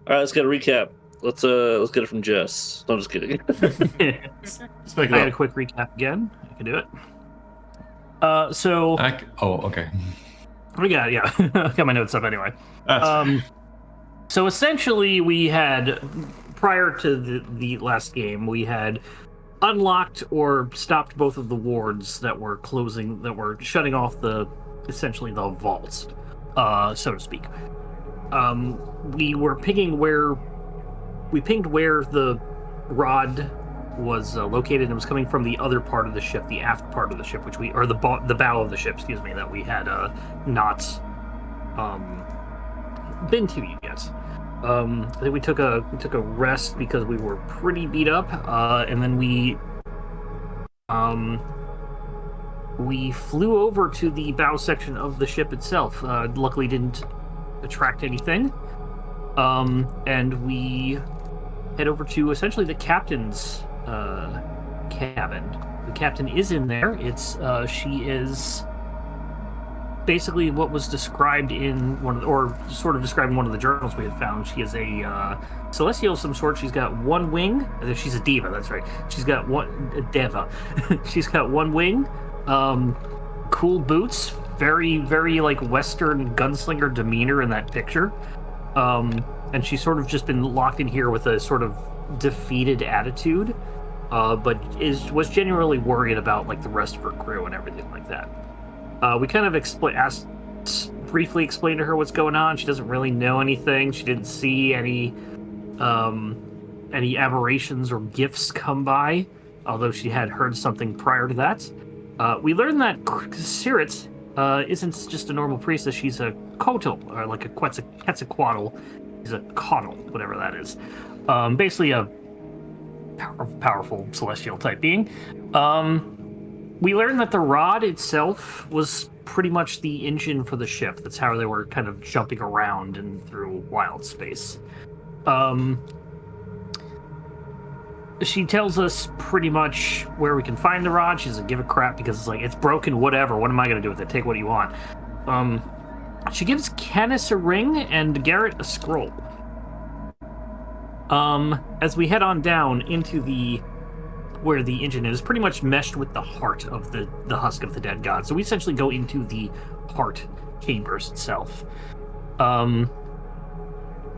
All right, let's get a recap. Let's get it from Jess. No, I'm just kidding. Let's make it I got a up. quick recap again. I can do it. So okay. we got I got my notes up anyway. That's So essentially, we had prior to the last game, we had unlocked or stopped both of the wards that were shutting off essentially the vaults, so to speak. We were pinged where the rod was located, and it was coming from the other part of the ship, the aft part of the ship, the bow of the ship, excuse me, that we had not been to yet. I think we took a rest because we were pretty beat up, and then we flew over to the bow section of the ship itself. Luckily, didn't attract anything, and we head over to essentially the captain's cabin. The captain is in there. She is basically what was described in described in one of the journals we had found. She is a celestial of some sort. She's got one wing. She's a diva, that's right. She's got one deva. She's got one wing. Cool boots. Very, very like Western gunslinger demeanor in that picture. And she's sort of just been locked in here with a sort of defeated attitude, but was genuinely worried about like the rest of her crew and everything like that. We kind of briefly explained to her what's going on. She doesn't really know anything. She didn't see any aberrations or gifts come by, although she had heard something prior to that. We learned that Sirit isn't just a normal priestess. She's a Kotal, or like a Quetzalcoatl. She's a Caudal, whatever that is. Basically a powerful celestial type being. We learned that the rod itself was pretty much the engine for the ship. That's how they were kind of jumping around and through wild space. She tells us pretty much where we can find the rod. She doesn't give a crap because it's like, it's broken, whatever. What am I going to do with it? Take what you want. She gives Canis a ring and Garret a scroll. As we head on down into where the engine is, pretty much meshed with the heart of the husk of the dead god. So we essentially go into the heart chambers itself.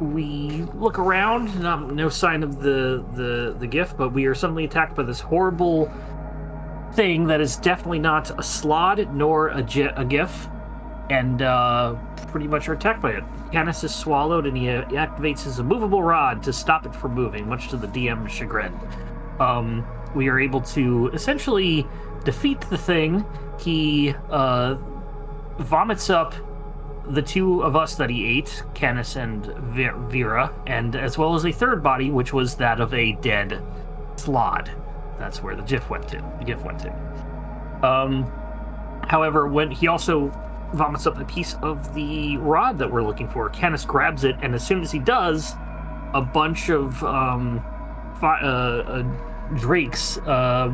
We look around, no sign of the gift, but we are suddenly attacked by this horrible thing that is definitely not a slod nor a gif, and pretty much are attacked by it. Canis is swallowed, and he activates his immovable rod to stop it from moving, much to the DM's chagrin. We are able to essentially defeat the thing. He vomits up the two of us that he ate, Canis and Vera, and as well as a third body, which was that of a dead Slod. That's where the GIF went to. However, when he also vomits up a piece of the rod that we're looking for, Canis grabs it, and as soon as he does, a bunch of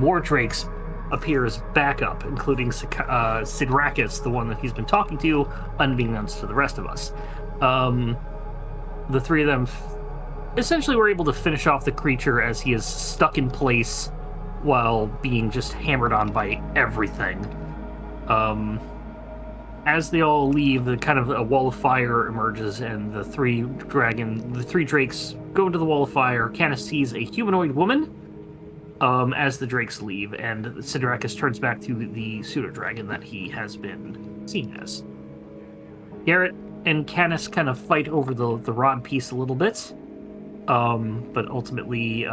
war drakes appears back up, including Sidrakis, the one that he's been talking to, unbeknownst to the rest of us. The three of them essentially were able to finish off the creature as he is stuck in place while being just hammered on by everything. As they all leave, the kind of a wall of fire emerges, and the three drakes go into the wall of fire. Canis sees a humanoid woman as the drakes leave, and Sidrakis turns back to the pseudo-dragon that he has been seen as. Garret and Canis kind of fight over the rod piece a little bit, but ultimately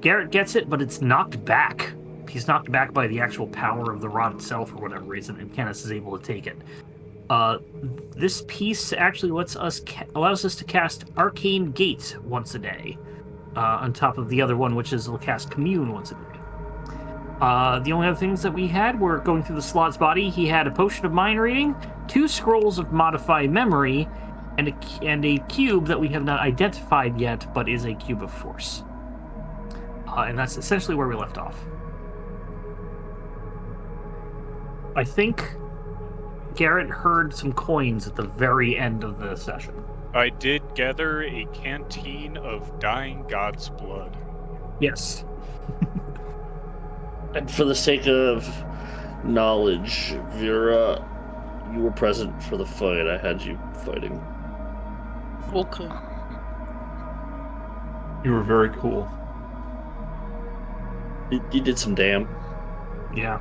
Garret gets it, but it's knocked back. He's knocked back by the actual power of the rod itself for whatever reason, and Canis is able to take it. This piece actually allows us to cast Arcane Gate once a day, on top of the other one, which is cast Commune once a day. The only other things that we had were going through the Slot's body. He had a potion of mind reading, 2 scrolls of modify memory, and a cube that we have not identified yet, but is a cube of force. And that's essentially where we left off. I think Garret heard some coins at the very end of the session. I did gather a canteen of dying god's blood. Yes. And for the sake of knowledge, Vera, you were present for the fight. I had you fighting. Okay. You were very cool. You did some damn. Yeah.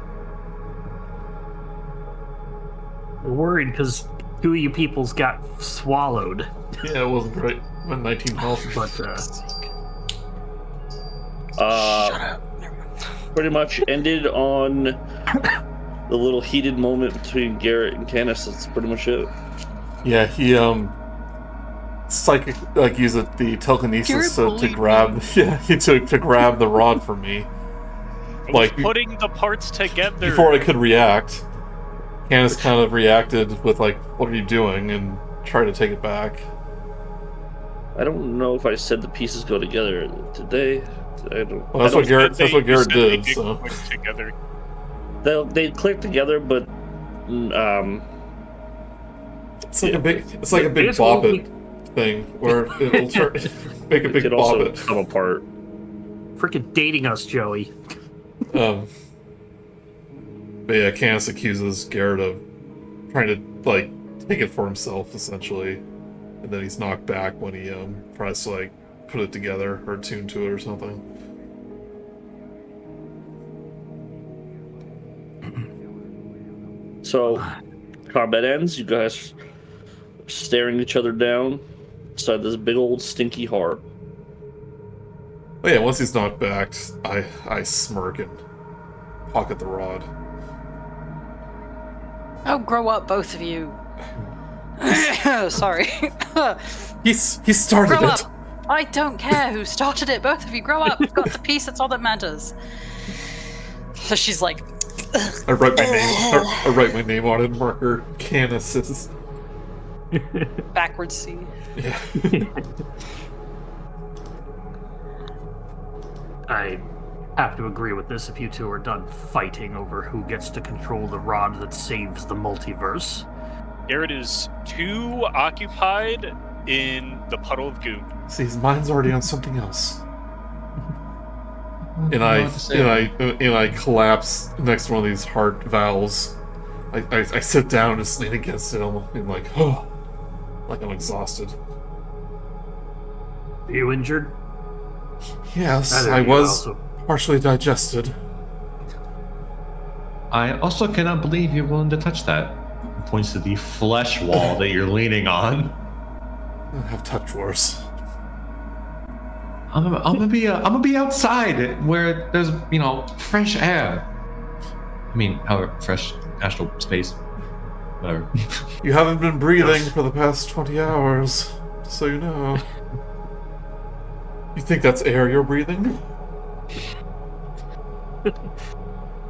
We're worried because two of you peoples got swallowed. Yeah, it wasn't great. I'm at 19 health. But, Shut up. Never mind. pretty much ended on the little heated moment between Garret and Candace. That's pretty much it. Yeah, he psychic used the telekinesis to grab. Yeah, he took to grab the rod from me. I was Like putting the parts together. before I could react, Candace kind of reacted with like, "What are you doing?" and tried to take it back. I don't know if I said the pieces go together. Did they? I don't. Well, that's I what don't- Garret did. They So click together. They click together, but it's like a big Here's what bobbit thing where it'll turn, make a it big could also bobbit. come apart. freaking dating us, Joey. But yeah, Candace accuses Garret of trying to like take it for himself, essentially, and then he's knocked back when he tries to like put it together or tune to it or something. So, combat ends. You guys are staring each other down inside this big old stinky heart. But yeah, once he's knocked back, I smirk and pocket the rod. Oh, grow up, both of you. Sorry. He started Grow it. up. I don't care who started it. Both of you, grow up. Got the piece. That's all that matters. So she's like, I write my name. I write my name on it. Marker Candace's. backwards C. Yeah. I have to agree with this if you two are done fighting over who gets to control the rod that saves the multiverse. Garret is too occupied in the puddle of goop. See, his mind's already on something else. And I don't know what to say. I collapse next to one of these heart valves. I sit down and just lean against it and like, oh, like I'm exhausted. Are you injured? Yes, Neither I of you was also. partially digested. I also cannot believe you're willing to touch that. Points to the flesh wall that you're leaning on. I have touch worse. I'm gonna be outside where there's fresh air. I mean, however, fresh astral space, whatever. You haven't been breathing for the past 20 hours, so you know. You think that's air you're breathing?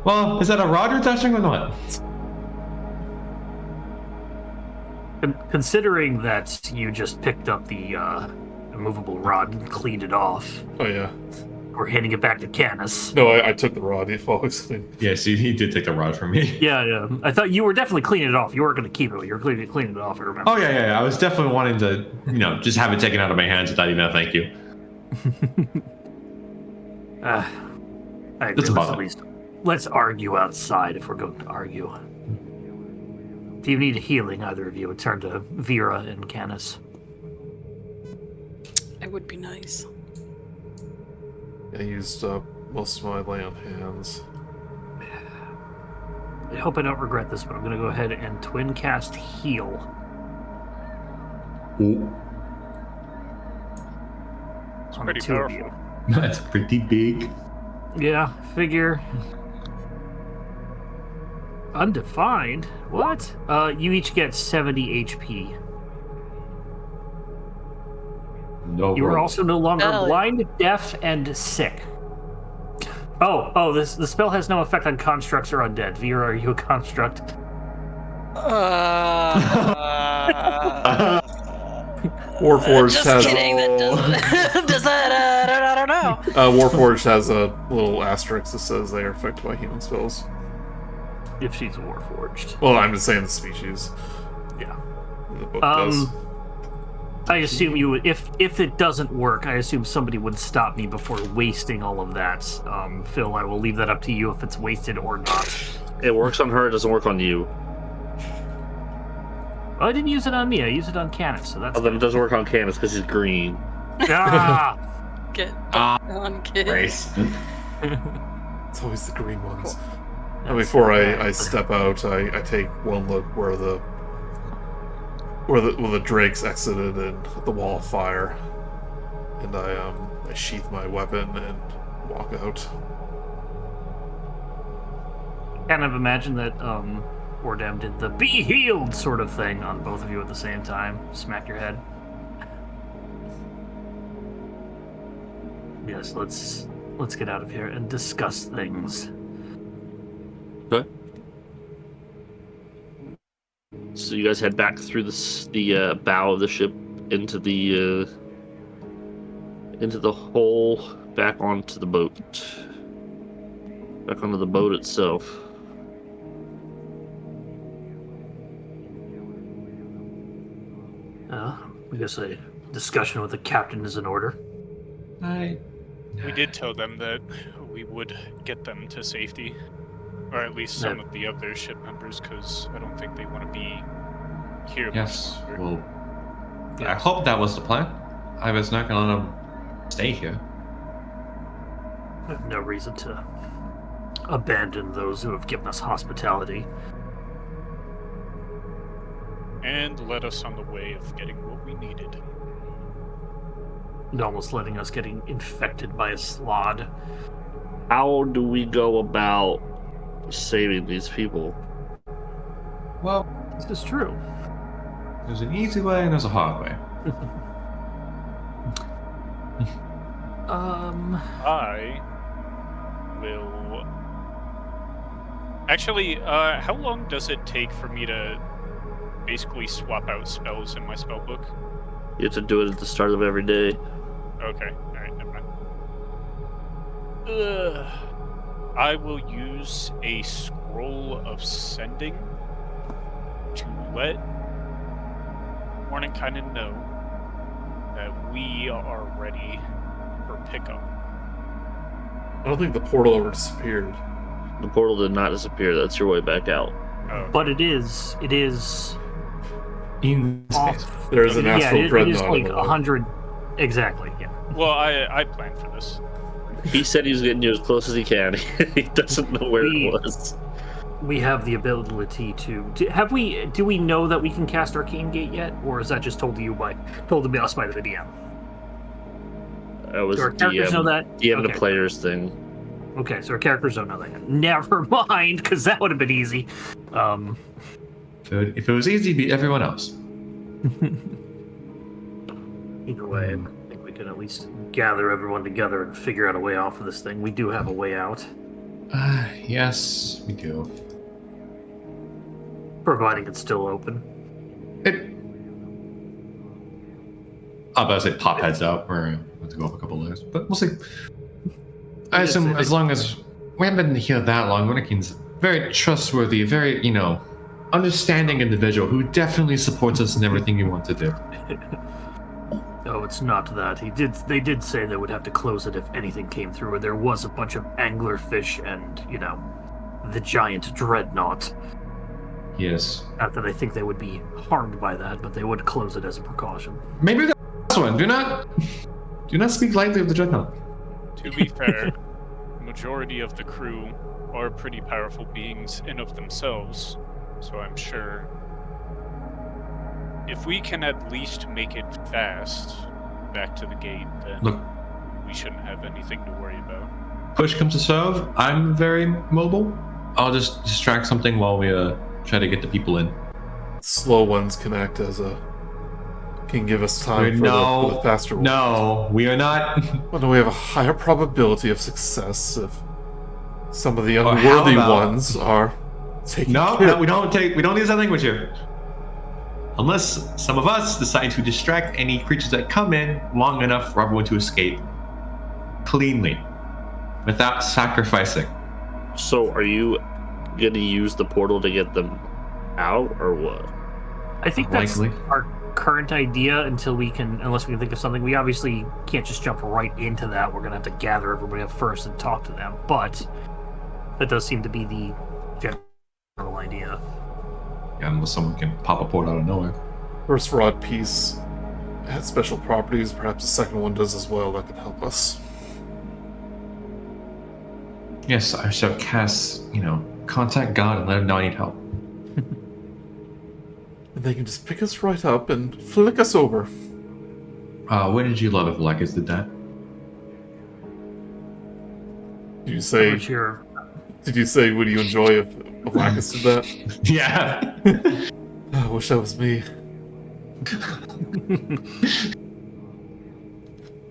Well, is that a rod you're touching or not? Considering that you just picked up the immovable rod and cleaned it off, Oh yeah. we're handing it back to Canis. No, I took the rod. He always clean. Yeah, see, he did take the rod from me. Yeah. I thought you were definitely cleaning it off. You weren't going to keep it. You were cleaning it off, I remember. Oh yeah. I was definitely wanting to, just have it taken out of my hands without even a thank you. I agree. That's about At it. least let's argue outside if we're going to argue. If you need healing, either of you would turn to Vera and Canis. It would be nice. I used up most of my lay on hands. I hope I don't regret this, but I'm going to go ahead and twin cast heal. On the Pretty two of you. powerful. That's pretty big. Yeah, figure. Undefined? What? You each get 70 HP. No. You are rope. also no longer Oh. blind, deaf, and sick. The spell has no effect on constructs or undead. Vera, are you a construct? Warforged Just has kidding. That doesn't. Does that? I don't know. Warforged has a little asterisk that says they are affected by human spells. If she's a warforged. Well, I'm just saying the species. Yeah. The book does. I assume you would, if it doesn't work, I assume somebody would stop me before wasting all of that. Phil, I will leave that up to you if it's wasted or not. It works on her, it doesn't work on you. Well, I didn't use it on me, I used it on Canis, so that's Then it doesn't work on Candace because he's green. Ah! Get on, kids. Race. It's always the green ones. And That's before not I bad. step out, I take one look where the drakes exited and the wall of fire, and I sheath my weapon and walk out. Kind of imagine that Oordem did the "be healed" sort of thing on both of you at the same time. Smack your head. Yes, let's get out of here and discuss things. Okay. So you guys head back through the bow of the ship into the hole, back onto the boat, back onto the boat itself. I guess a discussion with the captain is in order. We did tell them that we would get them to safety, or at least some of the other ship members, because I don't think they want to be here. Yes. much longer. Well, I hope that was the plan. I was not going to let them stay here. I have no reason to abandon those who have given us hospitality. And led us on the way of getting what we needed. And almost letting us getting infected by a slod. How do we go about saving these people? Well, This is true. there's an easy way and there's a hard way. I will... Actually, how long does it take for me to basically swap out spells in my spellbook? You have to do it at the start of every day. Okay, alright, never mind. I will use a scroll of sending to let Mordenkainen know that we are ready for pickup. I don't think the portal ever disappeared. The portal did not disappear. That's your way back out. Oh, But it is In space. off. There is an astral it is dreadnought. like in the way. 100. Exactly, yeah. well, I planned for this. He said he was getting you as close as he can. He doesn't know where We- it was. We have the ability to. Do we know that we can cast Arcane Gate yet? Or is that just told to us by the DM? That was Do our characters know that? DM Okay. the players thing. Okay, so our characters don't know that yet. Never mind, because that would have been easy. If it was easy, beat everyone else. Either way, I think we can at least gather everyone together and figure out a way off of this thing. We do have a way out, Yes, we do. providing it's still open. I'll about to say pop heads out. We're going to go up a couple layers, but we'll see. I Yes, assume it- as long as we haven't been here that long, Winnikin's very trustworthy, very, understanding individual who definitely supports us in everything we want to do. Oh, it's not that. They did say they would have to close it if anything came through, or there was a bunch of anglerfish and, the giant dreadnought. Yes. Not that I think they would be harmed by that, but they would close it as a precaution. Maybe that's one. Do not speak lightly of the dreadnought. To be fair, the majority of the crew are pretty powerful beings in of themselves, so I'm sure if we can at least make it fast back to the gate, then Look, we shouldn't have anything to worry about. push comes to shove. I'm very mobile. I'll just distract something while we try to get the people in. Slow ones can act as can give us time for the faster ones. No, we are not. Well, no, we have a higher probability of success if some of the Or how unworthy about- ones are taken No, care we don't use that language here. Unless some of us decide to distract any creatures that come in long enough for everyone to escape cleanly, without sacrificing. So are you going to use the portal to get them out, or what? I think that's Likely. current idea until unless we can think of something. We obviously can't just jump right into that. We're going to have to gather everybody up first and talk to them. But that does seem to be the general idea. Yeah, unless someone can pop a port out of nowhere. First rod piece has special properties. Perhaps the second one does as well. That could help us. Yes, I shall cast, contact God and let him know I need help. And they can just pick us right up and flick us over. When did you love if Lacus did that? Did you say? Sure. Did you say? Would you enjoy if Lacus did that? Yeah. I wish that was me.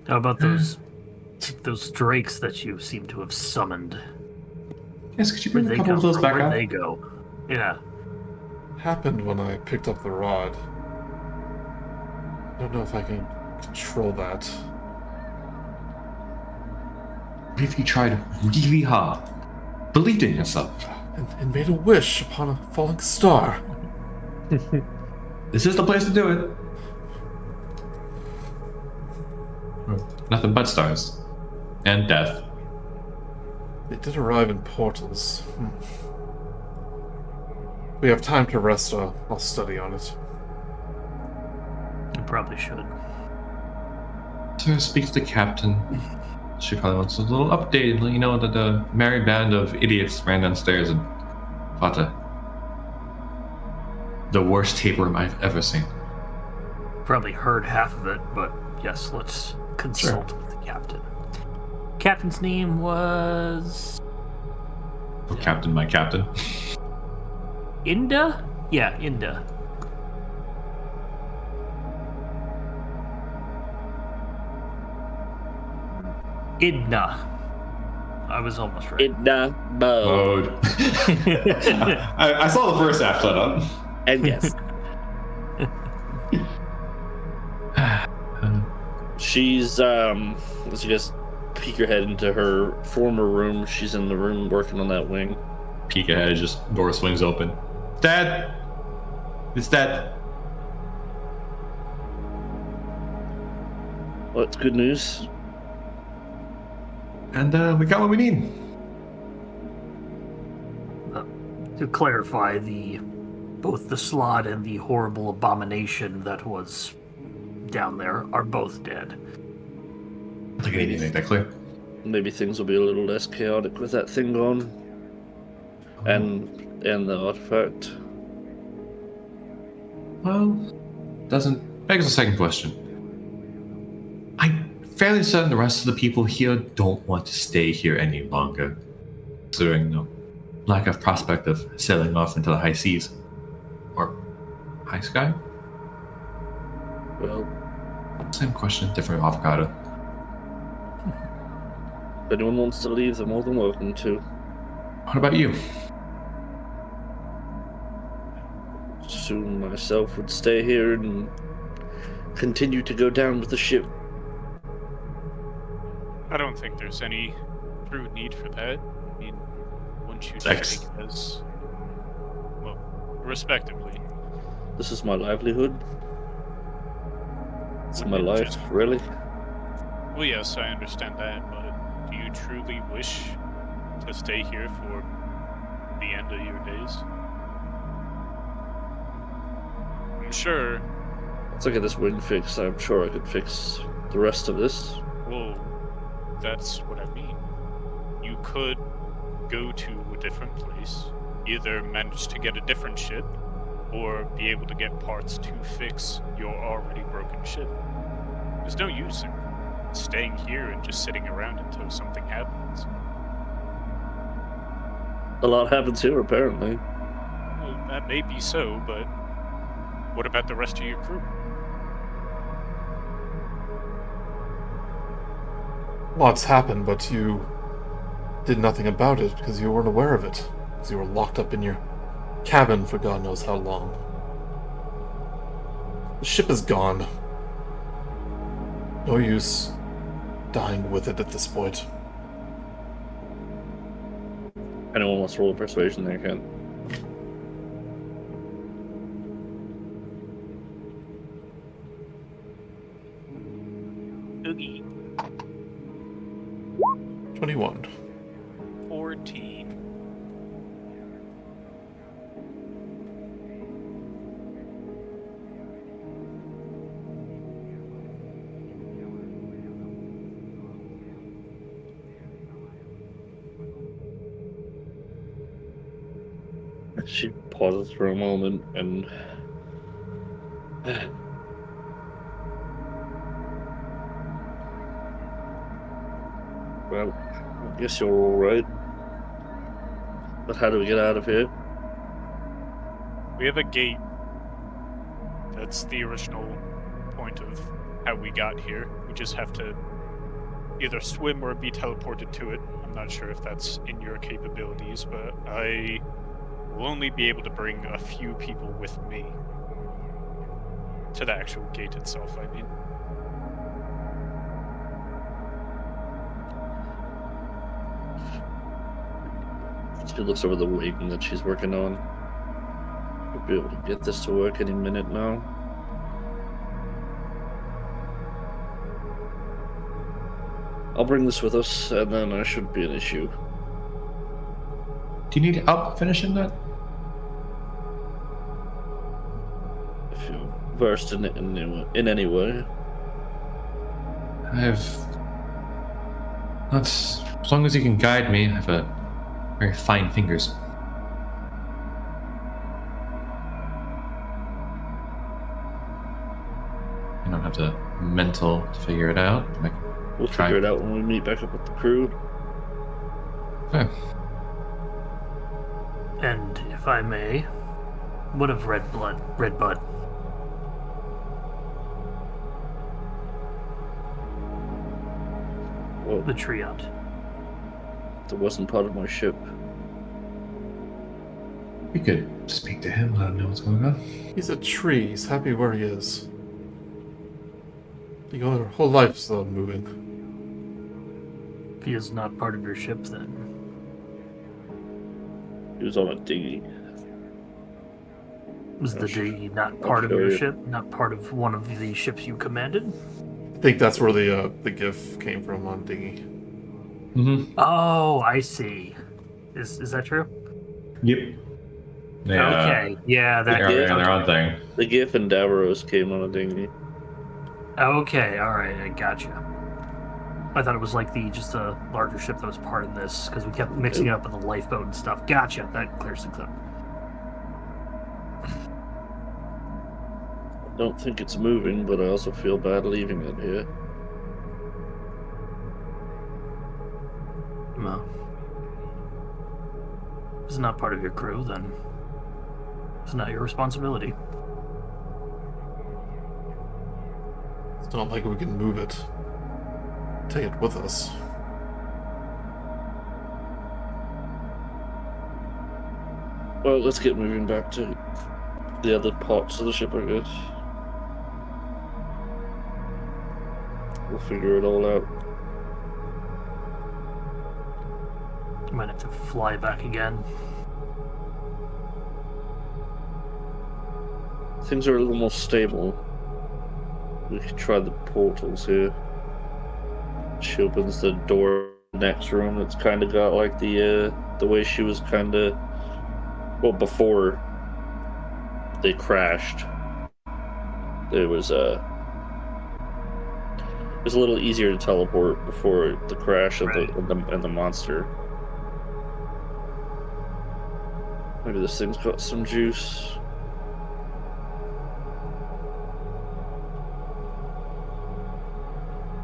How about those drakes that you seem to have summoned? Yes, could you bring a couple of those back Where'd up? they go? Yeah. Happened when I picked up the rod. I don't know if I can control that. What if you tried really hard? Believed in yourself? And made a wish upon a falling star. This is the place to do it. Nothing but stars. And death. They did arrive in portals. We have time to rest. I'll study on it. You probably should. So speak to the captain. She probably wants a little update and let you know that the merry band of idiots ran downstairs and fought the worst tapeworm I've ever seen. Probably heard half of it, but yes, let's consult with the captain. Captain's name was... Oh, Captain, my captain. Inda? Yeah, Inda. Idna. I was almost right. Idna Mode. I saw the first half set up. And yes. She's, as you guys peek your head into her former room, she's in the room working on that wing. Peek ahead, just door swings open. Dad! It's Dad. What's good news? And we got what we need. To clarify, both the slot and the horrible abomination that was down there are both dead. I think I need to make that clear. Maybe things will be a little less chaotic with that thing gone. And the artifact. Well, begs the second question. I'm fairly certain the rest of the people here don't want to stay here any longer, considering the lack of prospect of sailing off into the high seas. Or high sky? Well, same question, different avocado. if anyone wants to leave, they're more than welcome to. What about you? Soon myself would stay here and continue to go down with the ship. I don't think there's any true need for that. I mean, wouldn't you just Sex. take it as, well, respectively? This is my livelihood. It's my Wouldn't it life, just- really. Well, yes, I understand that, but do you truly wish to stay here for the end of your days? I'm sure. Let's look at this wing fix. I'm sure I could fix the rest of this. Well, that's what I mean. You could go to a different place, either manage to get a different ship, or be able to get parts to fix your already broken ship. There's no use in staying here and just sitting around until something happens. A lot happens here, apparently. Well, that may be so, but what about the rest of your crew? Lots happened, but you did nothing about it because you weren't aware of it. Because you were locked up in your cabin for God knows how long. The ship is gone. No use dying with it at this point. Anyone wants to roll a persuasion there, can. 21. 14. She pauses for a moment and well, I guess you're all right. But how do we get out of here? We have a gate. That's the original point of how we got here. We just have to either swim or be teleported to it. I'm not sure if that's in your capabilities, but I will only be able to bring a few people with me to the actual gate itself, I mean. She looks over the wagon that she's working on. We'll be able to get this to work any minute now. I'll bring this with us, and then there shouldn't be an issue. Do you need help finishing that? If you're versed in it in any way. As long as you can guide me, I have very fine fingers. I don't have the mental to figure it out. We'll figure it out when we meet back up with the crew. Okay. And if I may, what of Red Bud? Well, The treant. that wasn't part of my ship. We could speak to him, let him know what's going on. He's a tree. He's happy where he is. Your whole life's not moving. If he is not part of your ship, then He was on a dinghy. was the dinghy not part of your ship? Not part of one of the ships you commanded? I think that's where the GIF came from on Dinghy. Mm-hmm. Oh, I see. Is that true? Yep. Yeah. Okay. Yeah, that. They're on their own thing. The Gif and Davros came on a dinghy. Okay, all right, I gotcha. I thought it was like just a larger ship that was part of this because we kept mixing it up with the lifeboat and stuff. Gotcha. That clears things up. I don't think it's moving, but I also feel bad leaving it here. No. If it's not part of your crew, then it's not your responsibility. It's not like we can move it. Take it with us. Well, let's get moving back to the other parts of the ship, I guess. We'll figure it all out. Might have to fly back again. Things are a little more stable. We could try the portals here. She opens the door next room. It's kind of got like the way she was kind of, well, before they crashed. It was a little easier to teleport before the crash and, Right. and the monster. Maybe this thing's got some juice.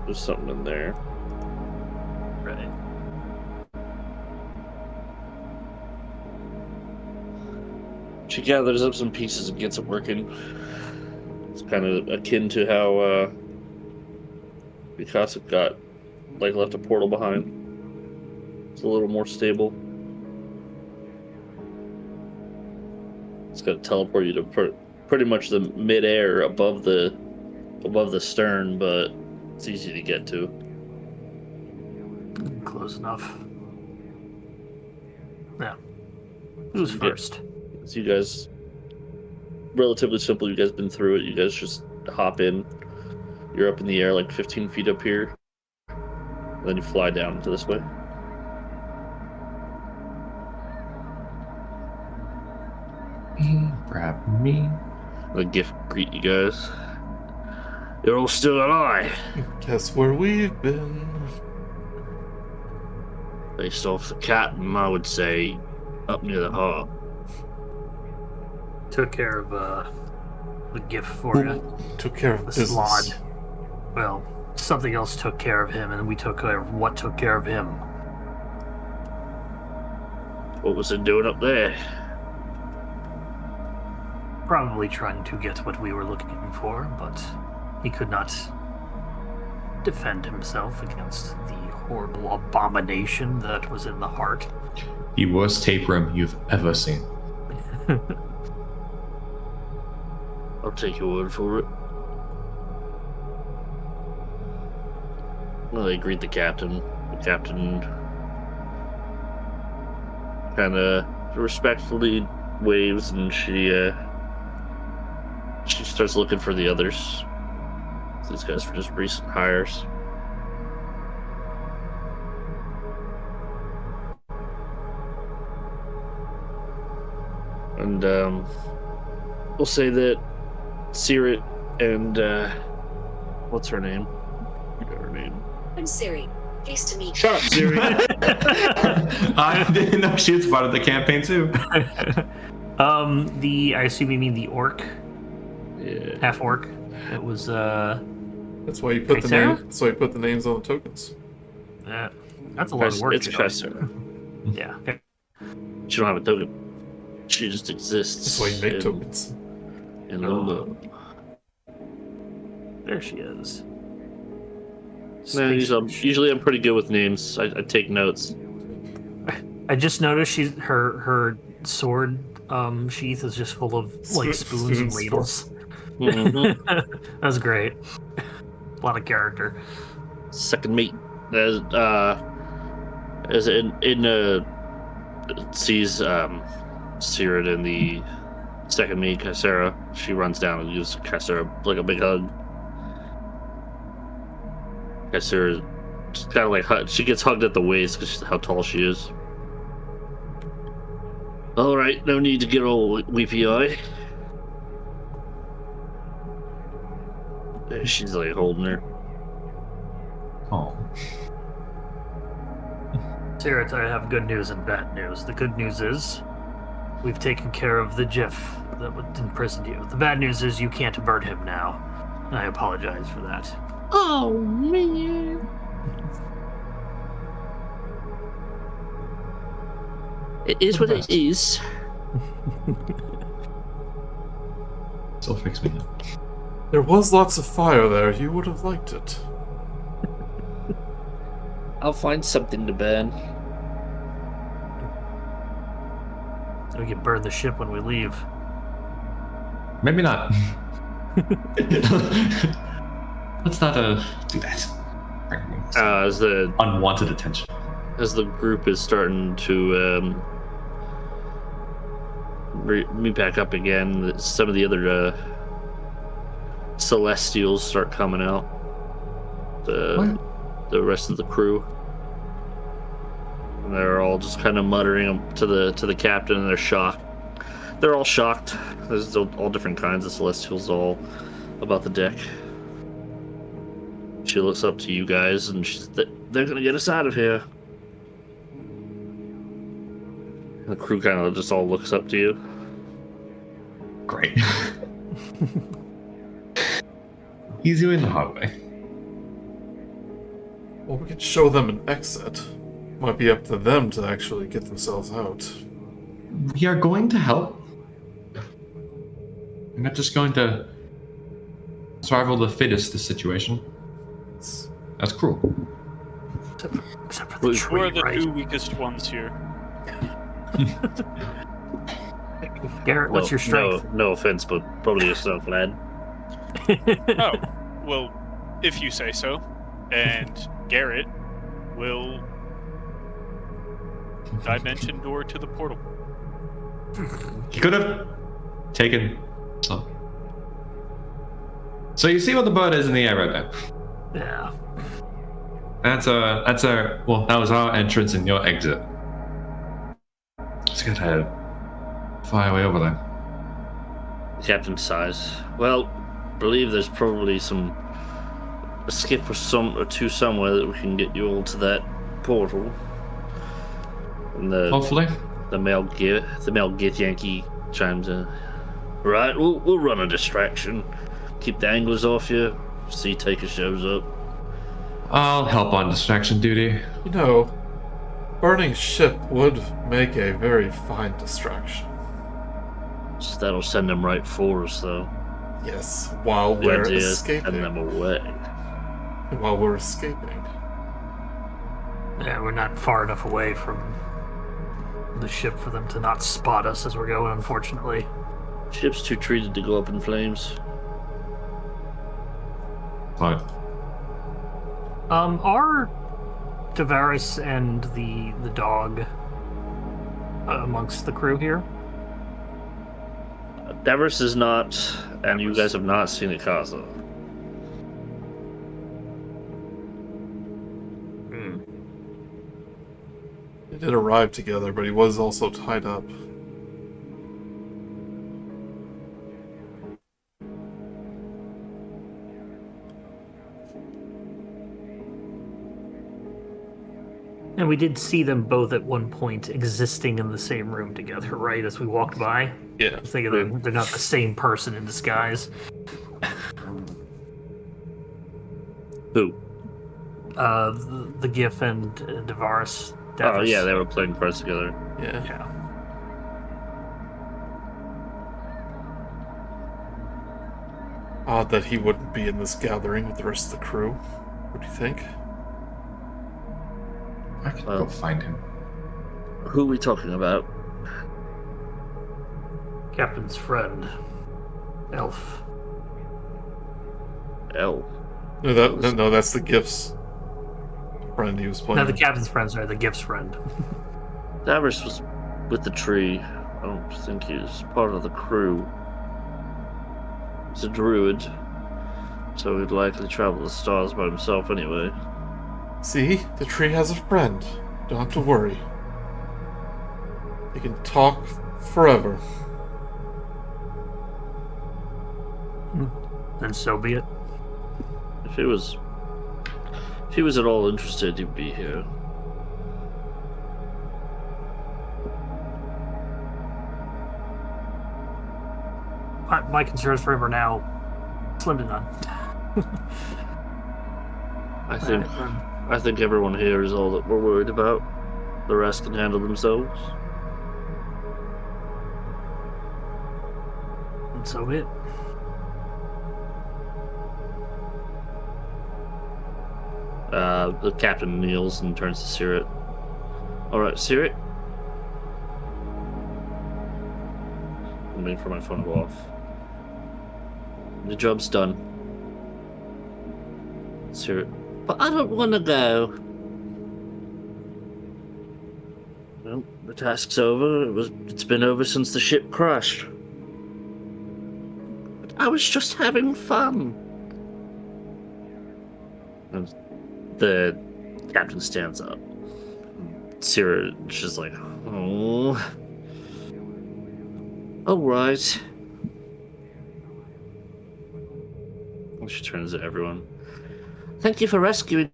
There's something in there. Right. She gathers up some pieces and gets it working. It's kind of akin to how Mikasa got, like, left a portal behind. It's a little more stable. It's gonna teleport you to pretty much the mid-air above the stern, but it's easy to get to. Close enough. Yeah. Who's Yeah. first? So you guys, relatively simple. You guys been through it. You guys just hop in. You're up in the air like 15 feet up here. Then you fly down to this way. Grab me. The gift greet you guys. You're all still alive. Guess where we've been. Based off the captain, I would say up near the heart. Took care of the gift for you. Took care of The business. slod. Well, something else took care of him, and we took care of what took care of him. What was it doing up there? Probably trying to get what we were looking for, but he could not defend himself against the horrible abomination that was in the heart. The worst tapeworm you've ever seen. I'll take your word for it. Well, they greet the captain. The captain kind of respectfully waves, and she starts looking for the others. These guys were just recent hires. And we'll say that Sirit and what's her name? I forgot her name. I'm Siri. Pleased to meet you. Shut up, Siri. I didn't know she was part of the campaign too. I assume you mean the orc, Yeah. half orc. It was That's why you put the Sarah? name. That's why you put the names on the tokens. that's a lot of work. It's to go. Kasey. Yeah. She don't have a token. She just exists. That's why you make in- tokens. in Limbo. There she is. No, usually I'm pretty good with names. I take notes. I just noticed her sword sheath is just full of like spoons and Spoons. ladles. Mhm. That was great. A lot of character. Second mate, as in sees Sirit in the second mate, Kasera. She runs down and gives Kasera like a big hug. Kasera just kind of like she gets hugged at the waist because how tall she is. All right, no need to get all weepy eye. She's like holding her. Oh. Sirit, I have good news and bad news. The good news is we've taken care of the Jeff that imprisoned you. The bad news is you can't burn him now. And I apologize for that. Oh man. It is what it is. Still fix me now. There was lots of fire there. You would have liked it. I'll find something to burn. We can burn the ship when we leave. Maybe not. Let's not do that. As the Unwanted attention. group is starting to meet back up again, some of the other Celestials start coming out. The rest of the crew, and they're all just kind of muttering to the captain, and they're shocked. They're all shocked. There's all different kinds of Celestials all about the deck. She looks up to you guys, and they're gonna get us out of here. The crew kind of just all looks up to you. Great. Easy way in the hard way. Well, we could show them an exit. Might be up to them to actually get themselves out. We are going to help. We're not just going to survival of the fittest this situation. That's cruel. Except for the Who tree, We're the right? two weakest ones here. Garret, what's your strength? No offense, but probably yourself, lad. Oh, well, if you say so. And Garret will dimension door to the portal. He could have taken some. So you see what the bird is in the air right there? Yeah. That's our well, that was our entrance and your exit. Just gotta fly away over there. The captain sighs. Well, believe there's probably a skip or two somewhere that we can get you all to that portal. And Hopefully. the male Gith Yankee chimes in. Right, we'll run a distraction. Keep the anglers off you. See Taker shows up. I'll help on distraction duty. You know, burning ship would make a very fine distraction. So that'll send them right for us, though. Yes, while The we're idea is escaping. send them away. While we're escaping. Yeah, we're not far enough away from the ship for them to not spot us as we're going, unfortunately. Ship's too treated to go up in flames. But Are Tavares and the dog amongst the crew here? Davros is not, and you guys have not seen Ikaza. They did arrive together, but he was also tied up. And we did see them both at one point existing in the same room together, right? As we walked by. Yeah. I was thinking they're not the same person in disguise. Who? The Gif and Tavares. Oh, yeah, they were playing cards together. Yeah. Yeah. Odd that he wouldn't be in this gathering with the rest of the crew. What do you think? I can go find him. Who are we talking about? Captain's friend. Elf. El. No, that's the gifts friend he was playing. No, the captain's friends are the Gif's friend. Davros was with the tree. I don't think he was part of the crew. He's a druid, so he'd likely travel the stars by himself anyway. See? The tree has a friend. Don't have to worry. They can talk forever. Then so be it. If he was at all interested, he'd be here. My concerns for him are now slim to none. I think everyone here is all that we're worried about. The rest can handle themselves. And so be it. The captain kneels and turns to Sirit. Alright, Sirit? I'm waiting for my phone to go off. The job's done. Sirit. But I don't want to go. Well, the task's over. It's been over since the ship crashed. But I was just having fun. And the captain stands up. Sirit is just like, oh. All right. And she turns to everyone. Thank you for rescuing.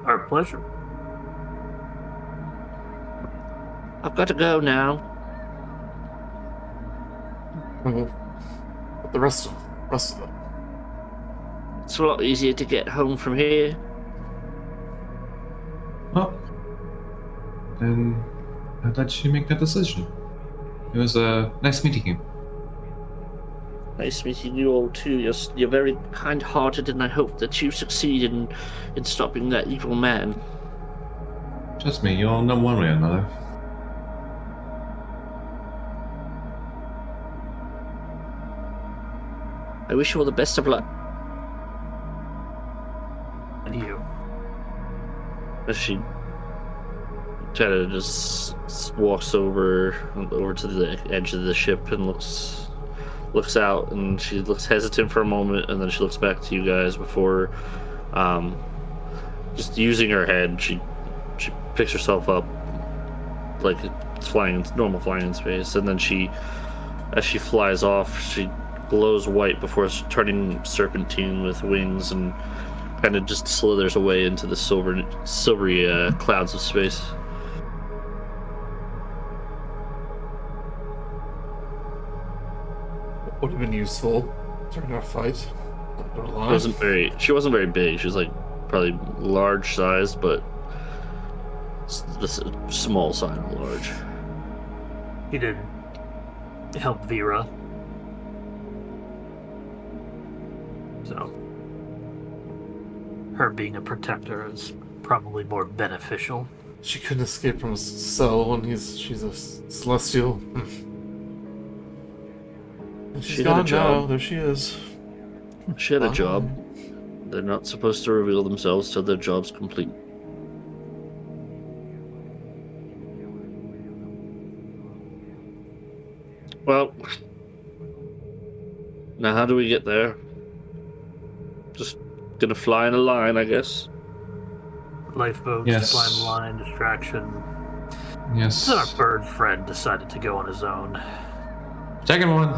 Our pleasure. I've got to go now. But the rest of them. It's a lot easier to get home from here. Well, then I'd let you make that decision. It was nice meeting you. Nice meeting you all too. You're very kind-hearted, and I hope that you succeed in stopping that evil man. Trust me, you'll know one way or another. I wish you all the best of luck. And you. As she kind of just walks over to the edge of the ship and looks out, and she looks hesitant for a moment, and then she looks back to you guys before just using her head. She picks herself up like normal flying in space, and then as she flies off, she glows white before turning serpentine with wings and kind of just slithers away into the silvery clouds of space. Would have been useful during our fight. She wasn't very big. She was like probably large sized, but this small sign of large. He did help Vera. So her being a protector is probably more beneficial. She couldn't escape from his cell when she's a celestial. She's gone now. There she is. She had a job. They're not supposed to reveal themselves till their job's complete. Well, now how do we get there? Just gonna fly in a line, I guess. Lifeboats, Yes. flying the line, distraction. Yes. So our bird friend decided to go on his own. Second one.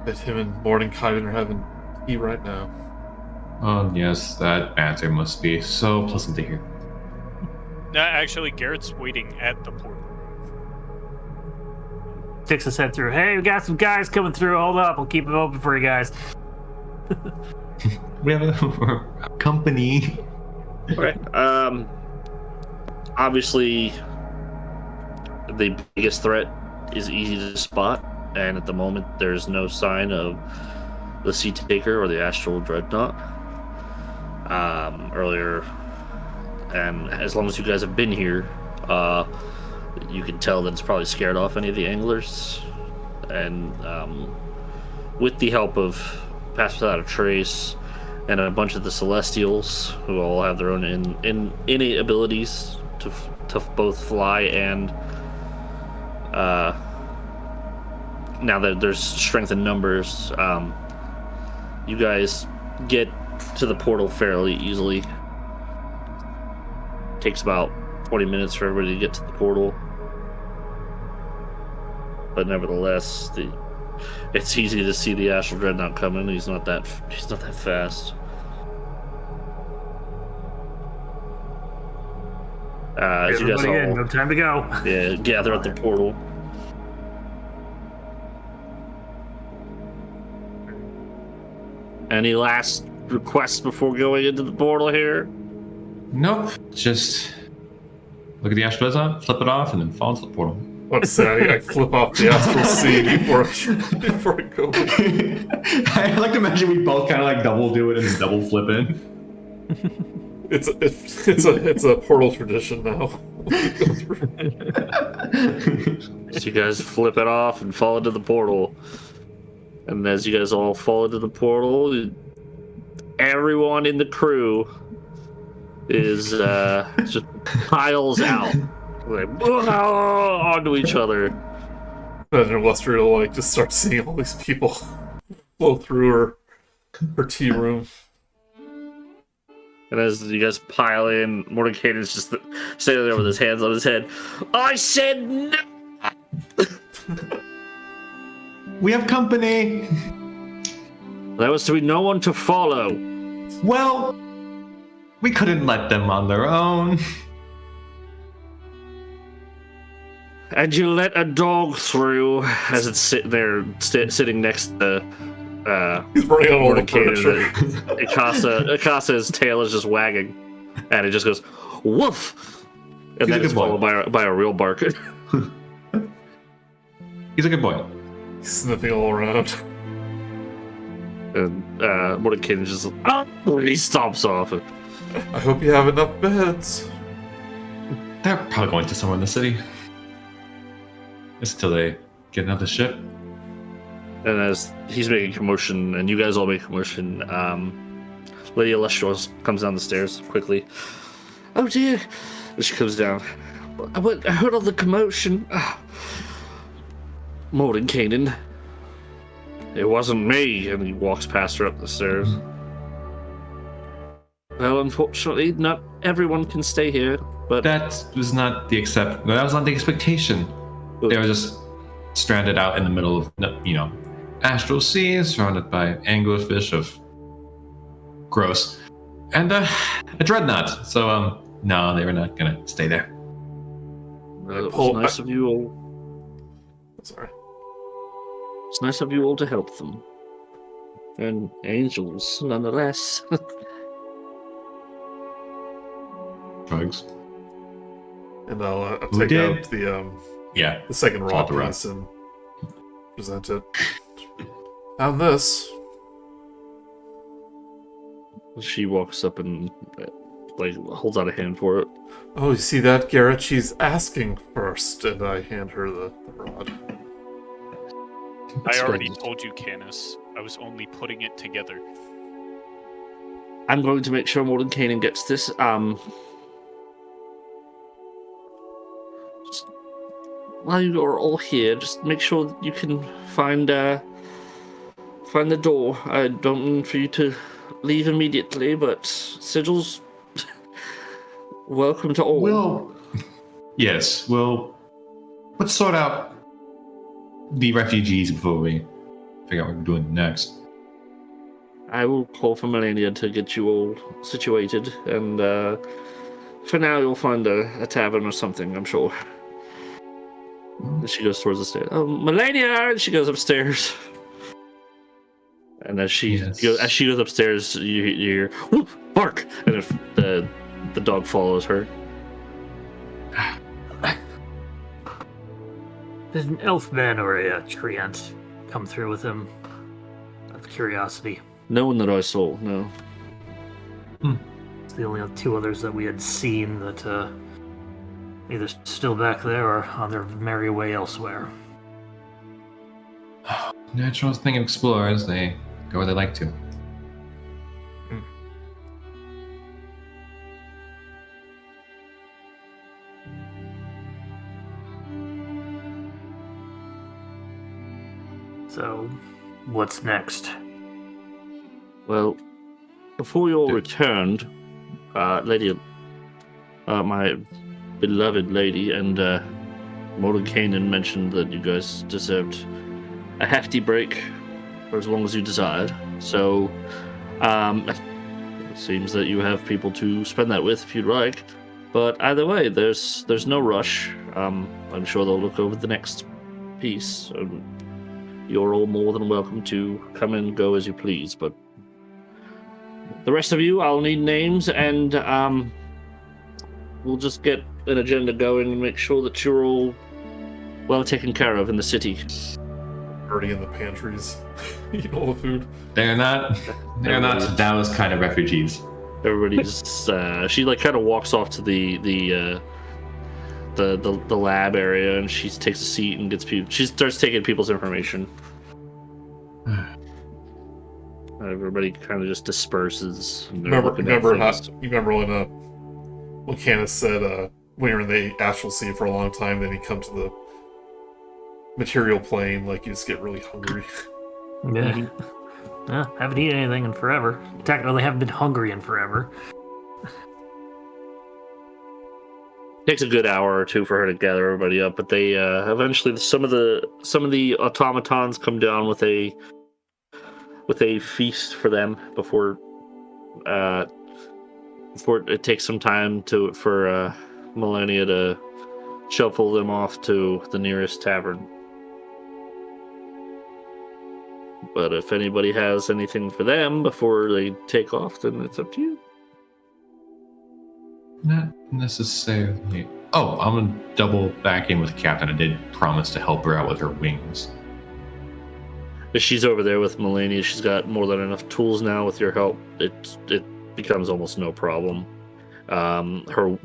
That him and Mordenkainen are having tea right now. Oh, yes, that banter must be so pleasant to hear. No, actually, Garrett's waiting at the portal. Sticks his head through. Hey, we got some guys coming through. Hold up, I'll keep them open for you guys. We have a company. Okay. Obviously, the biggest threat is easy to spot, and at the moment, there's no sign of the Sea Taker or the Astral Dreadnought. Earlier, and as long as you guys have been here, you can tell that it's probably scared off any of the anglers. And with the help of Pass Without a Trace and a bunch of the Celestials, who all have their own innate abilities to both fly and now that there's strength in numbers, you guys get to the portal fairly easily. Takes about 20 minutes for everybody to get to the portal, but nevertheless, it's easy to see the Astral Dreadnought coming. He's not that fast. As you guys Everybody all in, no time to go. gather at the portal. Any last requests before going into the portal here? Nope. Just look at the astral on, flip it off, and then fall into the portal. Let's say I flip off the astral sea before I go. I like to imagine we both kind of like double do it and then double flip in. It's a portal tradition now. So you guys flip it off and fall into the portal. And as you guys all fall into the portal, everyone in the crew is just piles out, like onto each other. And Illustrial like just starts seeing all these people flow through her tea room. And as you guys pile in, Mordenkainen is just standing there with his hands on his head. I said no! We have company. There was to be no one to follow. Well, we couldn't let them on their own. And you let a dog through as it's sitting there, sitting next to He's running on all the Mordenkainen. furniture. Akasa's tail is just wagging, and it just goes woof, and He's a then it's good boy. followed by a real bark. He's a good boy. He's sniffing all around. And Mordenkainen just he stomps off. I hope you have enough beds. They're probably going to somewhere in the city. Just until they get another ship. And as he's making commotion, and you guys all make commotion, Lady Illustrious comes down the stairs quickly. Oh dear! And she comes down. I heard all the commotion. Mordenkainen. It wasn't me. And he walks past her up the stairs. Well, unfortunately, not everyone can stay here. But That was not the expectation. They were just stranded out in the middle of, astral sea, surrounded by anglerfish of gross, and a dreadnought. So, no, they were not gonna stay there. it was nice of you all. Sorry. It's nice of you all to help them. And angels, nonetheless. Drugs. And I'll Who take did? out the Yeah. the second raw Not the raw. piece and present it. Found this. She walks up and holds out a hand for it. Oh, you see that, Garret? She's asking first, and I hand her the rod. I already Splendid. told you, Canis. I was only putting it together. I'm going to make sure Mordenkainen gets this. Just, while you are all here, just make sure that you can find the door. I don't mean for you to leave immediately, but Sigil's welcome to all. Let's sort out the refugees before we figure out what we're doing next. I will call for Melania to get you all situated, and for now you'll find a tavern or something, I'm sure. And she goes towards the stairs. Oh, Melania! And she goes upstairs. And as she goes upstairs, you hear whoop, bark, and if the dog follows her. Did an elfman or a treant come through with him? Out of curiosity. No one that I saw, no. It's the only two others that we had seen that either still back there or on their merry way elsewhere. Natural thing of explorers, they go where they like to. So, what's next? Well, before you all returned, my beloved lady and Mordenkainen mentioned that you guys deserved a hefty break for as long as you desired. So, it seems that you have people to spend that with if you'd like. But either way, there's no rush. I'm sure they'll look over the next piece. You're all more than welcome to come and go as you please, but the rest of you, I'll need names, and we'll just get an agenda going and make sure that you're all well taken care of in the city. Already in the pantries, eating all the food. They're not those kind of refugees. Everybody's she kind of walks off to the lab area, and she takes a seat and gets people. She starts taking people's information. Everybody kind of just disperses. Remember when Canis said when you're in the astral sea for a long time, then you come to the material plane, like you just get really hungry. Yeah. Haven't eaten anything in forever. Technically, haven't been hungry in forever. Takes a good hour or two for her to gather everybody up, but they eventually some of the automatons come down with a feast for them before it takes some time for Melania to shuffle them off to the nearest tavern. But if anybody has anything for them before they take off, then it's up to you. Not necessarily. Oh, I'm gonna double back in with Captain. I did promise to help her out with her wings. If she's over there with Melania, she's got more than enough tools now. With your help, it becomes almost no problem. Her,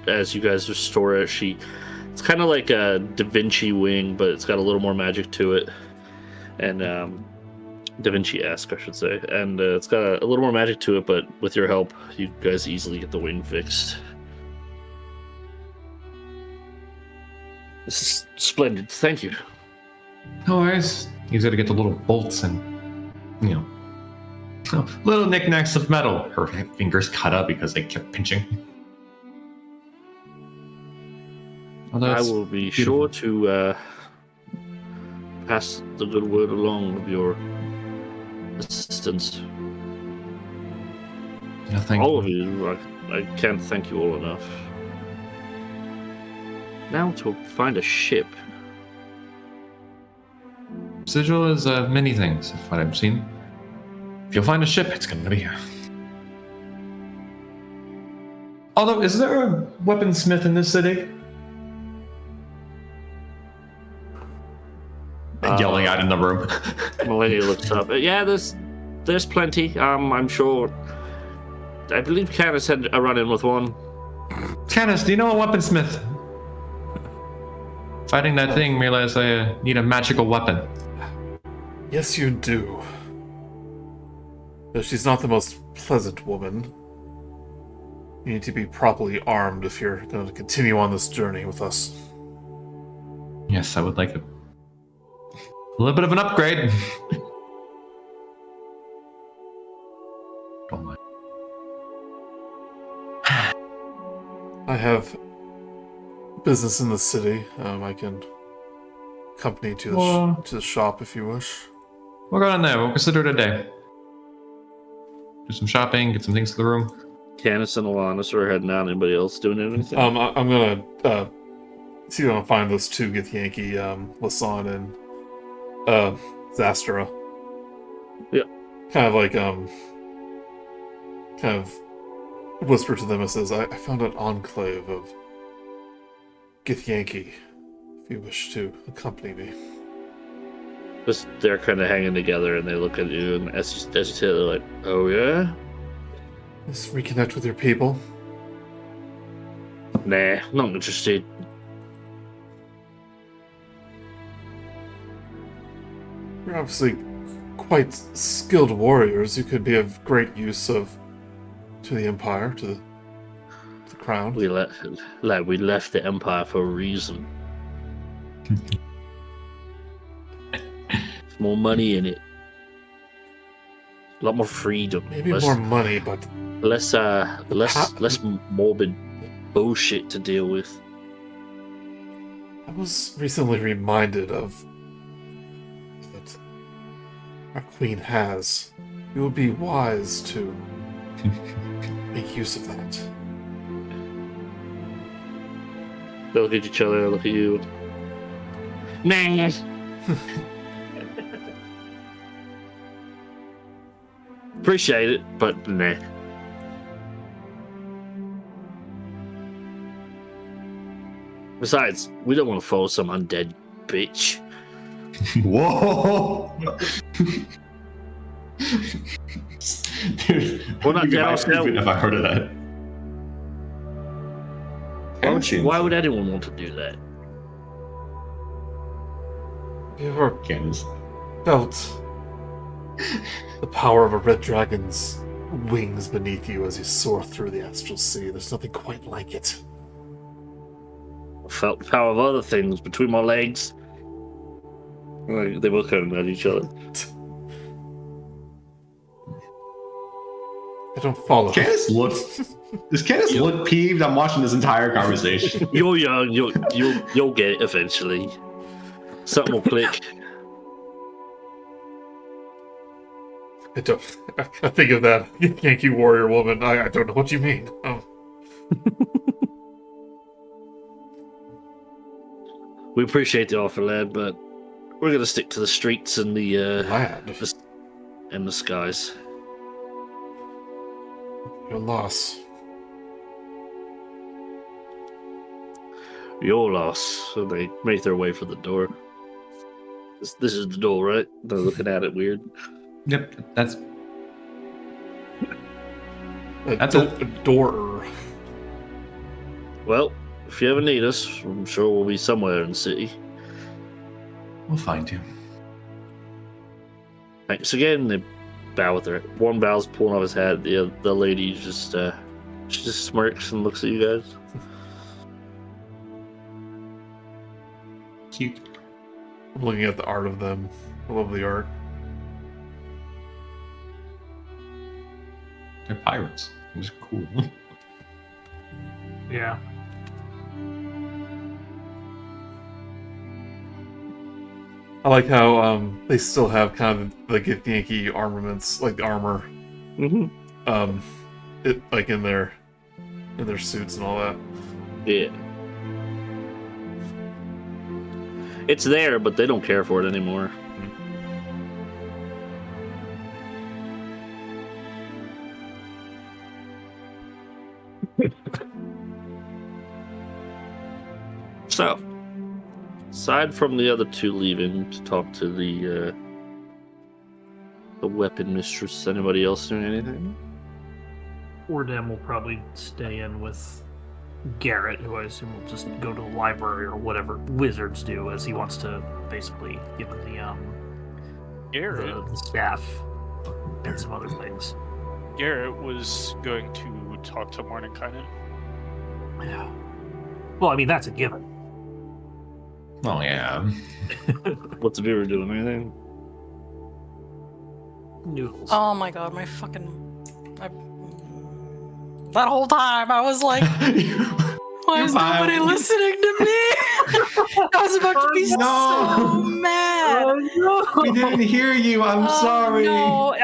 as you guys restore it, it's kind of like a Da Vinci wing, but it's got a little more magic to it, and Da Vinci-esque, I should say. And it's got a little more magic to it, but with your help, you guys easily get the wing fixed. This is splendid. Thank you. No worries. He's got to get the little bolts and, little knickknacks of metal. Her fingers cut up because they kept pinching. Although I it's will be beautiful. sure to pass the good word along of your assistance. No, thank All you. of you. I can't thank you all enough. Now to find a ship. Sigil is many things, if what I've seen. If you'll find a ship, it's going to be here. Although, is there a weaponsmith in this city? Yelling out in the room. Millennia looks up. Yeah, there's plenty. I'm sure. I believe Canis had a run-in with one. Canis, do you know a weaponsmith? Fighting that thing, realize I need a magical weapon. Yes, you do. Though she's not the most pleasant woman. You need to be properly armed if you're going to continue on this journey with us. Yes, I would like a little bit of an upgrade. Don't mind. I have business in the city. I can accompany you to the shop if you wish. We'll go down there. We'll consider it a day. Do some shopping, get some things to the room. Canis and Ellanis are heading out. Anybody else doing anything? I'm gonna see if I can find those two Githyanki, Lasan and Zastra. Yeah. Kind of like kind of whisper to them and says, I found an enclave of Githyanki, if you wish to accompany me. Just they're kind of hanging together, and they look at you, and as you say, they're like, "Oh yeah, Just reconnect with your people. nah, not interested." You're obviously quite skilled warriors. You could be of great use to the Empire, to the Crown. We left the Empire for a reason. There's more money in it. A lot more freedom. Maybe less, more money, but less morbid bullshit to deal with. I was recently reminded of that our queen has. You would be wise to make use of that. They look at each other, look at you. Nah. Appreciate it, but nah. Besides, we don't want to follow some undead bitch. Whoa! Dude, We're not dead ourselves. if I heard of that. Why would anyone want to do that? Have you ever Candace. felt the power of a red dragon's wings beneath you as you soar through the astral sea? There's nothing quite like it. I felt the power of other things between my legs. Like, they both kind of at each other. I don't follow. Candace does Candace look peeved? I'm watching this entire conversation. You're young. You'll get it eventually. Something will click. I think of that Yankee warrior woman. I don't know what you mean. Oh. We appreciate the offer, lad, but we're gonna stick to the streets and the Lad. and the skies. Your loss. Your loss. So they make their way for the door. This is the door, right? They're looking at it weird. Yep, that's A door. Well, if you ever need us, I'm sure we'll be somewhere in the city. we'll find you. Thanks again. They bow with their one bow's pulling off his hat. The lady just she just smirks and looks at you guys. Cute. I'm looking at the art of them. I love the art. They're pirates. It's cool. Yeah. I like how they still have kind of like Yankee armaments, like armor, it like in their suits and all that. Yeah. It's there, but they don't care for it anymore. So, aside from the other two leaving to talk to the weapon mistress, anybody else doing anything? Oordem will probably stay in with Garret, who I assume will just go to the library or whatever wizards do, as he wants to basically give him the staff and some other things. Garret was going to talk to Mordenkainen. Yeah. Well, I mean, that's a given. Oh, yeah. What's Vera doing? Anything? Noodles. Oh my god, my fucking. That whole time I was like, why is nobody listening to me? I was about to be so mad. Oh, no. We didn't hear you. I'm sorry. No,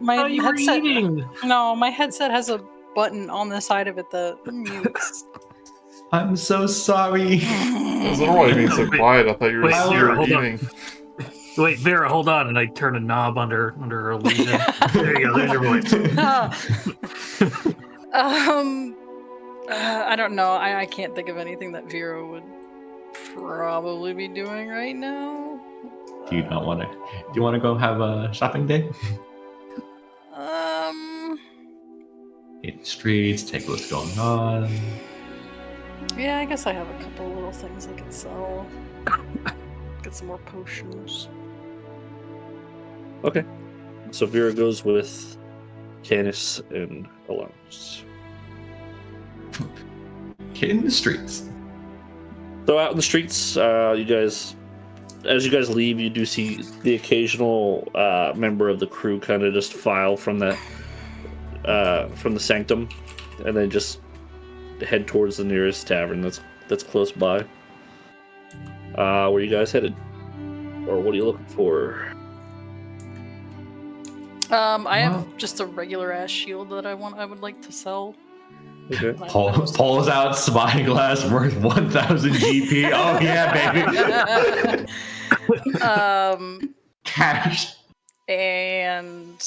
my you were headset. eating. No, my headset has a button on the side of it that mutes. I'm so sorry. I was wondering why you being so quiet. I thought you were Wait, hold eating. Wait, Vera, hold on, and I turn a knob under her lesion. There you go. There's your voice. I don't know. I can't think of anything that Vera would probably be doing right now. Do you not want to? Do you want to go have a shopping day? Hit the streets, take what's going on. Yeah, I guess I have a couple little things I could sell. Get some more potions. Okay. So Vera goes with Canis and Ellanis. Hitting the streets. So out in the streets, you guys, as you guys leave, you do see the occasional member of the crew kind of just file from the sanctum, and then just head towards the nearest tavern that's close by. Where are you guys headed, or what are you looking for? I have just a regular ass shield that I would like to sell. Okay. Pulls out spyglass worth 1,000 GP. Oh yeah, baby. Cash. And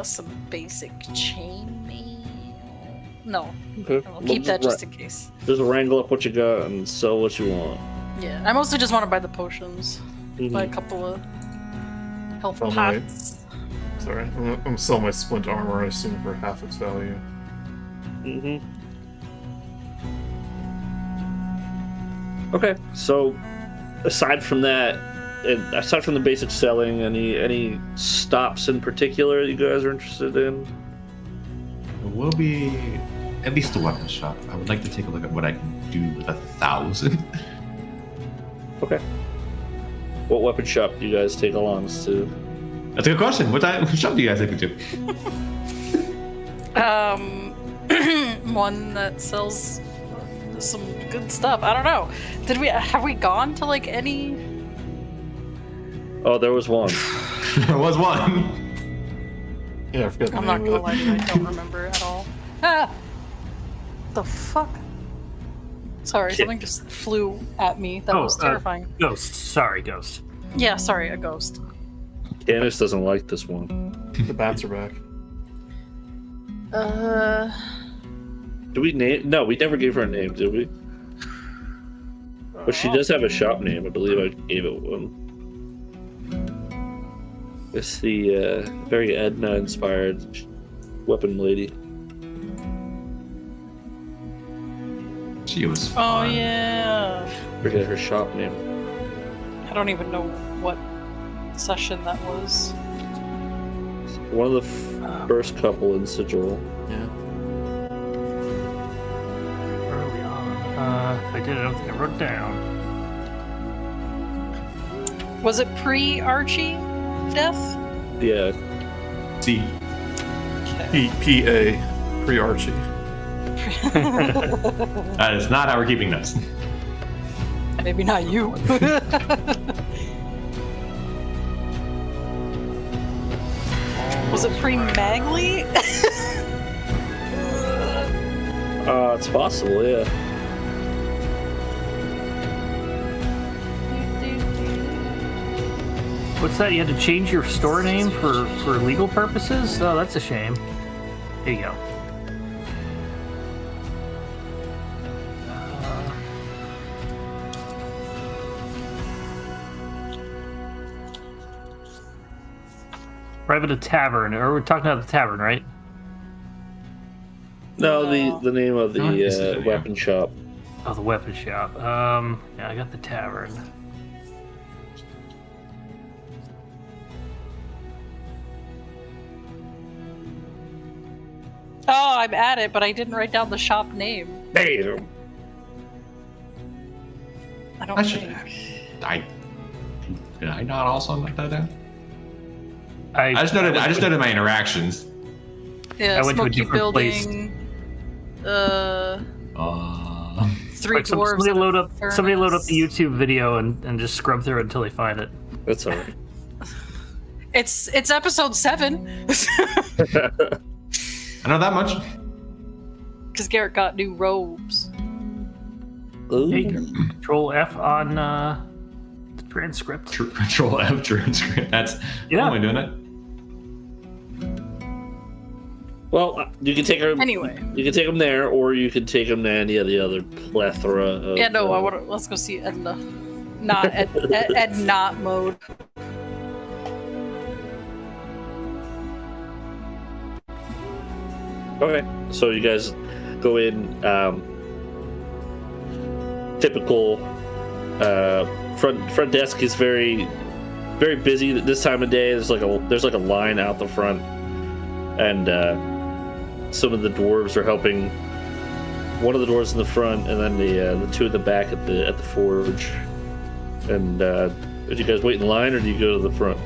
some basic chainmail. No, Okay. I'll keep that just in case. Just wrangle up what you got and sell what you want. Yeah, I mostly just want to buy the potions. Mhm. Buy a couple of health Oh, my. pots. Sorry, I'm selling my splint armor, I assume, for half its value. Mm-hmm. Okay, so aside from that, and aside from the basic selling, any stops in particular you guys are interested in? Will be at least a weapon shop. I would like to take a look at what I can do with 1,000. Okay. What weapon shop do you guys take Ellanis to? That's a good question. What shop do you guys take me to? One that sells some good stuff. I don't know. Have we gone to like any? Oh, there was one. There was one. Yeah, I forgot the I'm name not gonna of lie it. to you, I don't remember at all. Ah! The fuck? Sorry, something just flew at me. That was terrifying. Ghost. Sorry, Ghost. Yeah, sorry, a ghost. Canis doesn't like this one. The bats are back. Do we name? No, we never gave her a name, did we? But she does have a shop name. I believe I gave it one. It's the very Edna-inspired weapon lady. She was Oh fun. yeah. Forget her shop name. I don't even know what session that was. One of the first couple in Sigil. Yeah. Early on. If I did, I don't think I wrote it down. Was it pre-Archie death? Yeah. See, Okay. PA, pre-Archie. That is not how we're keeping notes. Maybe not you. Was it pre-Magley? It's possible, yeah. What's that? You had to change your store name for legal purposes? Oh, that's a shame. There you go. Arrive at a tavern, or we're talking about the tavern, right? No, the name of No, it's the- the weapon shop. Oh, the weapon shop. Yeah, I got the tavern. Oh, I'm at it, but I didn't write down the shop name. Damn. I don't I should. think. Did I not also note that down? I I just noted my interactions. Yeah, I went to a Smoky different place. Building. Three Like, dwarves. somebody and a load up furnace. the YouTube video and just scrub through it until they find it. That's alright. It's episode 7. I know that much. Because Garret got new robes. Hey, Control F on the transcript. Control F transcript. That's Yeah. how am I doing it? Well, you can take her. Anyway. You can take them there, or you can take them to any of the other plethora of. Yeah, no, I want to. Let's go see Edna. Not Ed not mode. Okay, so you guys go in. Typical front desk is very busy this time of day. There's like a line out the front, and some of the dwarves are helping. One of the dwarves in the front, and then the two in the back at the forge. And do you guys wait in line, or do you go to the front?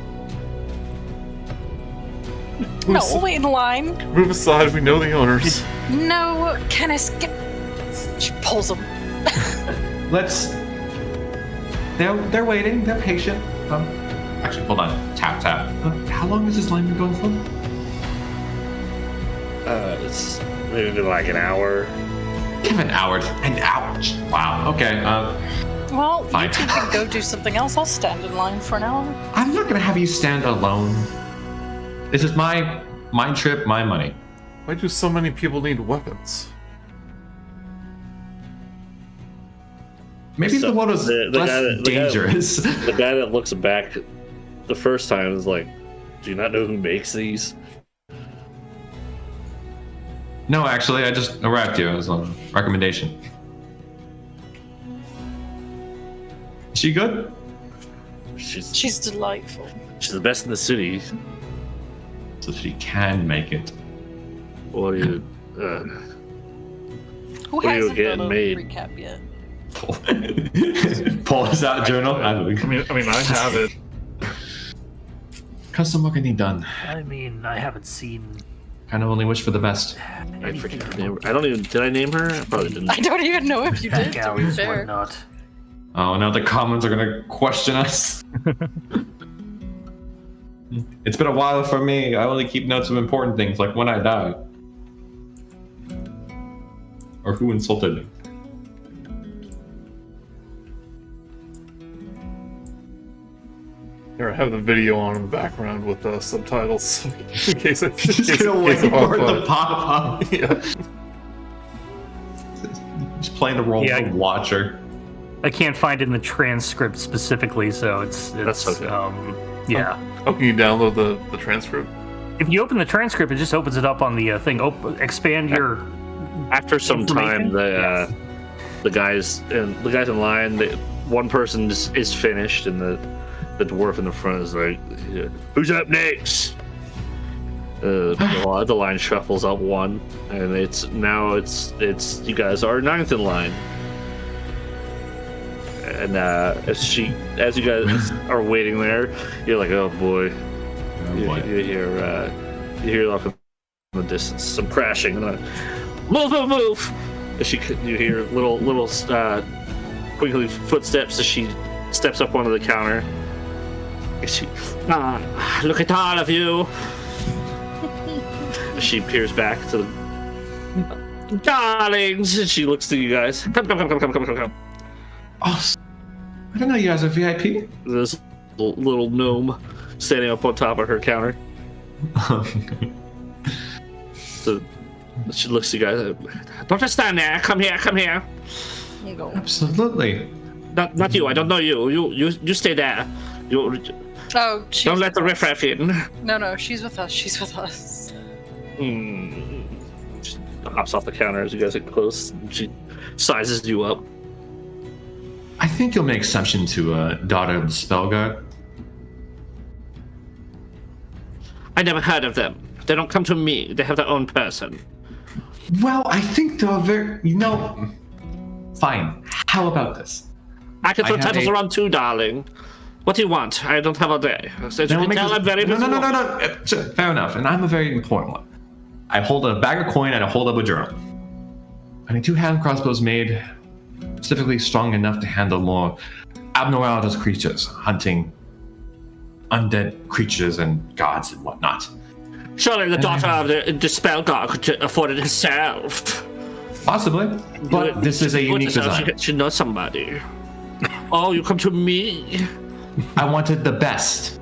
No, we'll wait in line. Move aside, we know the owners. No, can I skip? She pulls him. Let's. They're waiting. They're patient. Actually, hold on. Tap. How long has this line been going for? It's maybe been like an hour. Give an hour. An hour. Wow. Okay. Well, Fine. you two can go do something else. I'll stand in line for an hour. I'm not gonna have you stand alone. This is my trip, my money. Why do so many people need weapons? Maybe So, the one was the less guy that- dangerous. The guy that looks back the first time is like, "Do you not know who makes these?" No, actually, I just arrived here. It was a recommendation. Is she good? She's Delightful. the best in the city. So she can make it. What are you? Who What are you hasn't getting done a made? recap yet? Pulls out journal. I mean, I have it. Custom work I need done. I mean, I haven't seen Kind of only wish for the best. I forget her name. I don't even. Did I name her? I probably didn't. I don't even know if you did, back to be alleys, fair. whatnot. Oh, now the comments are gonna question us. It's been a while for me. I only keep notes of important things, like when I died. Or who insulted me. Here, I have the video on in the background with subtitles in case I Just gonna wait for it to pop up. Yeah. Just playing the role Yeah, of watcher. I can't find it in the transcript specifically, so it's That's okay. Yeah. How can you download the transcript? If you open the transcript, it just opens it up on the thing. Expand your. After some time, Information? the guys in line, one person is finished, and the dwarf in the front is like, "Who's up next?" The line shuffles up one, and it's you guys are ninth in line. And as you guys are waiting there, you're like, "Oh boy!" You hear off in the distance some crashing. Move, move, move! As you hear little twinkling footsteps as she steps up onto the counter. As she, look at all of you! As she peers back to the darlings, and she looks to you guys. Come. Oh, I didn't know you guys are VIP. This little gnome standing up on top of her counter. So she looks at you guys. Don't just stand there. Come here. There you go. Absolutely. Not you. I don't know you. You stay there. Oh, she's Don't let the with us. riffraff in. No, she's with us. She's with us. She hops off the counter as you guys get close. She sizes you up. I think you'll make exception to daughter of the Spellguard. I never heard of them. They don't come to me. They have their own person. Well, I think they're very. Fine. How about this? I can throw I have titles a- around too, darling. What do you want? I don't have all day. So as you Then can we'll tell, make I'm very this- busy. No. Sure, fair enough. And I'm a very important one. I hold a bag of coin and I hold up a journal. I need 2 hand crossbows made specifically strong enough to handle more abnormal creatures, hunting undead creatures and gods and whatnot. Surely the daughter of the spell god could afford it herself. Possibly, but this is a unique design. She should know somebody. Oh, you come to me? I wanted the best.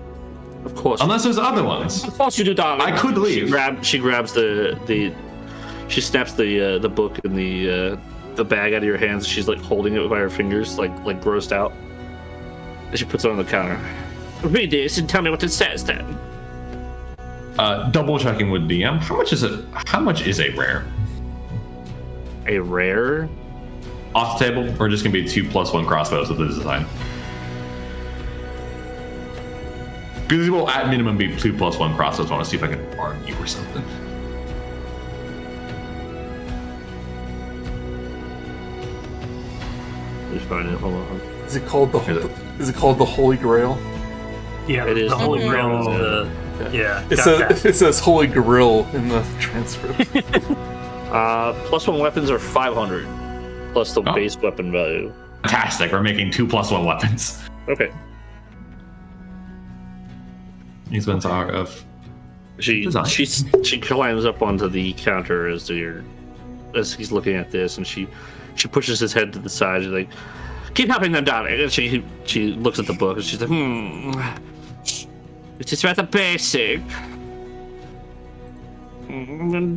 Of course. Unless there's other ones. Of course you do, darling. I could leave. She grabs she snaps the book and the bag out of your hands. And she's like holding it by her fingers, like grossed out. And she puts it on the counter. Read this and tell me what it says then. Double checking with DM. How much is it? How much is a rare? A rare? Off the table, or just gonna be 2+1 crossbows of the design? Because it will at minimum be 2+1 crossbows. I want to see if I can argue or something. Just find it. Hold on. Is it called the Holy Grail? Yeah, It is the Holy the Grail is Grail. the. Yeah, It says Holy Grill in the transcript. +1 weapons are 500, plus the base weapon value. Fantastic. We're making 2+1 weapons. Okay. These ones are of. She climbs up onto the counter as he's looking at this, and she pushes his head to the side. She's like, "Keep helping them, darling." And she looks at the book and she's like, It is rather basic.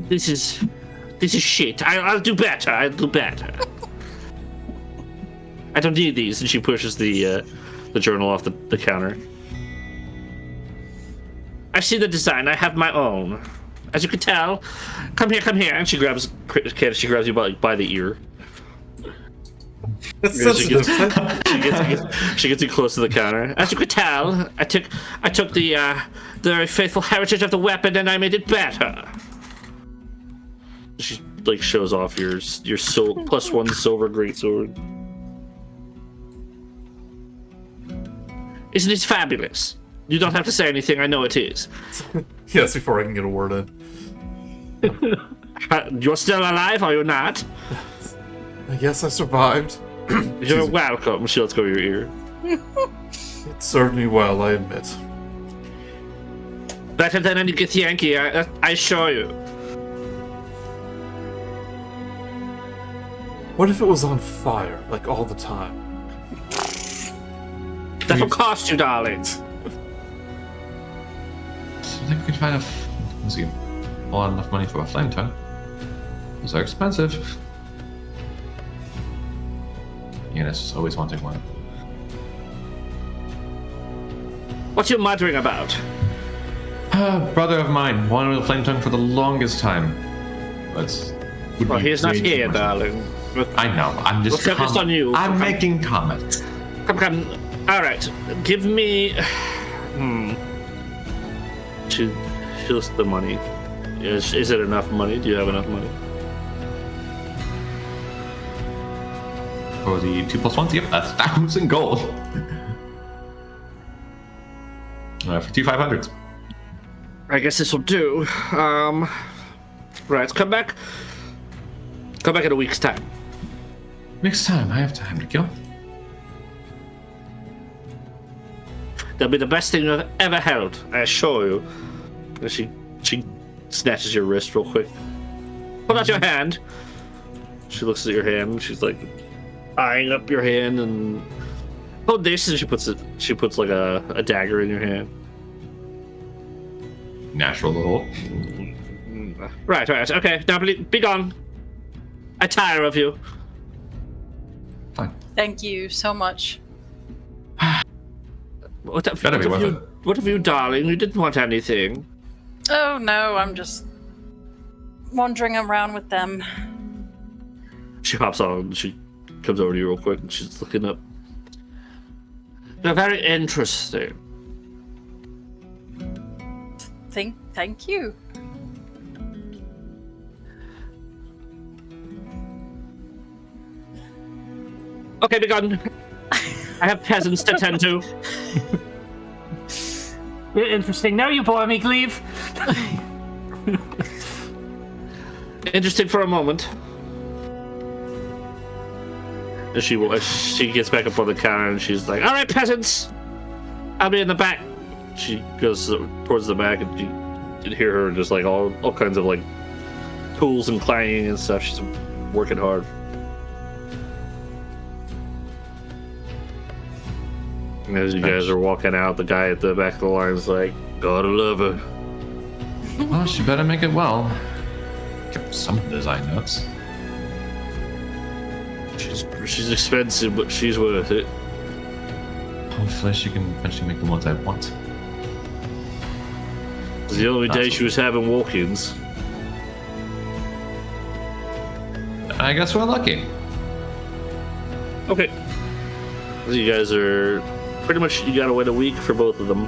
This is shit. I'll do better. I don't need these. And she pushes the journal off the counter. I've seen the design. I have my own. As you can tell. Come here. And she grabs you by the ear. That's She gets you close to the counter. As you could tell, I took the very faithful heritage of the weapon and I made it better. She shows off your +1 silver greatsword. Isn't it fabulous? You don't have to say anything. I know it is. Yes, before I can get a word in. You're still alive, are you not? Yes, I survived. You're welcome. She lets go of your ear. It served me well, I admit. Better than any Githyanki, I assure you. What if it was on fire, like all the time? That will cost you, darling. I think we could find a lot enough money for a flame tongue. Those are expensive. Yes, always wanting one. What you muttering about? Brother of mine wanted a flame tongue for the longest time. Well, he's not here, darling. I know. I'm just. We'll focus on you. I'm making comments. Come. All right. Give me. She looks at the money. Is it enough money? Do you have enough money? For the 2+1s, yep, that's 1,000 gold. For 2 500s. I guess this will do. Right, come back. Come back in a week's time. Next time, I have time to kill. That'll be the best thing I've ever held, I assure you. And she snatches your wrist real quick. Hold out your hand. She looks at your hand and she's like eyeing up your hand and hold this, and she puts like a dagger in your hand. Natural to hold. Right, okay, now be gone. I tire of you. Fine. Thank you so much. What What have you, darling? You didn't want anything. Oh no, I'm just wandering around with them. She hops on. She comes over to you real quick, and she's looking up. They're very interesting. Thank you. Okay, be gone. I have peasants to tend to. Interesting. Now you bore me, Gleave. Interesting for a moment. And she gets back up on the counter and she's like, "All right, peasants, I'll be in the back." She goes towards the back and you can hear her just like all kinds of like tools and clanging and stuff. She's working hard. And as you guys are walking out, the guy at the back of the line is like, "Gotta love her." Well, she better make it well. Kept some design notes. She's expensive, but she's worth it. Hopefully she can eventually make the ones I want. It's the only day she was having walk-ins. I guess we're lucky. Okay. You guys are pretty much, you gotta wait a week for both of them.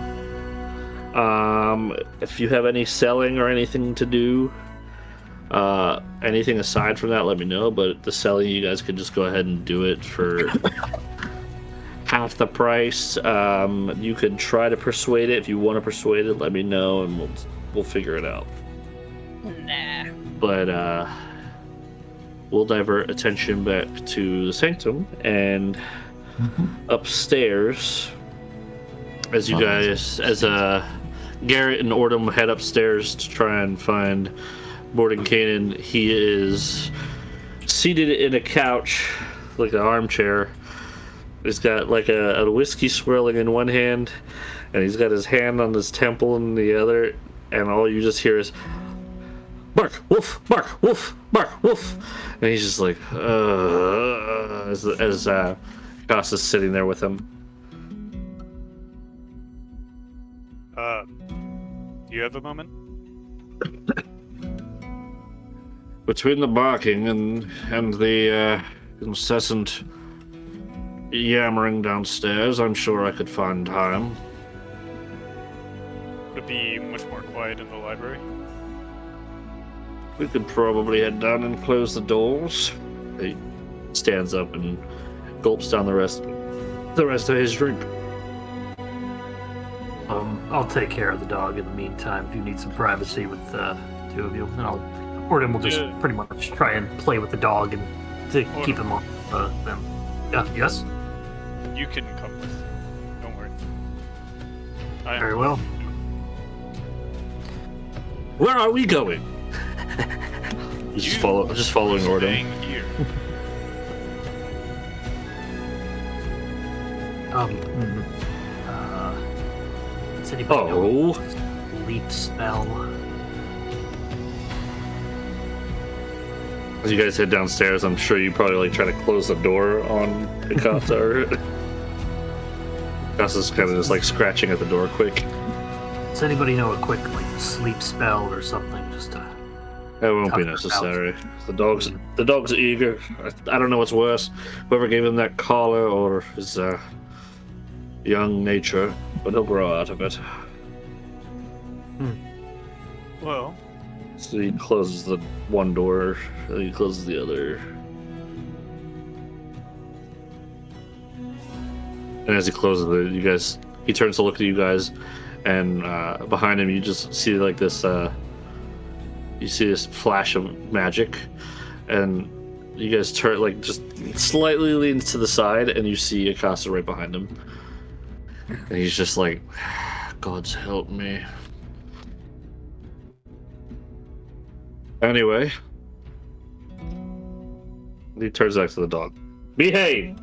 If you have any selling or anything to do, anything aside from that, let me know. But the selling, you guys could just go ahead and do it for half the price. You could try to persuade it. If you want to persuade it, let me know, and we'll figure it out. Nah. But we'll divert attention back to the sanctum and upstairs. As you guys, as Garret and Oordem head upstairs to try and find Mordenkainen, he is seated in a couch, like an armchair. He's got like a whiskey swirling in one hand, and he's got his hand on his temple in the other, and all you just hear is bark, woof, bark, woof, bark, woof, and he's just like, as Goss is sitting there with him. Do you have a moment? Between the barking and the incessant yammering downstairs, I'm sure I could find time. Would it be much more quiet in the library? We could probably head down and close the doors. He stands up and gulps down the rest of his drink. I'll take care of the dog in the meantime if you need some privacy with the two of you. And Oordem will just pretty much try and play with the dog and to keep him off them. Yeah, yes? You can come with. Don't worry. Very well. Where are we going? Just following Oordem. Staying here. Does anybody know Oh, leap spell? as you guys head downstairs, I'm sure you probably like try to close the door on Ikata. Ikasa's kind of just like scratching at the door quick. Does anybody know a quick like sleep spell or something? Just to That won't be Tuck her necessary. The dog's eager. I don't know what's worse, whoever gave him that collar or his young nature, but he'll grow out of it. Well, So he closes the one door, and he closes the other. And as he closes it, he turns to look at you guys, and behind him you just see like this, you see this flash of magic, and you guys turn, like, just slightly leans to the side, and you see Akasa right behind him. And he's just like, God's help me. Anyway. He turns back to the dog. Behave!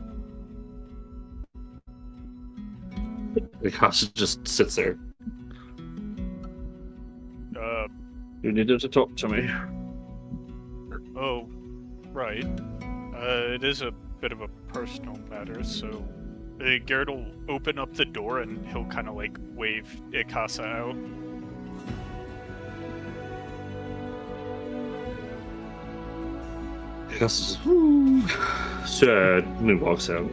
Akasa just sits there. You needed to talk to me. Oh, right. It is a bit of a personal matter, so Garret will open up the door and he'll kind of like wave Akasa out. Akasa's sad, and he walks out.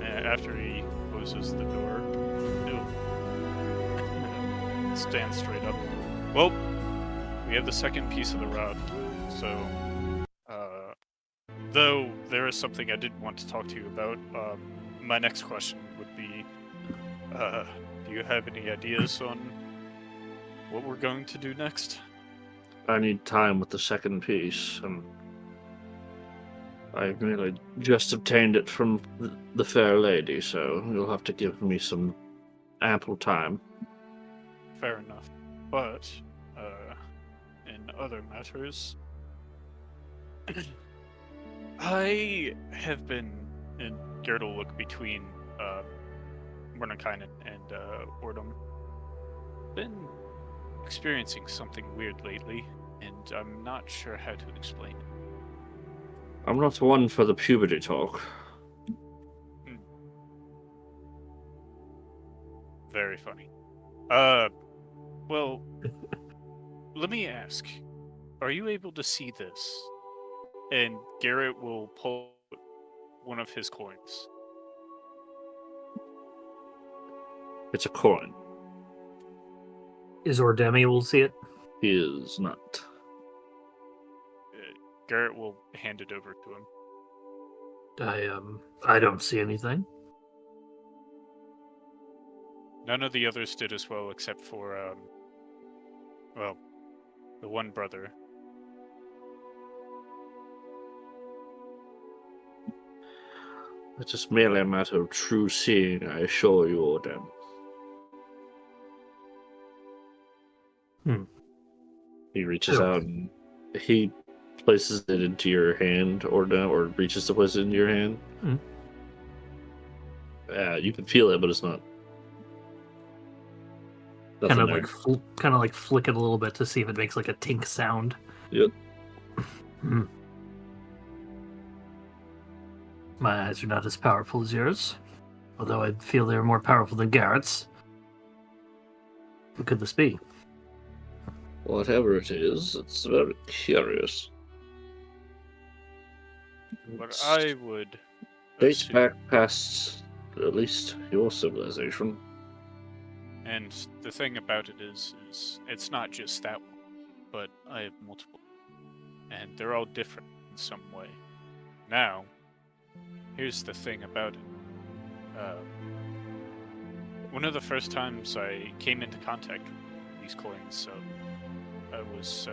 After he closes the door, he'll stand straight up. Well, we have the second piece of the rod, so though there is something I did want to talk to you about, my next question would be, do you have any ideas on what we're going to do next? I need time with the second piece, and I really just obtained it from the fair lady, so you'll have to give me some ample time. Fair enough. But, in other matters, I have been, and Garret will look between Mordecai and Oordem, been experiencing something weird lately, and I'm not sure how to explain it. I'm not one for the puberty talk. Very funny. Well, let me ask, are you able to see this? And Garret will pull one of his coins. It's a coin. Is Oordem able to see it? He is not. Garret will hand it over to him. I don't see anything. None of the others did as well, except for, well, the one brother. It's just merely a matter of true seeing, I assure you, Oordem. He reaches out and he places it into your hand, or reaches to place it into your hand. You can feel it, but it's not. Kind of like flick it a little bit to see if it makes like a tink sound. Yep. My eyes are not as powerful as yours, although I feel they're more powerful than Garret's. What could this be? Whatever it is, it's very curious. But I would dates assume, back past at least your civilization. and the thing about it is it's not just that one, but I have multiple, and they're all different in some way. Now, here's the thing about it. One of the first times I came into contact with these coins, I was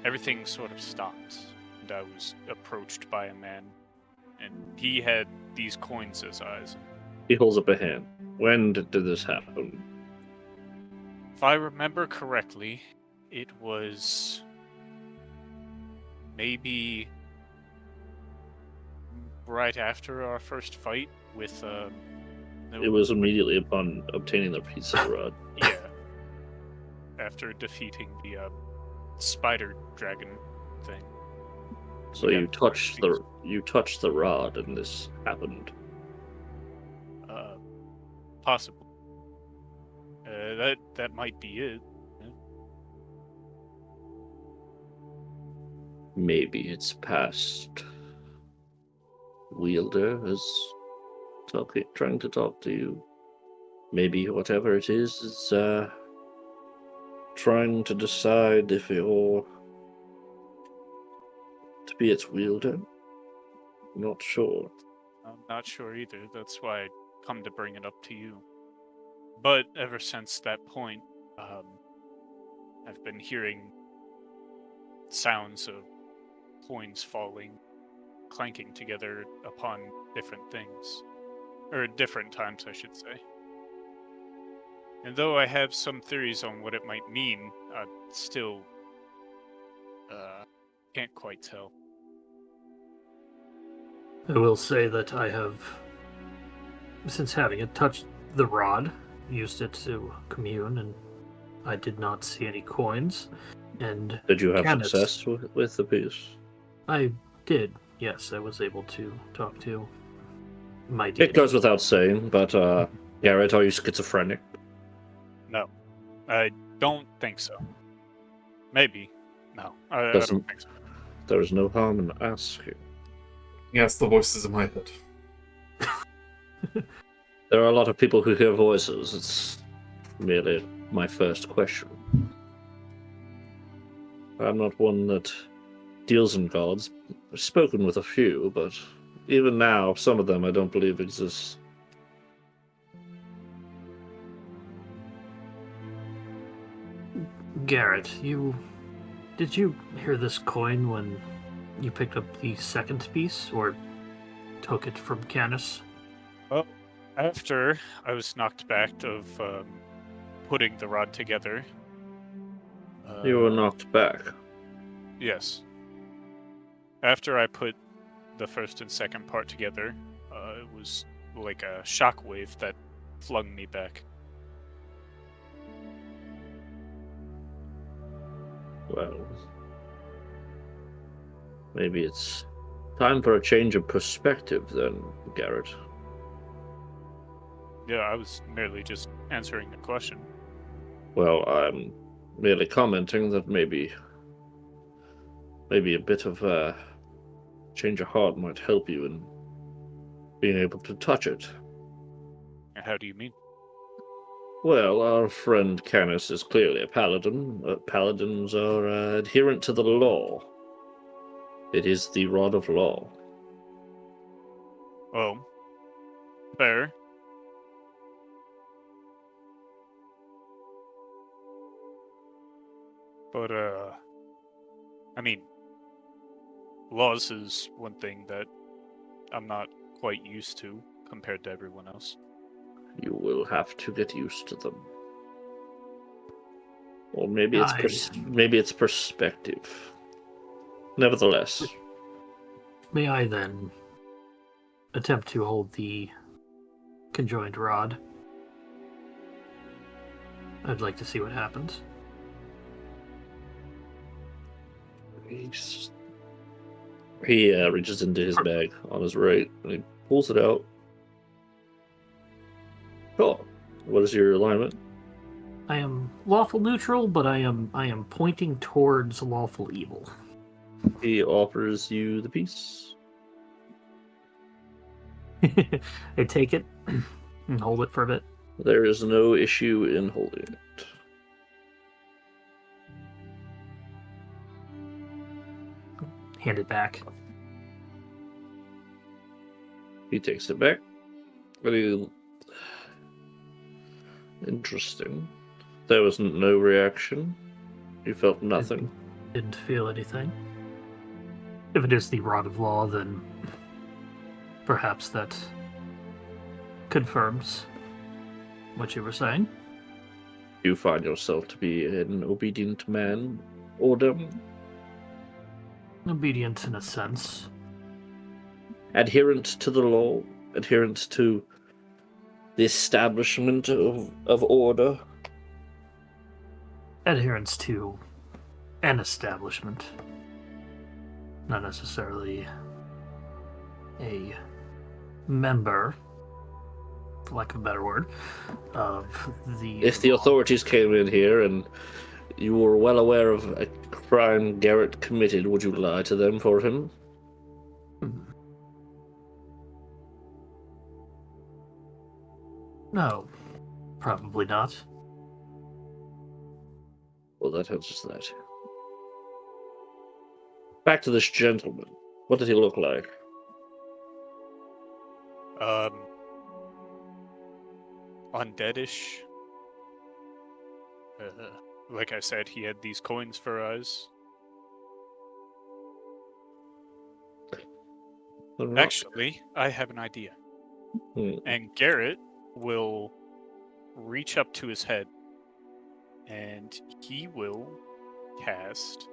everything sort of stopped, and I was approached by a man, and he had these coins as eyes. He holds up a hand. When did this happen? If I remember correctly, it was maybe right after our first fight with It was immediately upon obtaining the piece of the rod. Yeah. After defeating the spider dragon thing. So you touched the rod and this happened. Possible. That might be it. Yeah. Maybe its past wielder is trying to talk to you. Maybe whatever it is trying to decide if you're to be its wielder. Not sure. I'm not sure either. That's why I come to bring it up to you. But ever since that point, I've been hearing sounds of coins falling, clanking together upon different things. Or different times, I should say. And though I have some theories on what it might mean, I still can't quite tell. I will say that I have, since having it, touched the rod, used it to commune, and I did not see any coins. And Did you have Canis, success with the piece? I did, yes. I was able to talk to my deity. It goes without saying, but Garret, are you schizophrenic? No, I don't think so. Maybe. No, I don't think so. There is no harm in asking. Yes, the voices in my head. There are a lot of people who hear voices. It's merely my first question. I'm not one that deals in gods. I've spoken with a few, but even now, some of them I don't believe exist. Garret, did you hear this coin when you picked up the second piece, or took it from Canis? Well, after I was knocked back of putting the rod together. You were knocked back. Yes. After I put the first and second part together, it was like a shockwave that flung me back. Well, maybe it's time for a change of perspective then, Garret. Yeah, I was merely just answering the question. Well, I'm merely commenting that maybe a bit of a change of heart might help you in being able to touch it. How do you mean? Well, our friend Canis is clearly a paladin. Paladins are adherent to the law. It is the rod of law. Well, fair. But, I mean, laws is one thing that I'm not quite used to compared to everyone else. You will have to get used to them. Or maybe it's perspective. Nevertheless, May I then attempt to hold the conjoined rod? I'd like to see what happens. he reaches into his bag on his right and he pulls it out. Oh, what is your alignment? I am lawful neutral, but I am pointing towards lawful evil. He offers you the piece. I take it and hold it for a bit. There is no issue in holding it. Hand it back. He takes it back. Interesting. There was no reaction. You felt nothing. Didn't feel anything. If it is the rod of law, then perhaps that confirms what you were saying. You find yourself to be an obedient man, Oordem. Obedient in a sense. Adherent to the law, adherent to the establishment of order. Adherence to an establishment. Not necessarily a member, for lack of a better word, of the... If the authorities came in here and you were well aware of a crime Garret committed, would you lie to them for him? No, probably not. Well, that answers that. Back to this gentleman. What did he look like? Undeadish. Like I said, he had these coins for eyes. The rock. Actually, I have an idea. And Garret will reach up to his head and he will cast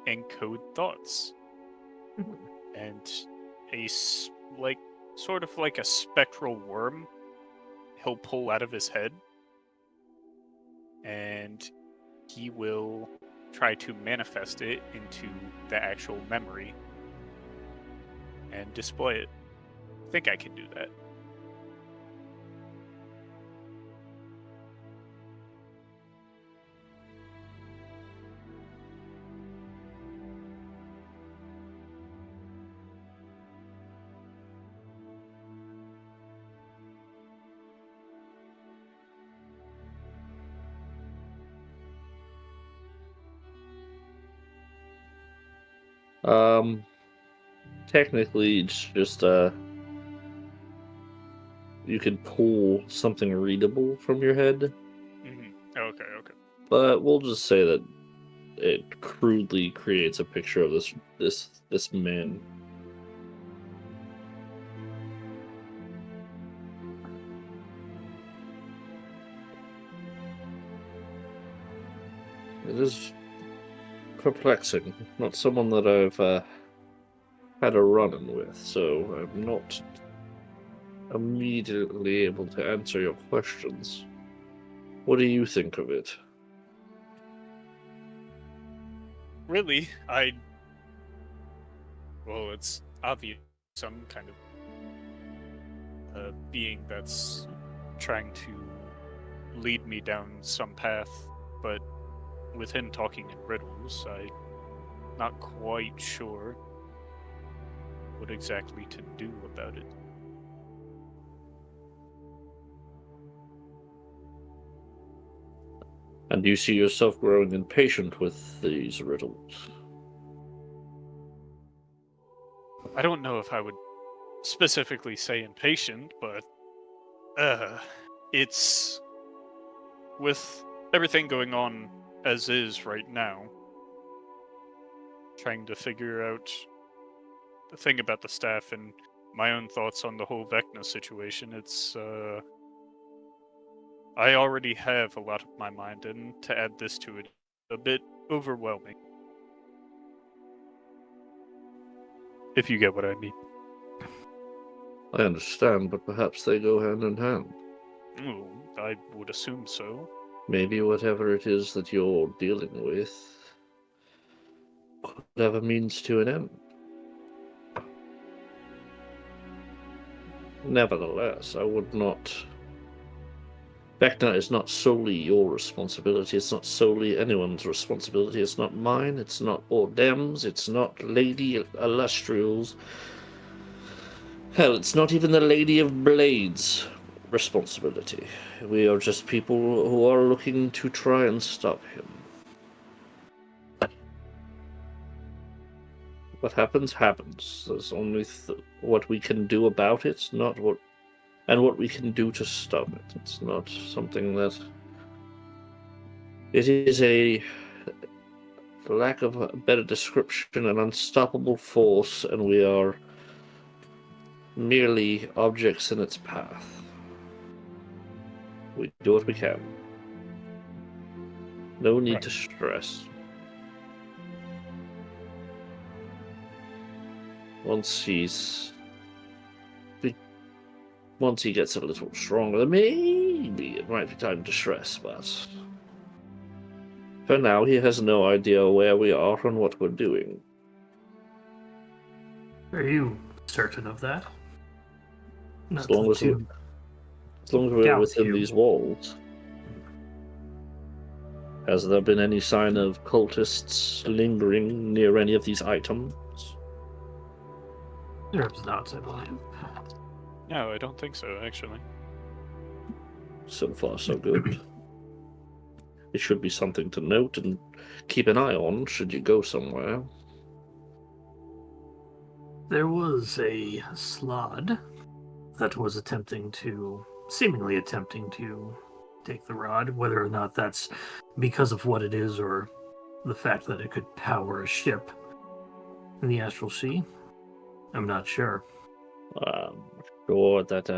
Encode Thoughts. And sort of like a spectral worm he'll pull out of his head. And he will try to manifest it into the actual memory and display it. I think I can do that. Technically, it's just you could pull something readable from your head, Okay. but we'll just say that it crudely creates a picture of this man. It is perplexing. Not someone that I've had a run-in with, so I'm not immediately able to answer your questions. What do you think of it? Really, well, it's obvious some kind of being that's trying to lead me down some path, but with him talking in riddles, I'm not quite sure what exactly to do about it. And do you see yourself growing impatient with these riddles? I don't know if I would specifically say impatient, but it's with everything going on as is right now, trying to figure out the thing about the staff and my own thoughts on the whole Vecna situation. It's I already have a lot of my mind, and to add this to it, a bit overwhelming. If you get what I mean. I understand, but perhaps they go hand in hand. Oh, I would assume so. Maybe whatever it is that you're dealing with could have a means to an end. Nevertheless, I would not... Vecna is not solely your responsibility, it's not solely anyone's responsibility, it's not mine, it's not Oordem's, it's not Lady Illustrial's. Hell, it's not even the Lady of Blades' responsibility. We are just people who are looking to try and stop him. What happens, happens. There's only what we can do about it, not what... and what we can do to stop it. It's not something that... It is a, for lack of a better description, an unstoppable force, and we are merely objects in its path. We do what we can. No need to stress. Once he gets a little stronger, maybe it might be time to stress, but for now he has no idea where we are and what we're doing. Are you certain of that? As long as we're within these walls. Has there been any sign of cultists lingering near any of these items? There's not, I believe. No, I don't think so, actually. So far, so good. It should be something to note and keep an eye on should you go somewhere. There was a slod that was seemingly attempting to take the rod, whether or not that's because of what it is or the fact that it could power a ship in the Astral Sea. I'm not sure. Sure that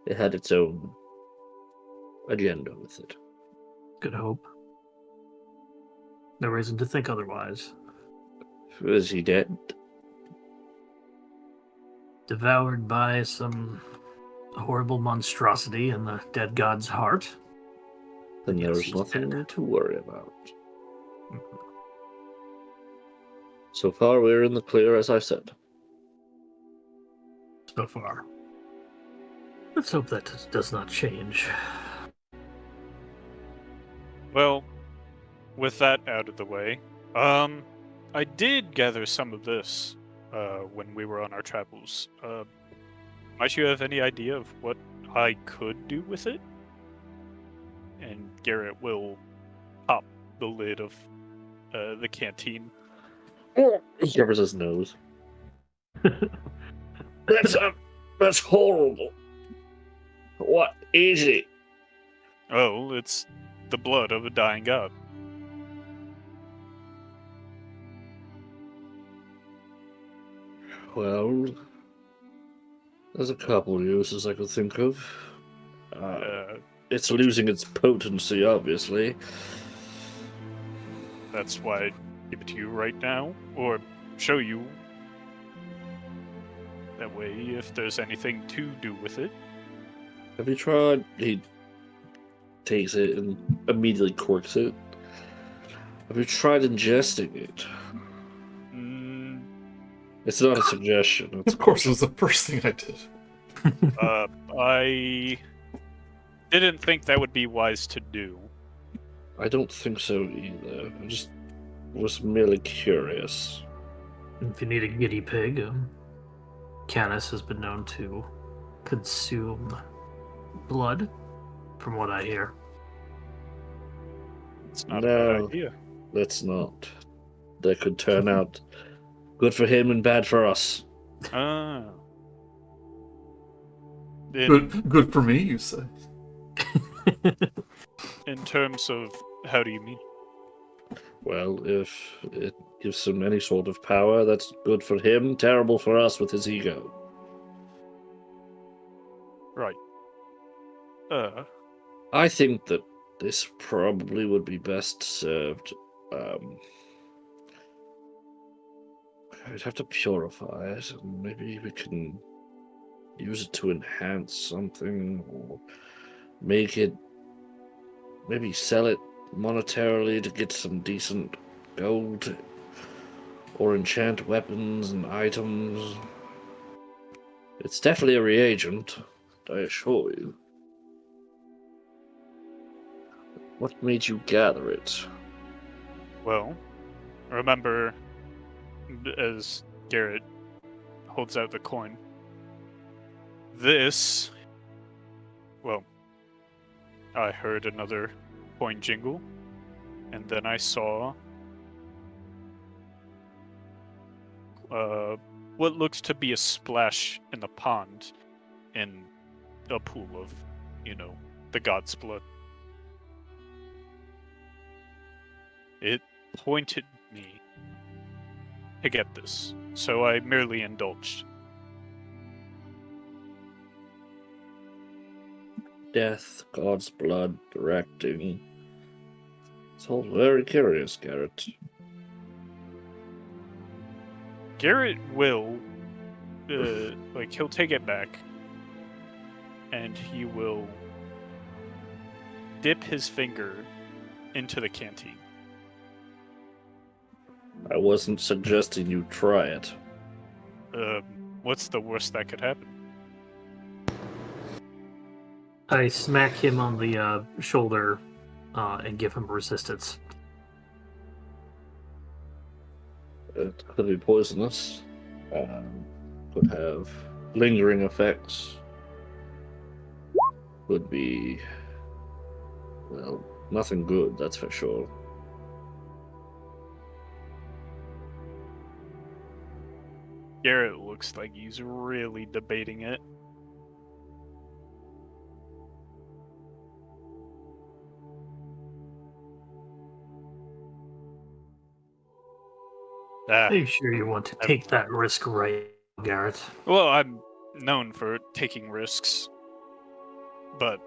it had its own agenda with it. Good hope. No reason to think otherwise. Is he dead? Devoured by some horrible monstrosity in the dead god's heart. Then Yes, there's he's nothing dead. to worry about. So far, we're in the clear, as I said. So far. Let's hope that does not change. Well, with that out of the way, I did gather some of this when we were on our travels. Might you have any idea of what I could do with it? And Garret will pop the lid of the canteen. He covers his nose. That's horrible. What is it? Oh, it's the blood of a dying god. Well, there's a couple uses I could think of. It's losing its potency, obviously. That's why I give it to you right now, or show you. That way, if there's anything to do with it. Have you tried? He takes it and immediately corks it. Have you tried ingesting it? It's not a suggestion. Of course, it was the first thing I did. I didn't think that would be wise to do. I don't think so either. I just was merely curious. If you need a guinea pig, Canis has been known to consume blood, from what I hear. It's not a No. bad idea. Let's not. That could turn out good for him and bad for us. Good for me, you say? In terms of, how do you mean? Well, if it gives him any sort of power, that's good for him, terrible for us with his ego. Right. I think that this probably would be best served. I'd have to purify it, and maybe we can use it to enhance something, or make it, maybe sell it monetarily to get some decent gold, or enchant weapons and items. It's definitely a reagent, I assure you. What made you gather it? Well, remember, as Garret holds out the coin, this, well, I heard another coin jingle, and then I saw what looks to be a splash in the pond in a pool of, the god's blood. It pointed me to get this, so I merely indulged. Death, God's blood, directing. It's all very curious, Garret. Garret will, he'll take it back, and he will dip his finger into the canteen. I wasn't suggesting you try it. What's the worst that could happen? I smack him on the shoulder and give him resistance. It could be poisonous. Could have lingering effects. Could be, well, nothing good, that's for sure. Garret looks like he's really debating it. Are you sure you want to take that risk right Garret. Well, I'm known for taking risks, but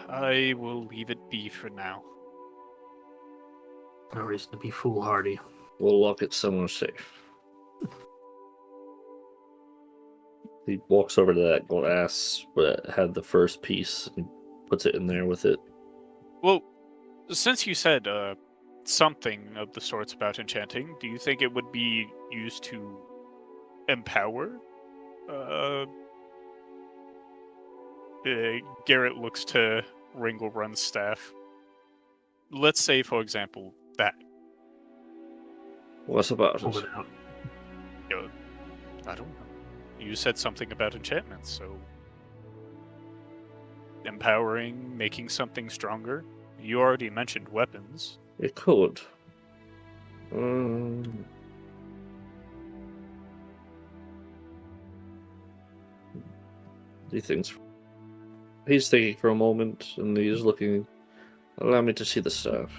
I will leave it be for now. No reason to be foolhardy. We'll lock it somewhere safe. He walks over to that glass that had the first piece and puts it in there with it. Well, since you said something of the sorts about enchanting, do you think it would be used to empower? Garret looks to Ringle Run's staff. Let's say, for example, that. What's about Hold it? it out. I don't know. You said something about enchantments, so empowering, making something stronger. You already mentioned weapons. It could. He thinks. He's thinking for a moment, and he's looking. Allow me to see the staff.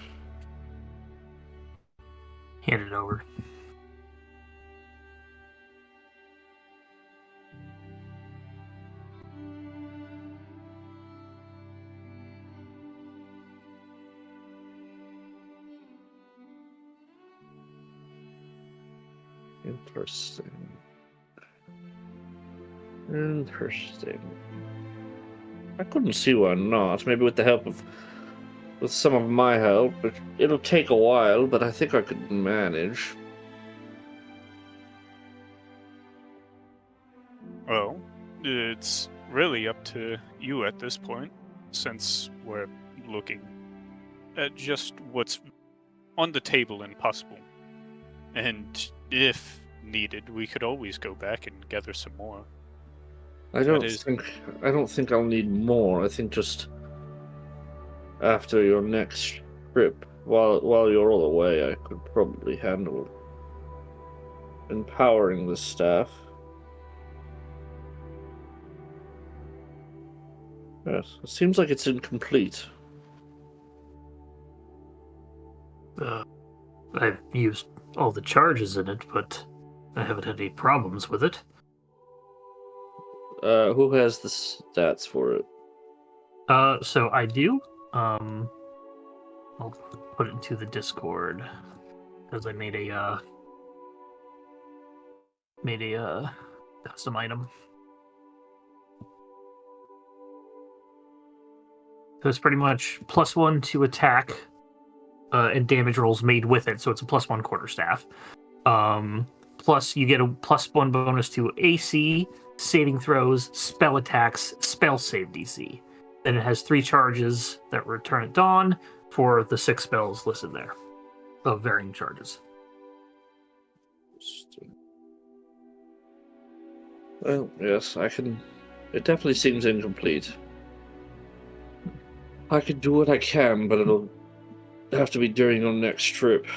Hand it over. Interesting. Interesting. I couldn't see why not. Maybe with the help of... With some of my help. It'll take a while, but I think I could manage. Well, it's really up to you at this point, since we're looking at just what's on the table and possible. And if needed, we could always go back and gather some more. I don't think I'll need more. I think just after your next trip, while you're all away, I could probably handle empowering the staff. Yes, it seems like it's incomplete. I've used all the charges in it, but I haven't had any problems with it. Who has the stats for it? So I do. I'll put it into the Discord because I made a custom item. So it's pretty much +1 to attack and damage rolls made with it. So it's a +1 quarterstaff. Plus you get a +1 bonus to AC, saving throws, spell attacks, spell save DC. Then it has 3 charges that return at dawn for the 6 spells listed there of varying charges. Well, yes, I can. It definitely seems incomplete. I can do what I can, but it'll have to be during your next trip,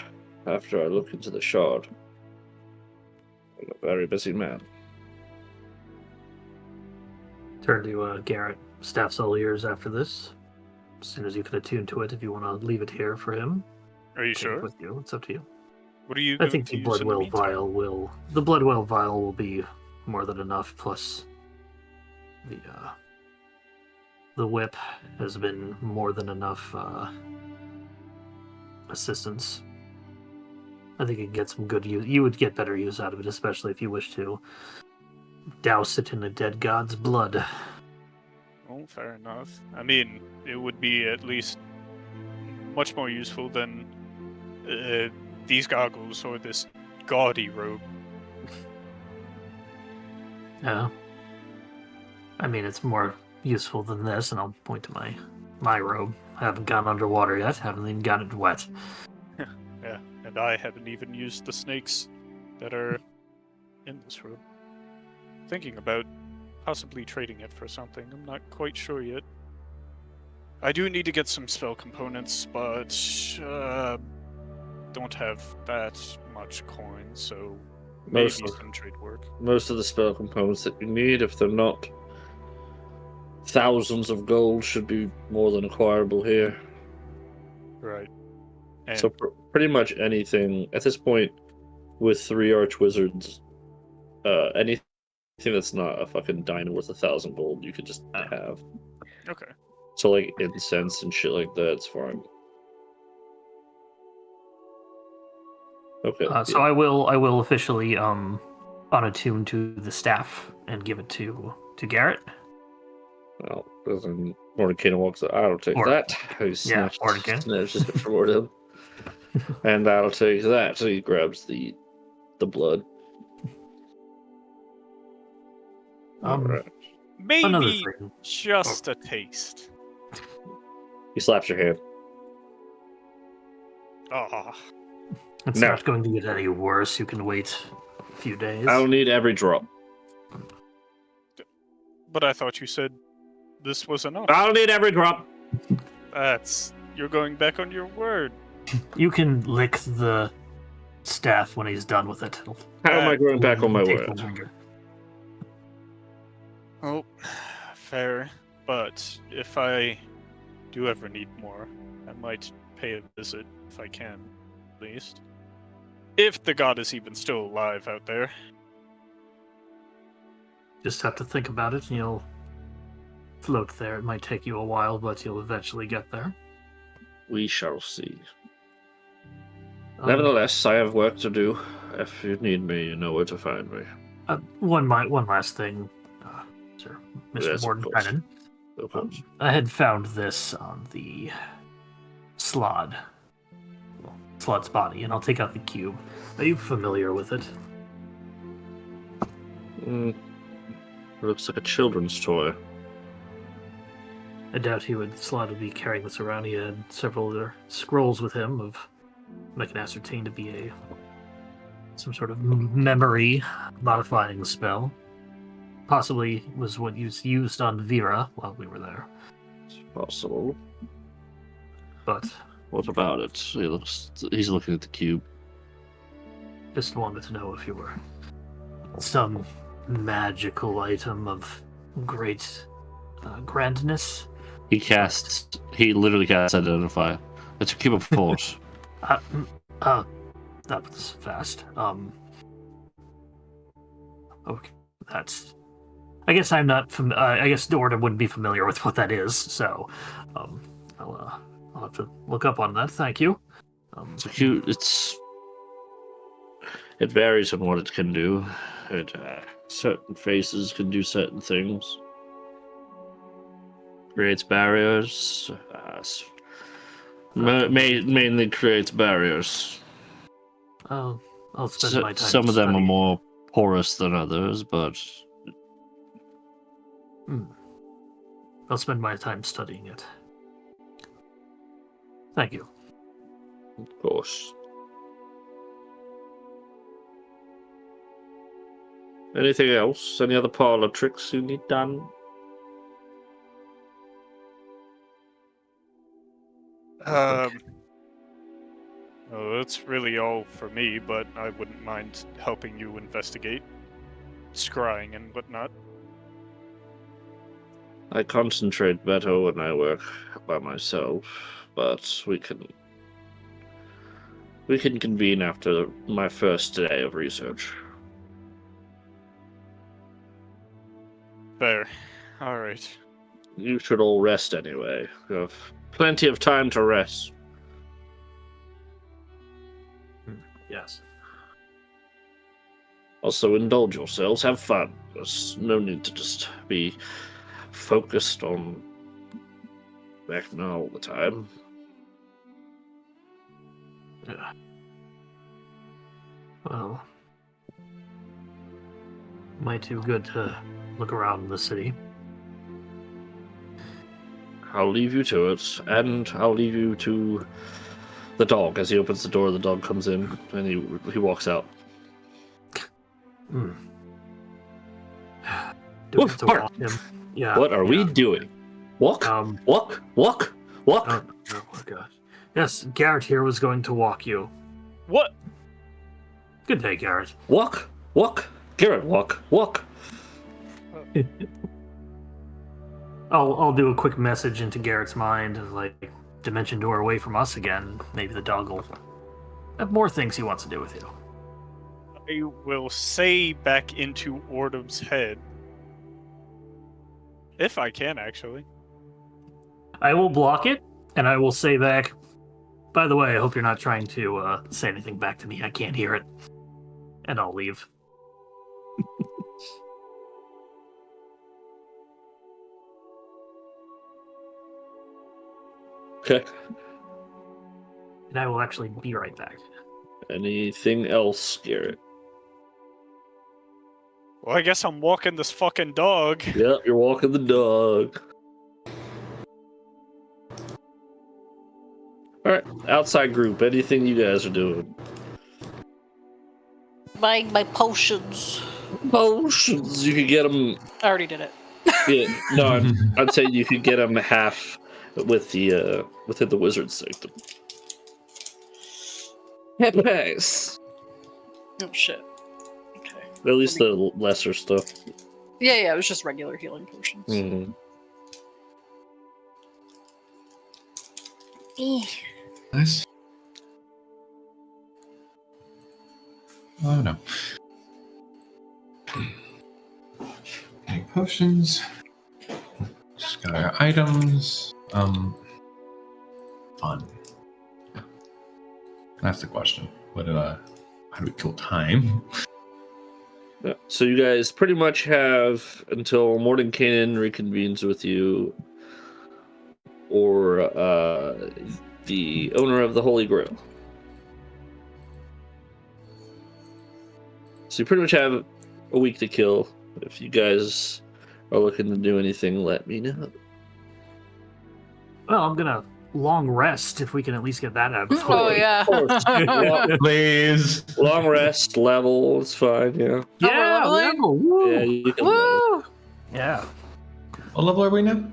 after I look into the shard. I'm a very busy man. Turn to Garret. Staff's all ears after this. As soon as you can attune to it, if you want to leave it here for him. Are you take sure? it with you. It's up to you. What are you I going think to the use in the Bloodwell meantime? vial will. The Bloodwell vial will be more than enough. Plus, the whip has been more than enough assistance. I think you can get some good use. You would get better use out of it, especially if you wish to douse it in a dead god's blood. Oh, fair enough. I mean, it would be at least much more useful than these goggles or this gaudy robe. Yeah. I mean, it's more useful than this, and I'll point to my robe. I haven't gone underwater yet. Haven't even gotten it wet. Yeah, and I haven't even used the snakes that are in this room. Thinking about possibly trading it for something. I'm not quite sure yet. I do need to get some spell components, but don't have that much coin, so maybe some trade work. Most of the spell components that you need, if they're not thousands of gold, should be more than acquirable here. Right. And So pretty much anything at this point with 3 archwizards, anything I think that's not a fucking diner worth 1,000 gold you could just have. Okay. So like incense and shit like that's fine. Okay. So I will officially unattune to the staff and give it to Garret. Well, then Mordecai walks out. I'll take Or- that. He yeah, Mordecai. snatches it from Oordem. And I'll take that. So he grabs the blood. Alright. Another Maybe thing. just a taste. He slaps your hand. Ah, It's No. not going to get any worse. You can wait a few days. I don't need every drop. but I thought you said this was enough. I don't need every drop. You're going back on your word. You can lick the staff when he's done with it. How am I going back on my Take the word? finger. Oh, fair. But if I do ever need more, I might pay a visit if I can, at least. If the god is even still alive out there. Just have to think about it, and you'll float there. It might take you a while, but you'll eventually get there. We shall see. Um, Nevertheless, I have work to do. If you need me, you know where to find me. one last thing, Sir, Mr. Yes, of course. Mordenkainen. Of course. I had found this on the Slod. Well, Slod's body, and I'll take out the cube. Are you familiar with it? It looks like a children's toy. I doubt Slod would be carrying this around. He had several other scrolls with him of I can ascertain to be some sort of memory modifying spell. Possibly was what was used on Vera while we were there. It's possible. But What about it? He's looking at the cube. just wanted to know if you were some magical item of great grandness. He literally casts Identify. It's a cube of force. That was fast. Okay, that's. I guess I'm not. I guess Oordem wouldn't be familiar with what that is, so I'll have to look up on that. Thank you. It's a cube. It varies on what it can do. Certain faces can do certain things. Creates barriers. Mainly creates barriers. I'll spend my time. Some of them are studying. more porous than others, but I'll spend my time studying it. Thank you. of course. Anything else? Any other parlor tricks you need done? Oh, that's really all for me, but I wouldn't mind helping you investigate, scrying and whatnot. I concentrate better when I work by myself, but we can convene after my first day of research. Fair. All right. You should all rest anyway. You have plenty of time to rest. Yes. Also, indulge yourselves, have fun. There's no need to just be focused on Vecna all the time. Yeah. Well, might do good to look around the city. I'll leave you to it, and I'll leave you to the dog. As he opens the door, the dog comes in, and he walks out. Do we Woof, have to bark. walk him? Yeah. What are we yeah. doing? Walk? Walk? Walk? Walk? Oh my god. Yes, Garret here was going to walk you. What? Good day, Garret. Walk? Walk? Garret, walk? Walk? I'll do a quick message into Garrett's mind of like dimension door away from us again. Maybe the dog will have more things he wants to do with you. I will say back into Oordem's head. If I can, actually. I will block it, and I will say back, by the way, I hope you're not trying to say anything back to me. I can't hear it. And I'll leave. Okay. And I will actually be right back. Anything else, Garret? Well, I guess I'm walking this fucking dog. Yep, you're walking the dog. Alright, outside group, anything you guys are doing? Buying my potions. Potions, you could get them. I already did it. Yeah, no, I'd say you could get them half with the within the wizard sanctum. Nice. Oh shit. Okay. At least the lesser stuff. Yeah, it was just regular healing potions. Mm-hmm. Nice. Oh no. Any potions? Just got our items. Fun. That's the question. How do we kill time? Yeah, so you guys pretty much have until Mordenkainen reconvenes with you, or the owner of the Holy Grail. So you pretty much have a week to kill. If you guys are looking to do anything, let me know. Well, I'm gonna long rest if we can at least get that out of the way. Oh yeah. Of course. Please. Long rest, level, it's fine, yeah. Yeah, leveling? level, woo. Yeah, you can level. Woo! Yeah. What level are we now?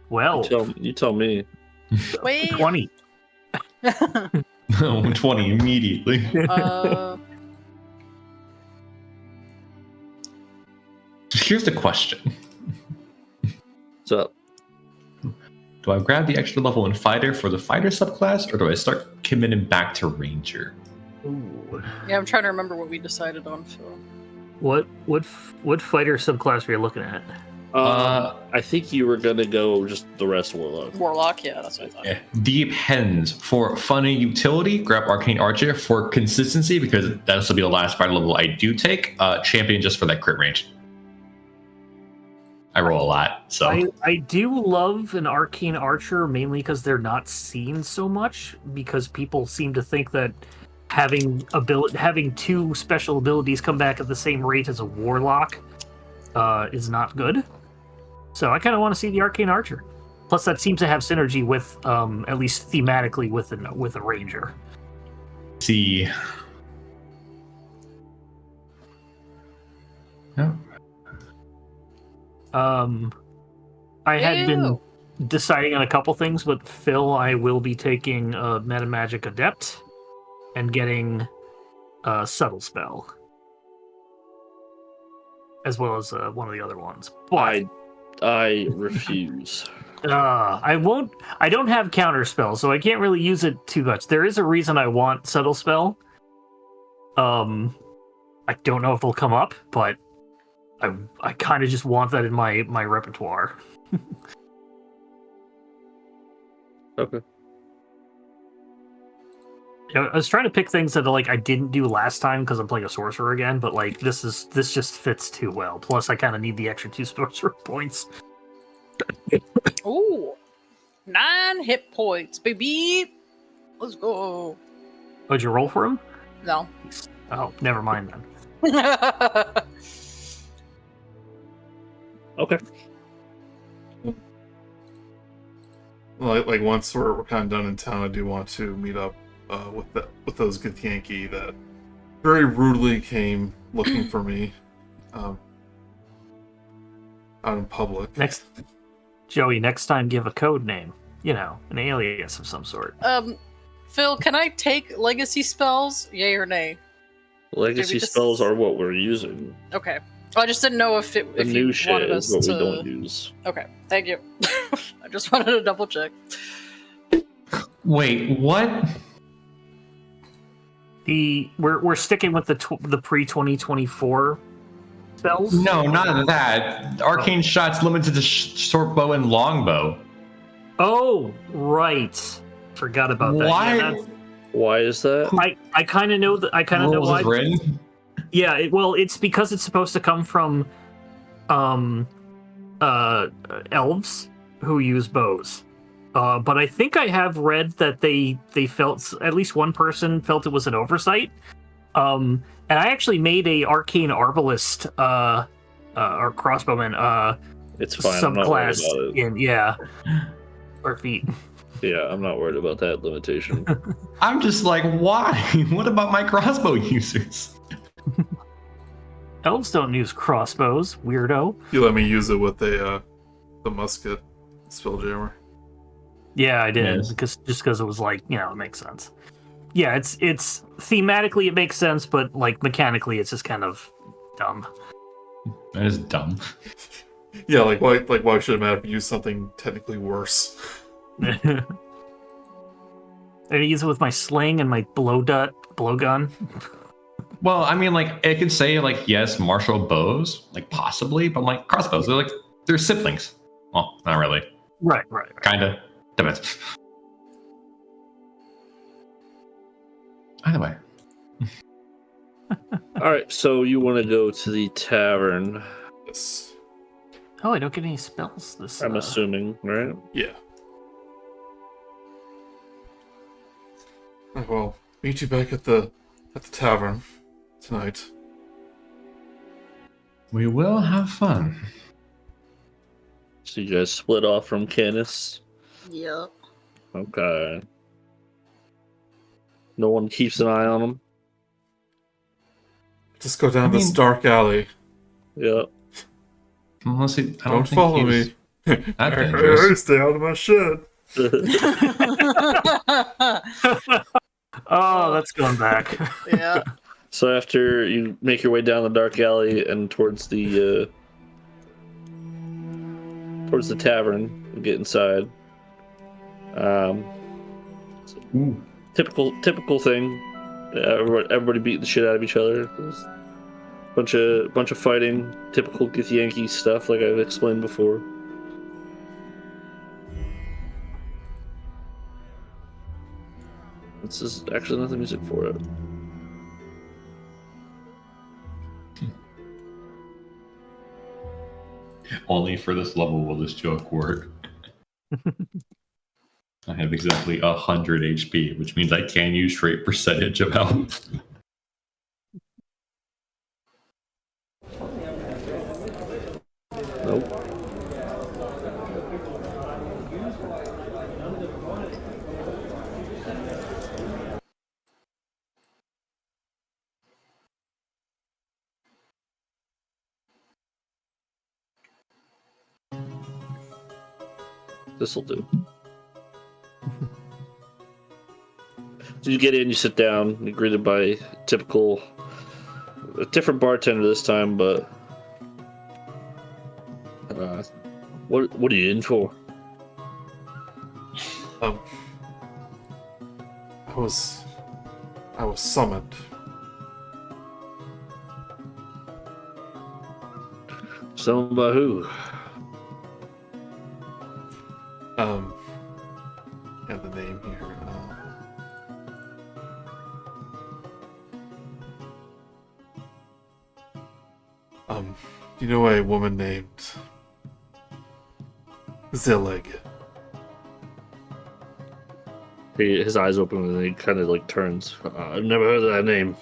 Well, You tell me. Wait. 20. 20 immediately. Here's the question. What's up? Do I grab the extra level in fighter for the fighter subclass, or do I start committing back to ranger? Ooh. Yeah, I'm trying to remember what we decided on, Phil. What fighter subclass were you looking at? I think you were gonna go just the rest warlock. Warlock, yeah, that's what I thought. Yeah. Depends. For fun and utility, grab Arcane Archer. For consistency, because that'll be the last fighter level I do take, champion just for that crit range. I roll a lot, so I do love an Arcane Archer mainly because they're not seen so much, because people seem to think that having two special abilities come back at the same rate as a Warlock is not good. So I kind of want to see the Arcane Archer. Plus, that seems to have synergy with, at least thematically, with a Ranger. see. Yeah. I had been deciding on a couple things, but Phil, I will be taking Meta Magic Adept and getting Subtle Spell, as well as one of the other ones. But I refuse. I won't. I don't have counter spell, so I can't really use it too much. There is a reason I want Subtle Spell. I don't know if they'll come up, but I kind of just want that in my repertoire. Okay. I was trying to pick things that I didn't do last time because I'm playing a sorcerer again, but this just fits too well. Plus, I kind of need the extra 2 sorcerer points. Ooh, 9 hit points, baby. Let's go. Oh, did you roll for him? No. Oh, never mind then. Okay. Like once we're kind of done in town, I do want to meet up with those Githyanki that very rudely came looking for me out in public. Joey, next time give a code name. An alias of some sort. Phil, can I take legacy spells? Yay or nay? Legacy spells are what we're using. Okay. I just didn't know if The you new shit wanted is us what to. we don't use. Okay, thank you. I just wanted to double check. Wait, what? We're sticking with the pre-2024 spells. No, not that. Arcane shots limited to short bow and longbow. Oh, right. Forgot about that. Why? Yeah, Why is that? I kind of know that. I kind of know Rules why. is written? Yeah, it's because it's supposed to come from elves who use bows. But I think I have read that they felt, at least one person felt it was an oversight. And I actually made a arcane arbalist or crossbowman It's fine. I'm not worried subclass about it. or feet. Yeah, I'm not worried about that limitation. I'm just like, why? What about my crossbow users? Elves don't use crossbows, weirdo. You let me use it with the musket spelljammer. Yeah, I did, Yes. because it was like, it makes sense. Yeah, it's thematically it makes sense, but like mechanically it's just kind of dumb. That is dumb. Yeah, why should it matter if you use something technically worse? I use it with my sling and my blowgun. Well, I mean, like, it could say, like, yes, martial bows, like, possibly, but, like, crossbows, they're siblings. Well, not really. Right. Kinda. Depends. Either way. All right, so you want to go to the tavern? Yes. Oh, I don't get any spells this. I'm assuming, right? Yeah. I will meet you back at the tavern tonight. We will have fun. So you guys split off from Canis? Yep. Okay. No one keeps an eye on him? Just go down this dark alley. Yep. Unless I Don't follow me. That dangerous. Stay out of my shed. Oh, that's going back. Yeah. So after you make your way down the dark alley and towards the tavern, you get inside. Typical thing. Everybody beating the shit out of each other. There's bunch of fighting. Typical Githyanki stuff, like I've explained before. This is actually not the music for it. Only for this level will this joke work. I have exactly 100 HP, which means I can use straight percentage of health. Nope. This'll do. So you get in, you sit down, you're greeted by a different bartender this time, but what are you in for? I was summoned. Summoned by who? I have the name here. Do you know a woman named Zillig? His eyes open and he kind of like turns. I've never heard of that name.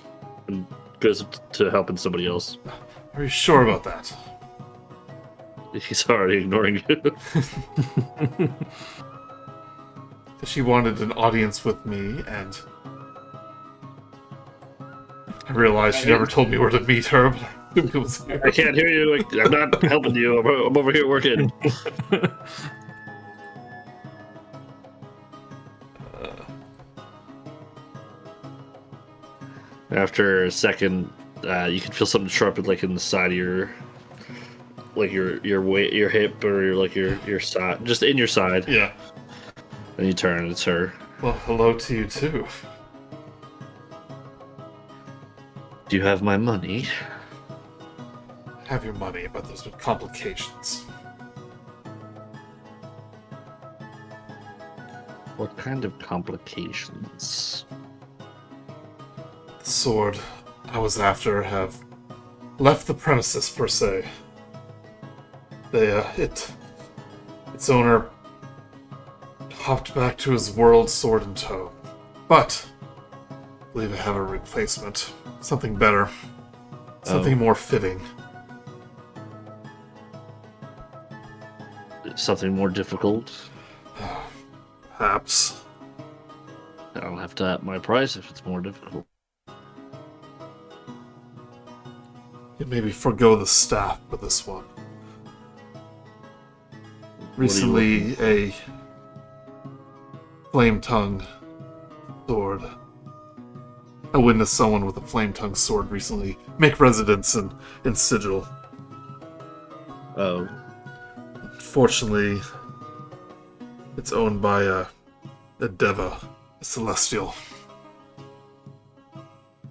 And goes to helping somebody else. Are you sure about that? He's already ignoring you. She wanted an audience with me, and I realized she never told me where to meet her, but it was here. I can't hear you. I'm not helping you. I'm over here working. After a second, you can feel something sharpened, like in the side of your, like your weight, your hip, or your side, just in your side. Yeah. And you turn, it's her. Well, hello to you too. Do you have my money? Have your money, but there's been complications. What kind of complications? The sword I was after have left the premises, per se. Its owner hopped back to his world sword in tow. But I believe I have a replacement. Something better. Something more fitting. Something more difficult? Perhaps. I'll have to up my price if it's more difficult. You maybe forgo the staff for this one. Recently, a flame tongue sword. I witnessed someone with a flame tongue sword recently make residence in Sigil. Oh. Fortunately, it's owned by a Deva, a Celestial.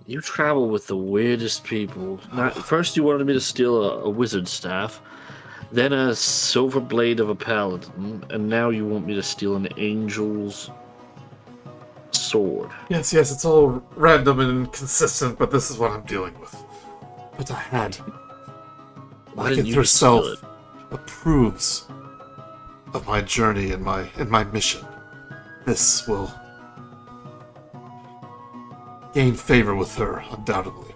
You travel with the weirdest people. Now, first you wanted me to steal a wizard staff, then a silver blade of a paladin, and now you want me to steal an angel's sword. Yes, it's all random and inconsistent, but this is what I'm dealing with. But I had. Why didn't Lycanth you herself steal it? approves of my journey and my mission. This will gain favor with her, undoubtedly.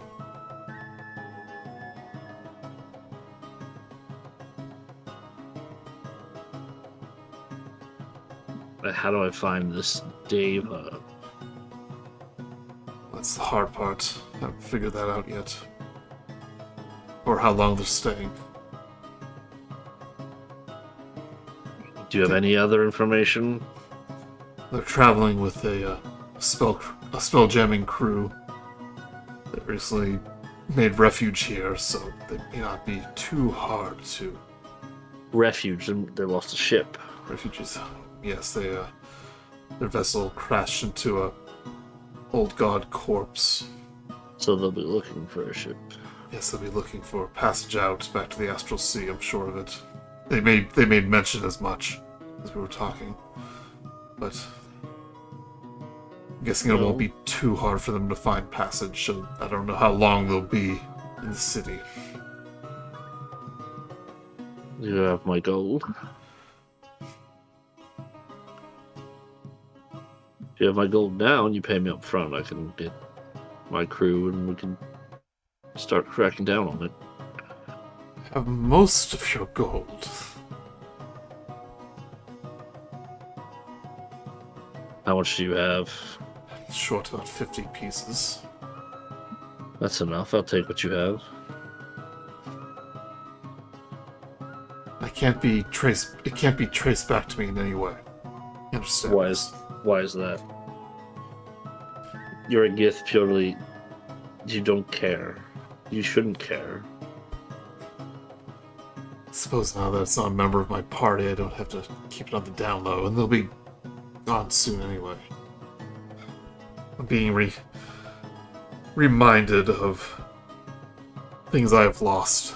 But how do I find this Deva? That's the hard part. I haven't figured that out yet. Or how long they're staying. Do you have any other information? They're traveling with a spell jamming crew that recently made refuge here, so they may not be too hard to. Refuge. They lost a ship. Refugees. Yes, their vessel crashed into a old god corpse. So they'll be looking for a ship. Yes, they'll be looking for passage out back to the Astral Sea, I'm sure of it. They made mention as much as we were talking. But I'm guessing it won't be too hard for them to find passage, so I don't know how long they'll be in the city. You have my gold. If you have my gold now and you pay me up front, I can get my crew and we can start cracking down on it. I have most of your gold. How much do you have? Short about 50 pieces. That's enough. I'll take what you have. It can't be traced back to me in any way. You understand? Why is that? You're a Gith purely. You don't care. You shouldn't care. I suppose now that it's not a member of my party, I don't have to keep it on the down low, and they'll be gone soon anyway. I'm being reminded of things I have lost.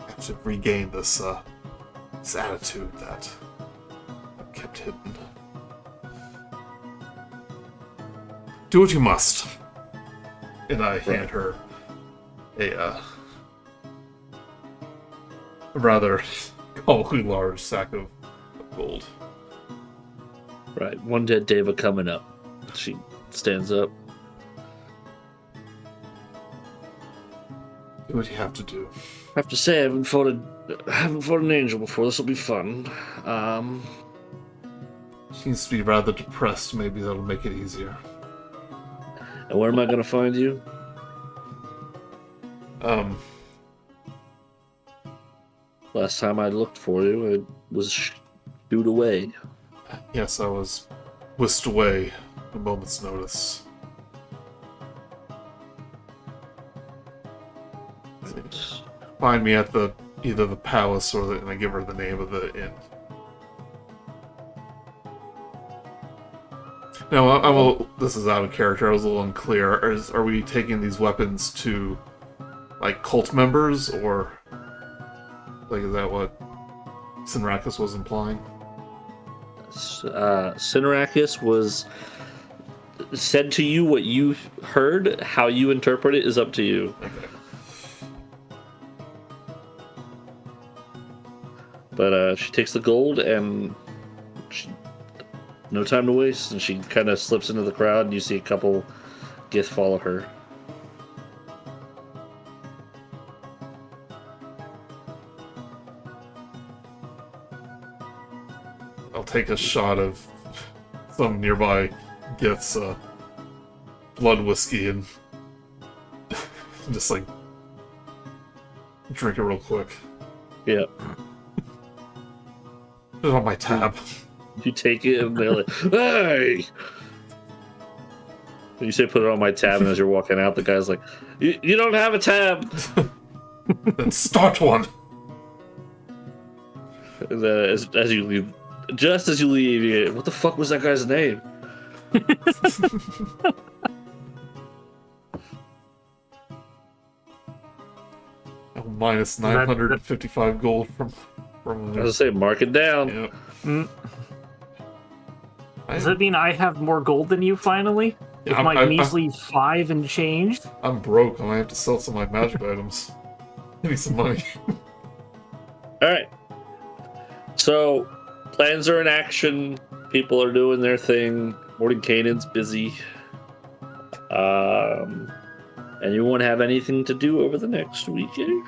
I have to regain this attitude that I've kept hidden. Do what you must. And I hand her a rather comically large sack of gold. Right. One dead Deva coming up. She stands up. Do what you have to do. I have to say, I haven't fought an angel before. This will be fun. Seems to be rather depressed. Maybe that'll make it easier. And where am I going to find you? Last time I looked for you, I was shooed away. Yes, I was whisked away at a moment's notice. Find me at either the palace or and I give her the name of the inn. No, I'm this is out of character. I was a little unclear. Are we taking these weapons to, like, cult members, or like is that what Sinrakis was implying? Sinrakis was said to you what you heard. How you interpret it is up to you. Okay. But she takes the gold and no time to waste, and she kind of slips into the crowd, and you see a couple Gith follow her. I'll take a shot of some nearby Gith's blood whiskey and just like drink it real quick. Yeah. Put it on my tab. You take it, and they're like, "Hey!" And you say, "Put it on my tab," and as you're walking out, the guy's like, "You don't have a tab." Then start one. And as you leave, just as you leave, you get, what the fuck was that guy's name? Minus 955 gold from. I was gonna say, mark it down. Yep. Does that mean I have more gold than you finally? With my measly 5 and change? I'm broke. I might have to sell some of my magic items. I need some money. Alright. So, plans are in action. People are doing their thing. Mordenkainen's busy. Anyone have anything to do over the next weekend?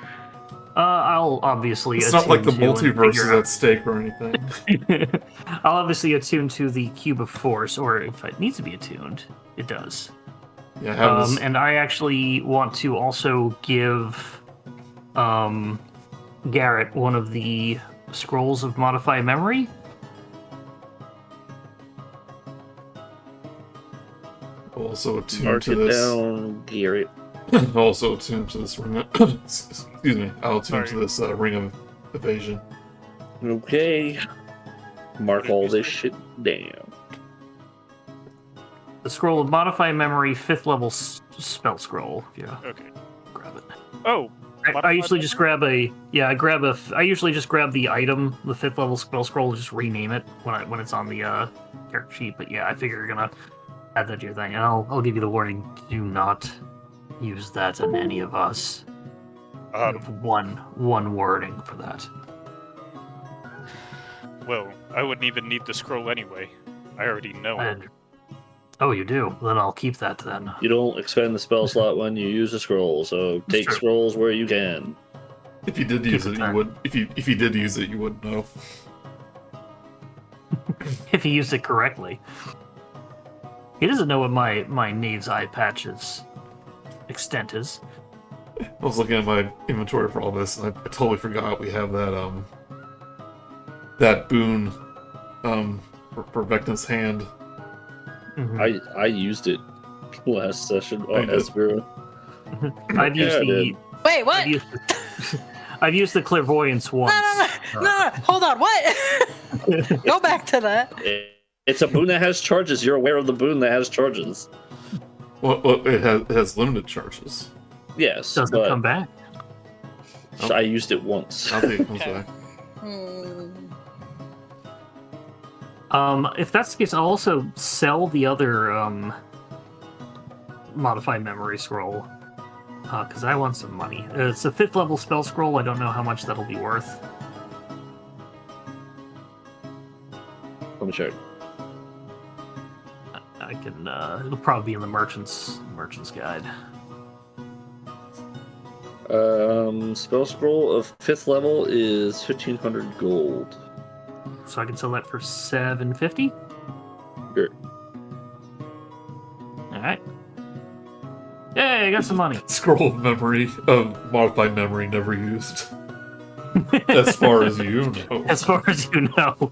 I'll obviously It's not like the attune to and multiverse is figure at stake or anything. I'll obviously attune to the Cube of Force, or if it needs to be attuned, it does. Yeah, have this... And I actually want to also give Garret one of the scrolls of Modify Memory. Also attuned Mark to it this. down, Garret. Also attuned to this ring. Excuse me. I'll attune to this ring of evasion. Okay. Mark all this shit down. The scroll of Modify Memory, 5th level spell scroll. Yeah. Okay. Grab it. Oh. I usually just grab I usually just grab the item, the 5th level spell scroll, and just rename it when it's on the character sheet. But yeah, I figure you're gonna add that to your thing, and I'll give you the warning: do not use that in any of us. You have one wording for that. Well, I wouldn't even need the scroll anyway. I already know it. Oh, you do? Then I'll keep that then. You don't expend the spell slot when you use a scroll, so take scrolls where you can. If you did use it, you would. If you did use it, you wouldn't know. If you used it correctly. He doesn't know what my Knave's eye patch's extent is. I was looking at my inventory for all this, and I totally forgot we have that boon for Vecna's hand. Mm-hmm. I used it last session as Vera. I've used the... Wait, what? I've used the clairvoyance once. No, hold on, what? Go back to that. It's a boon that has charges. You're aware of the boon that has charges. Well, it has limited charges. Yes, Doesn't but come back. I used it once. I think it comes back. If that's the case, I'll also sell the other Modify Memory scroll. Because I want some money. It's a 5th level spell scroll. I don't know how much that'll be worth. Let me check. I can. It'll probably be in the merchant's guide. Spell scroll of 5th level is 1,500 gold. So I can sell that for 750. Sure. All right. Yay! I got some money. Scroll of memory of modified memory never used. As far as you know. As far as you know.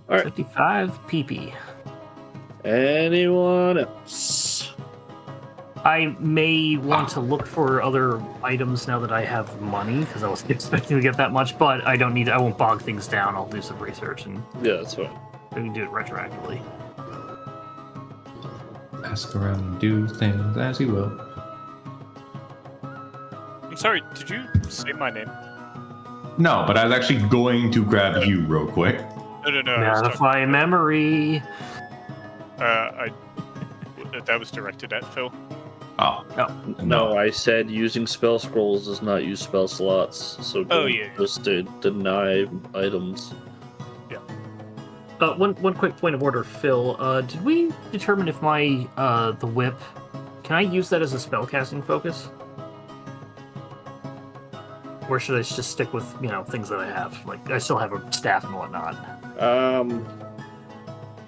All right. 55 PP. Anyone else? I may want to look for other items now that I have money, because I wasn't expecting to get that much, but I don't need. I won't bog things down. I'll do some research and Yeah, that's fine. we can do it retroactively. Ask around and do things as you will. I'm sorry, did you say my name? No, but I was actually going to grab you real quick. No. I was talking- Modify memory. That was directed at Phil. Oh. No, I said using spell scrolls does not use spell slots, so don't just deny items. One quick point of order, Phil. Did we determine if my the whip, can I use that as a spellcasting focus? Or should I just stick with, things that I have? Like, I still have a staff and whatnot.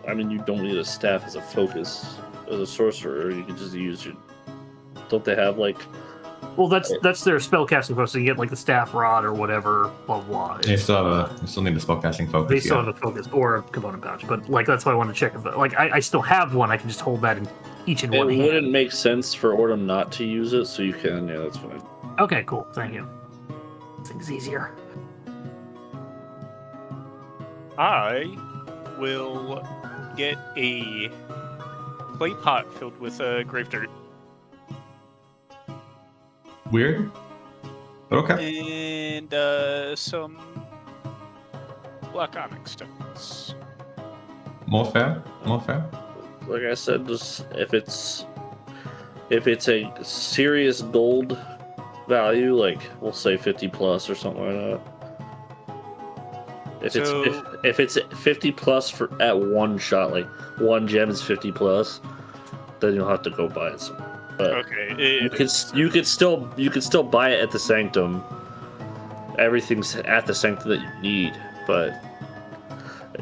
I mean, you don't need a staff as a focus. As a sorcerer, you can just use your... Don't they have, like... Well, that's their spellcasting focus, so you get, like, the staff rod or whatever, blah, blah. You still need the spellcasting focus. They still have a focus, or a component pouch, but, like, that's why I want to check if, like, I still have one, I can just hold that in each in one hand. It wouldn't make sense for Oordem not to use it, so you can, yeah, that's fine. Okay, cool, thank you. Things easier. I will get a clay pot filled with grave dirt. Weird. But okay. And some black onyx stones. More fair. Like I said, just if it's a serious gold value, like we'll say 50 plus or something like that. If it's 50 plus for at one shot, like one gem is 50 plus, then you'll have to go buy it. But Okay. you could still buy it at the sanctum. Everything's at the sanctum that you need, but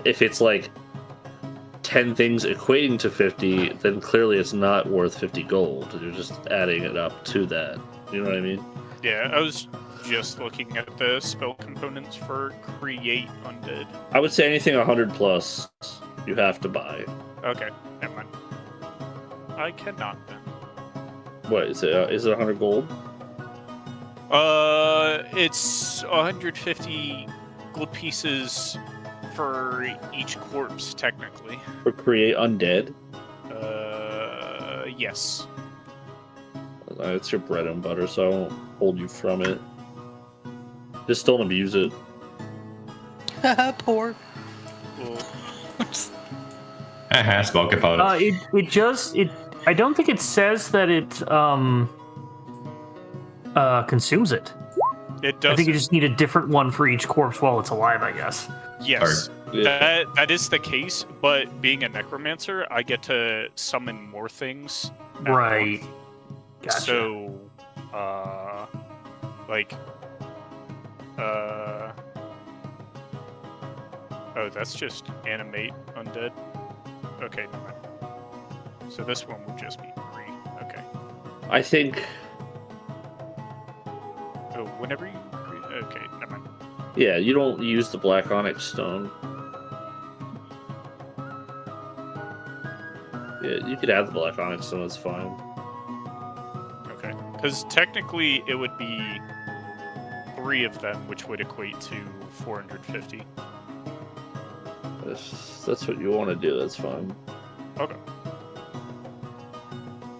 if it's like 10 things equating to 50, then clearly it's not worth 50 gold. You're just adding it up to that. You know what I mean? Yeah, I was just looking at the spell components for create undead. I would say anything 100 plus, you have to buy. Okay, never mind. I cannot then. What is it? Is it 100 gold? It's 150 gold pieces for each corpse, technically. For create undead? Yes. It's your bread and butter, so I won't hold you from it. Just don't abuse it. Poor. Well, Spell components. I don't think it says that it consumes it. it does. I think you just need a different one for each corpse while it's alive, I guess. Yes, Yeah. that is the case. But being a necromancer, I get to summon more things. at Right. once. Gotcha. So, oh, that's just animate undead. Okay, never mind. So this one will just be free. Okay. I think, Oh, whenever you. Okay, never mind. yeah, you don't use the black onyx stone. Yeah, you could add the black onyx stone, it's fine. Okay. Because technically it would be 3 of them, which would equate to 450. If that's what you want to do, that's fine. Okay.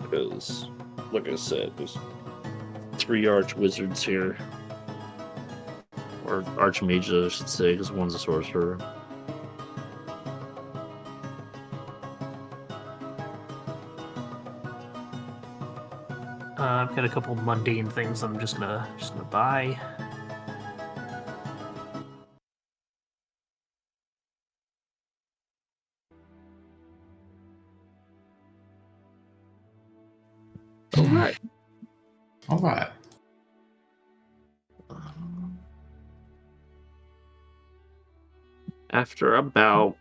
Because, like I said, there's 3 arch wizards here. Or archmages, I should say, because one's a sorcerer. I've got a couple mundane things I'm just gonna buy. All right. After about...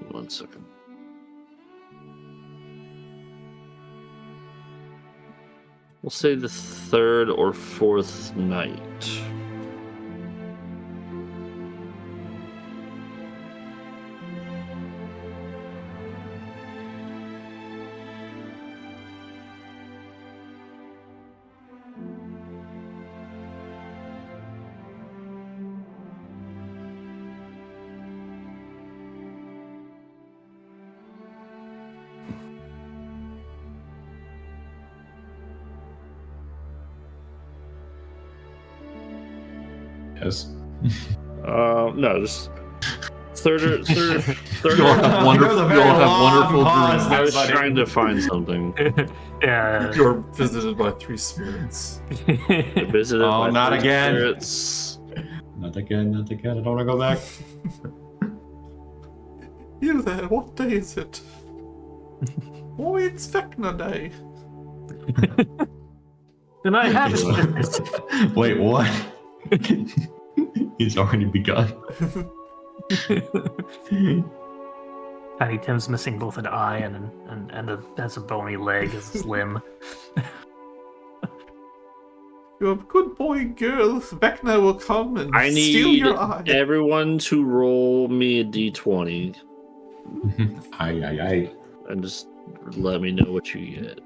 One second. We'll say the 3rd or 4th night. Yes. No, just third. You'll have wonderful dreams. I was trying to find something. Yeah. You're visited by 3 spirits. Visited by not 3 again. spirits. Not again. I don't want to go back. You there, what day is it? Oh, it's Vecna Day. Then I have it. Wait, what? He's already begun. Tiny Tim's missing both an eye and has a bony leg as his limb. You're a good boy, girl. Vecna will come and I steal need your eye. everyone to roll me a d20 Aye. and just let me know what you get.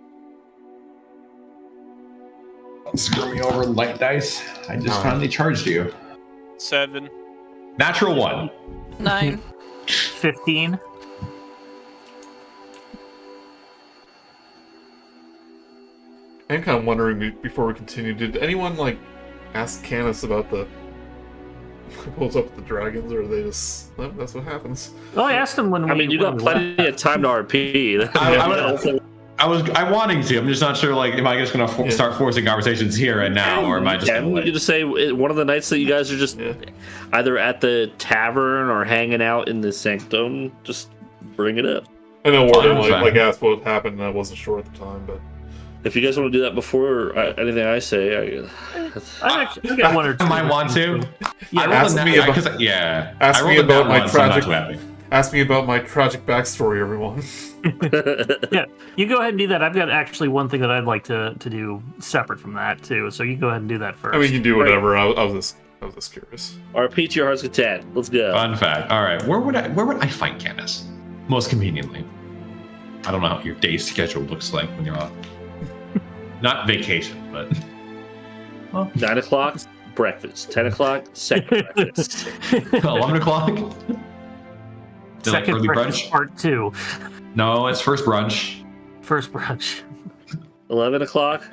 Screw me over, light dice. I just finally charged you. 7. Natural 1. 9. 15. I'm kind of wondering before we continue, did anyone like ask Canis about the what's up with the dragons, or are they just that's what happens? Oh, I asked him when we. I mean, you got plenty of time to RP. I'm wanting to. I'm just not sure. Like, am I just gonna start forcing conversations here and now, or am I just? Yeah, we could just say one of the nights that you guys are just either at the tavern or hanging out in the sanctum. Just bring it up. I know Oordem like asked what happened, and I wasn't sure at the time, but if you guys want to do that before anything I say, I got one or two. I might want to. Yeah, ask me about my tragic. Ask me about my tragic backstory, everyone. Yeah, you go ahead and do that. I've got actually one thing that I'd like to do separate from that too. So you go ahead and do that first. I mean, you can do whatever. I was just curious. RP to your heart's content. Let's go. Fun fact. All right, where would I find Canis most conveniently? I don't know how your day schedule looks like when you're off. Not vacation, but 9 o'clock, breakfast. 10 o'clock, second breakfast. 11 o'clock. Second early breakfast, brunch. part 2. No, it's first brunch. First brunch. 11 o'clock,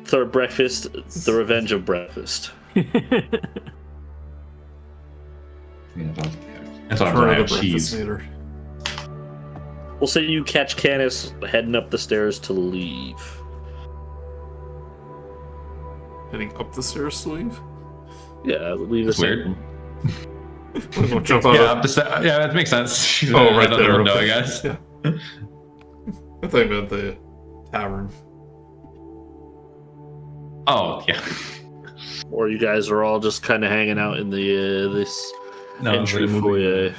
third breakfast, the revenge of breakfast. That's what I'm trying to have. Breakfast Cheese. meter. We'll say you catch Canis heading up the stairs to leave. Heading up the stairs to leave. Yeah, leave That's the weird. We'll jump out. Yeah, that makes sense. Oh, right there. No, Okay. I guess. Yeah. I thought you meant the tavern. Oh, yeah. Or you guys are all just kind of hanging out in the this entry but foyer.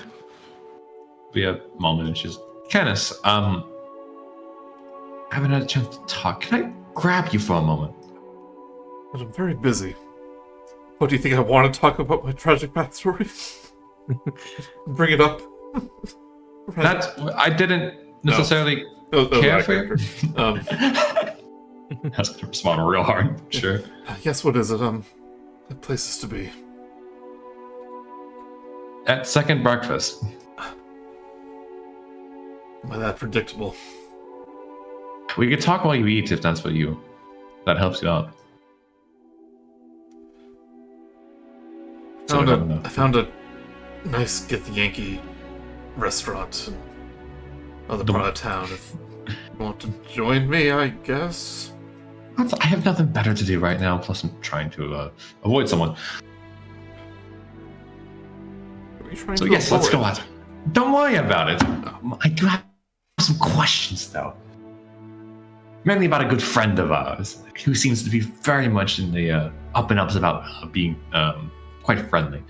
We have a moment and she's Canis, I haven't had a chance to talk. Can I grab you for a moment? But I'm very busy. What do you think I want to talk about my tragic backstory? Bring it up. I didn't necessarily care for you. That's gonna respond real hard, sure. Yes, what is it? That place is to be. At second breakfast. Am I that predictable? We could talk while you eat if that's that helps you out. I found a nice Get the Yankee restaurant in other part of town. If you want to join me, I guess. I have nothing better to do right now, plus I'm trying to avoid someone. What are you trying So to yes, let's avoid? go out. Don't worry about it. I do have some questions, though. Mainly about a good friend of ours, who seems to be very much in the up and ups about being quite friendly.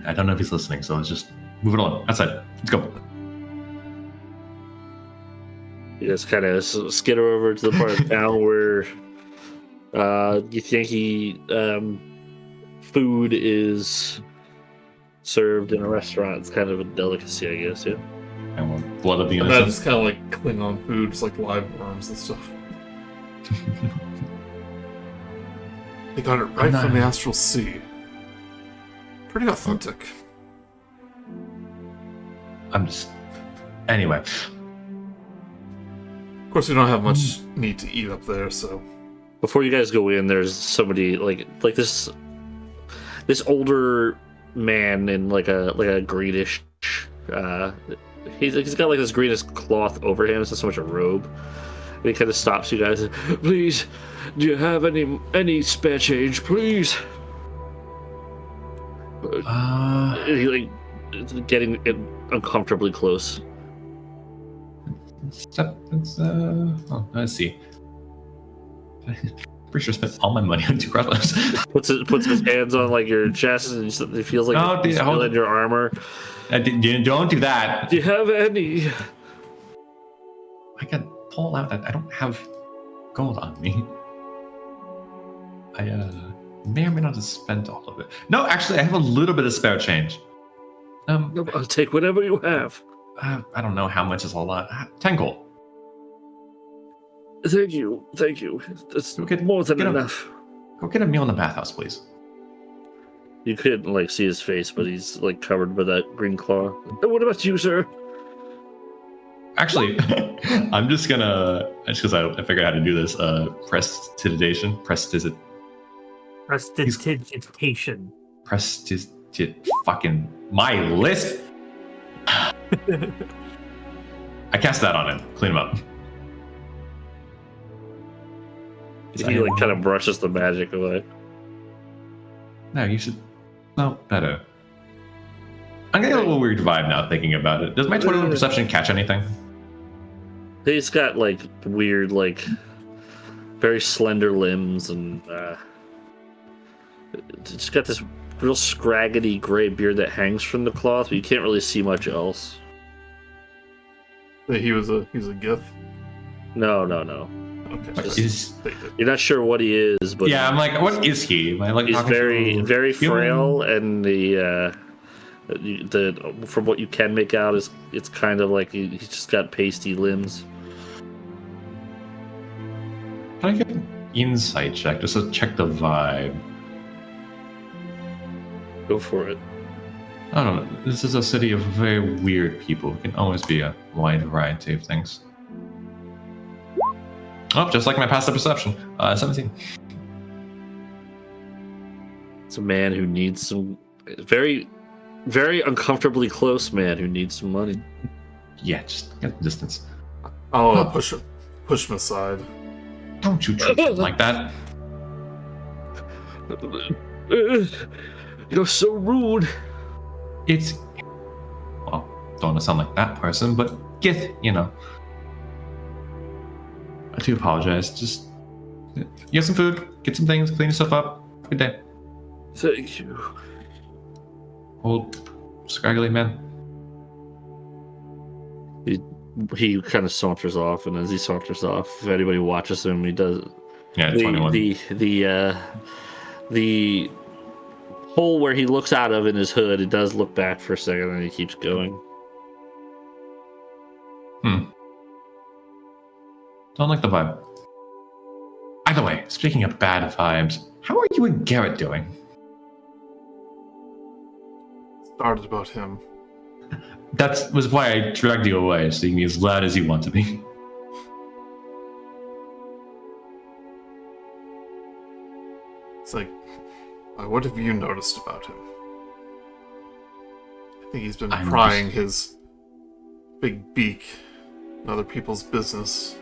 I don't know if he's listening, so let's just move it on. That's it. Let's go. You guys kind of skitter over to the part of town where you think food is served in a restaurant. It's kind of a delicacy, I guess, yeah. And we'll blood of the And that innocent. just kind of like Klingon food, just like live worms and stuff. They got it right from the Astral Sea. Pretty authentic. Anyway. Of course, we don't have much meat to eat up there, so before you guys go in, there's somebody like this older man in like a greenish. He's got like this greenish cloth over him. It's not so much a robe. And he kind of stops you guys. Please, do you have any spare change, please? He like getting uncomfortably close. Let's see. Pretty sure I spent all my money on 2 crossbows. puts his hands on like your chest, and it feels like he's feeling your armor. Don't do that. Do you have any? I can pull out that I don't have gold on me. I may or may not have spent all of it. No, actually, I have a little bit of spare change. I'll take whatever you have. I don't know how much is a lot. 10 gold. Thank you. That's more than enough. Go get a meal in the bathhouse, please. You couldn't like see his face, but he's like covered by that green claw. What about you, sir? Actually, I'm just gonna, just because I figured out how to do this, prestidigitation. Fucking my list. I cast that on him. Clean him up. He like kind of brushes the magic away. No, you should know better. I'm getting a little weird vibe now thinking about it. Does my 21 perception catch anything? He's got like weird, like very slender limbs, and it's got this real scraggly gray beard that hangs from the cloth, but you can't really see much else. He's a gith? No. Okay. You're not sure what he is, but yeah, I'm like, what is he? Am I like he's very frail, human? and the from what you can make out is it's kind of like he's just got pasty limbs. Can I get an insight check just to check the vibe? Go for it. I don't know. This is a city of very weird people. It can always be a wide variety of things. Oh, just like my passive perception. 17. It's a man who needs some very, very uncomfortably close man who needs some money. Yeah, just get the distance. I'll push him aside. Don't you treat him like that. You're so rude. It's... Well, don't want to sound like that person, but Gith, you know. I do apologize. Just get some food, get some things, clean yourself up. Good day. Thank you. Old, scraggly man. He kind of saunters off, and as he saunters off, if anybody watches him, he does. Yeah, 21. The hole where he looks out of in his hood, it does look back for a second, and he keeps going. Don't like the vibe. Either way, speaking of bad vibes, how are you and Garret doing? Started about him. That was why I dragged you away, so you can be as loud as you want to be. It's like, what have you noticed about him? I think he's been prying his big beak in other people's business.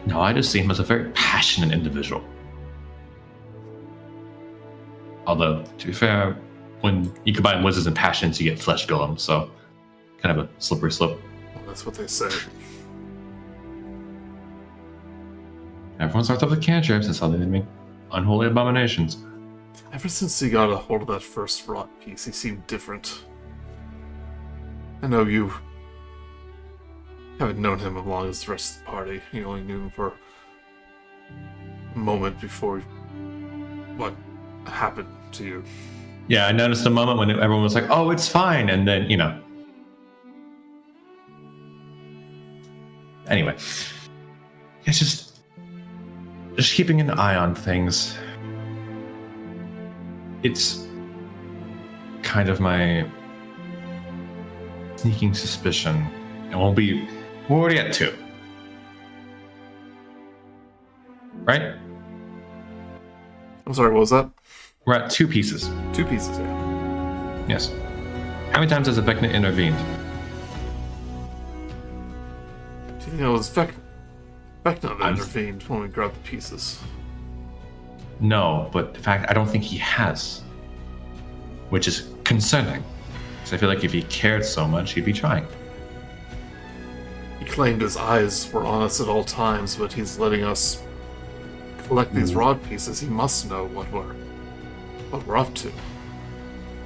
No, I just see him as a very passionate individual. Although, to be fair, when you combine wizards and passions, you get flesh golem, so kind of a slippery slope. Well, that's what they say. Everyone starts off with cantrips, that's how they make unholy abominations. Ever since he got a hold of that first rot piece, he seemed different. I know you haven't known him as long as the rest of the party. You only knew him for a moment before what happened to you. Yeah, I noticed a moment when everyone was like, oh, it's fine, and then, you know. Anyway. It's just keeping an eye on things. It's kind of my sneaking suspicion. We're already at 2. right? I'm sorry, what was that? We're at 2 pieces. 2 pieces, yeah. Yes. How many times has Vecna intervened? Do you think it was Vecna that intervened when we grabbed the pieces? No, but in fact, I don't think he has. Which is concerning. Because I feel like if he cared so much, he'd be trying. He claimed his eyes were on us at all times, but he's letting us collect these rod pieces. He must know what we're up to.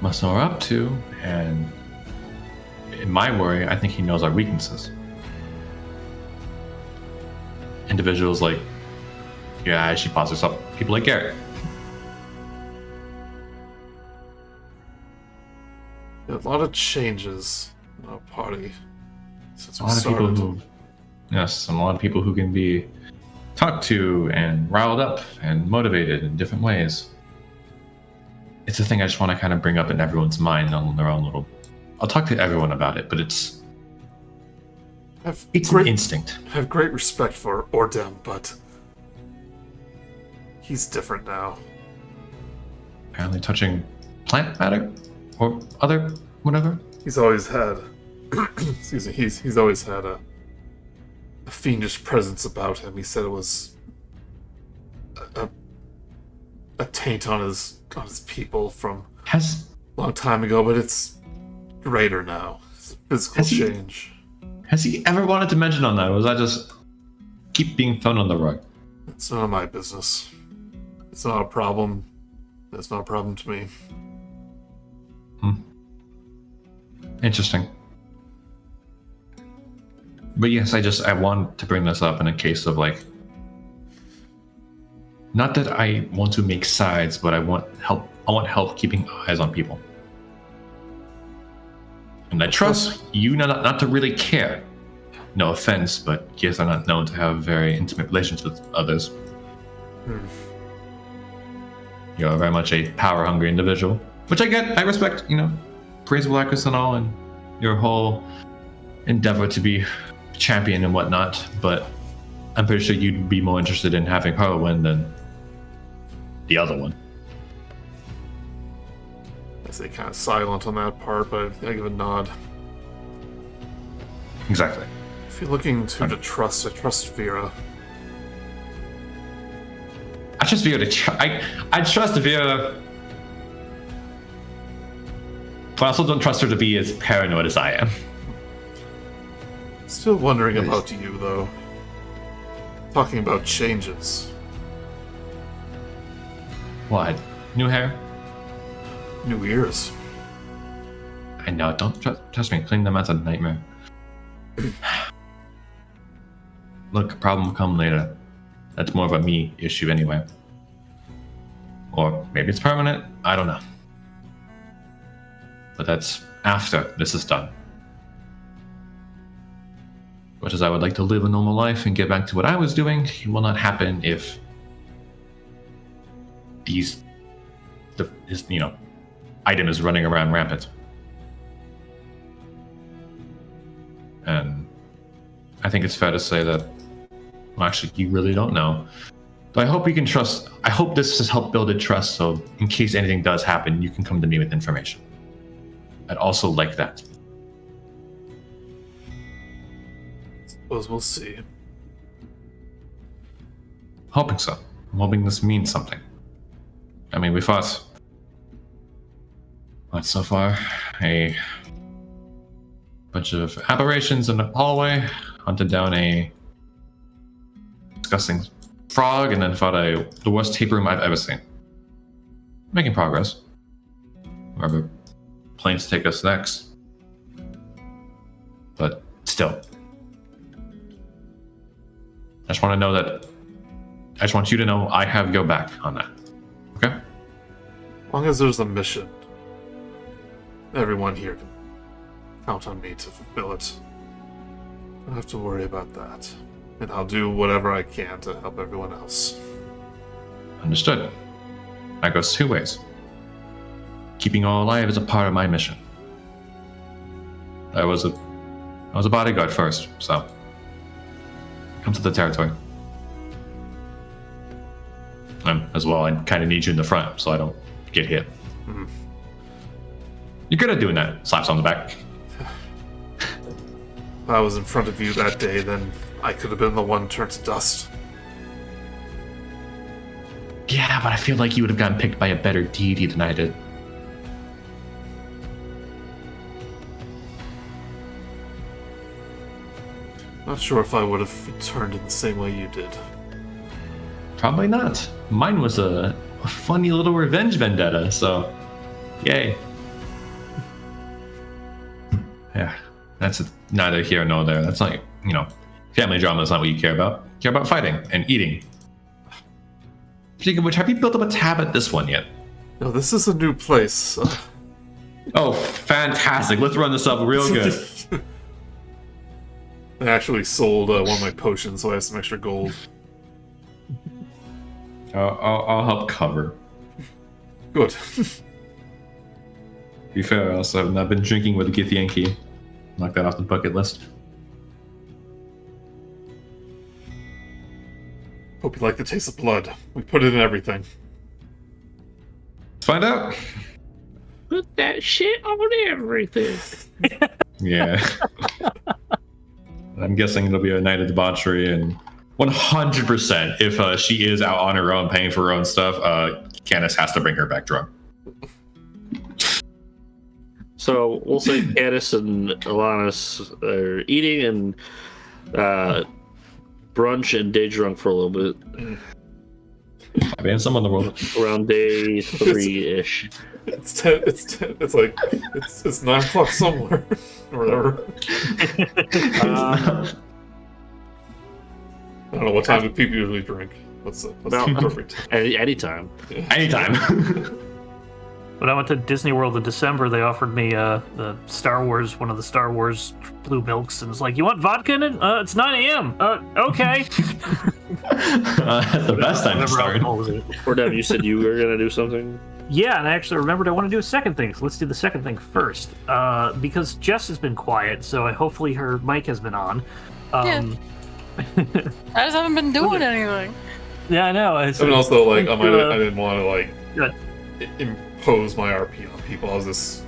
Must know what we're up to, and in my worry, I think he knows our weaknesses. Individuals like, yeah, she calls herself people like Garret. A lot of changes in our party since A we lot of people started. yes, and a lot of people who can be talked to and riled up and motivated in different ways. It's a thing I just want to kind of bring up in everyone's mind on their own little. I'll talk to everyone about it, but it's an instinct. I have great respect for Oordem, but he's different now. Apparently touching plant matter or other whatever. He's always had, excuse me, he's always had a fiendish presence about him. He said it was a taint on his people from a long time ago, but it's greater now. It's a physical change. Has he ever wanted to mention on that, or was that just keep being thrown on the rug? It's none of my business. It's not a problem. It's not a problem to me. Interesting. But yes, I want to bring this up in a case of like, not that I want to make sides, but I want help keeping eyes on people. And I trust you not to really care. No offense, but yes, I'm not known to have very intimate relations with others. You're very much a power-hungry individual, which I get, I respect, praisable actress and all, and your whole endeavor to be champion and whatnot, but I'm pretty sure you'd be more interested in having her win than the other one. I say kind of silent on that part, but I give a nod. Exactly. If you're looking to trust, I trust Vera. I trust Vera I trust Vera, but I also don't trust her to be as paranoid as I am. Still wondering about you, though. Talking about changes. What? New hair? New ears. I know, don't trust me, cleaning them out's a nightmare. Look, problem will come later. That's more of a me issue anyway. Or maybe it's permanent, I don't know. But that's after this is done. Much as I would like to live a normal life and get back to what I was doing, it will not happen if this item is running around rampant. And I think it's fair to say that, well, actually, you really don't know. But I hope you can trust. I hope this has helped build a trust, so in case anything does happen, you can come to me with information. I'd also like that. Suppose we'll see. Hoping so. I'm hoping this means something. I mean, we fought, so far? A bunch of aberrations in the hallway, hunted down a disgusting frog, and then fought the worst tape room I've ever seen. Making progress. Wherever planes take us next. But still. I just want you to know I have your back on that. Okay? As long as there's a mission, everyone here can count on me to fulfill it. Don't have to worry about that. And I'll do whatever I can to help everyone else. Understood. That goes 2 ways. Keeping all alive is a part of my mission. I was a bodyguard first, so comes to the territory. as well. I kind of need you in the front so I don't get hit. Mm-hmm. You're good at doing that. Slaps on the back. If I was in front of you that day, then I could have been the one turned to dust. Yeah, but I feel like you would have gotten picked by a better deity than I did. Not sure if I would have returned in the same way you did. Probably not. Mine was a funny little revenge vendetta, so yay. Yeah, that's neither here nor there. That's not, family drama is not what you care about. You care about fighting and eating. Speaking of which, have you built up a tab at this one yet? No, this is a new place. Oh, fantastic. Let's run this up real good. I actually sold one of my potions, so I have some extra gold. I'll help cover. Good. To be fair, I also have not been drinking with a Githyanki. Knock that off the bucket list. Hope you like the taste of blood. We put it in everything. Let's find out. Put that shit on everything. Yeah. I'm guessing it'll be a night of debauchery, and 100%, if she is out on her own paying for her own stuff, Candace has to bring her back drunk. So we'll say Candace and Ellanis are eating and brunch and day drunk for a little bit. I mean, some in the world. Around day 3-ish. It's 10. It's like it's 9 o'clock somewhere, or whatever. I don't know what time do people usually drink. What's the appropriate time? Anytime. Yeah. Anytime. When I went to Disney World in December, they offered me the Star Wars, one of the Star Wars blue milks, and was like, "You want vodka in it? It's 9 a.m. Okay." That's the best time to start. Oordem, you said you were gonna do something. Yeah, and I actually remembered I want to do a second thing. So let's do the second thing first, because Jess has been quiet, so hopefully her mic has been on. Yeah. I just haven't been doing anything. Yeah, I know. And also, like, I didn't want to impose my RP on people. I was just.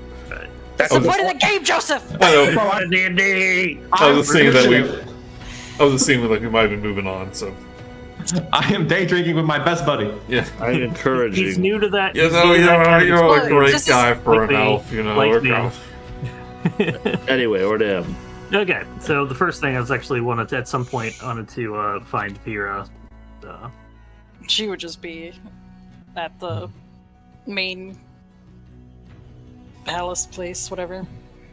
That's the point of the game, Joseph. I know. I was just saying that we might have been moving on. So. I am day drinking with my best buddy. Yeah, I encourage you. He's new to that. Yeah, no, you're a great guy for an elf, Anyway, Oordem. Okay, so the first thing I was actually wanted to find Vera. She would just be at the main palace place, whatever.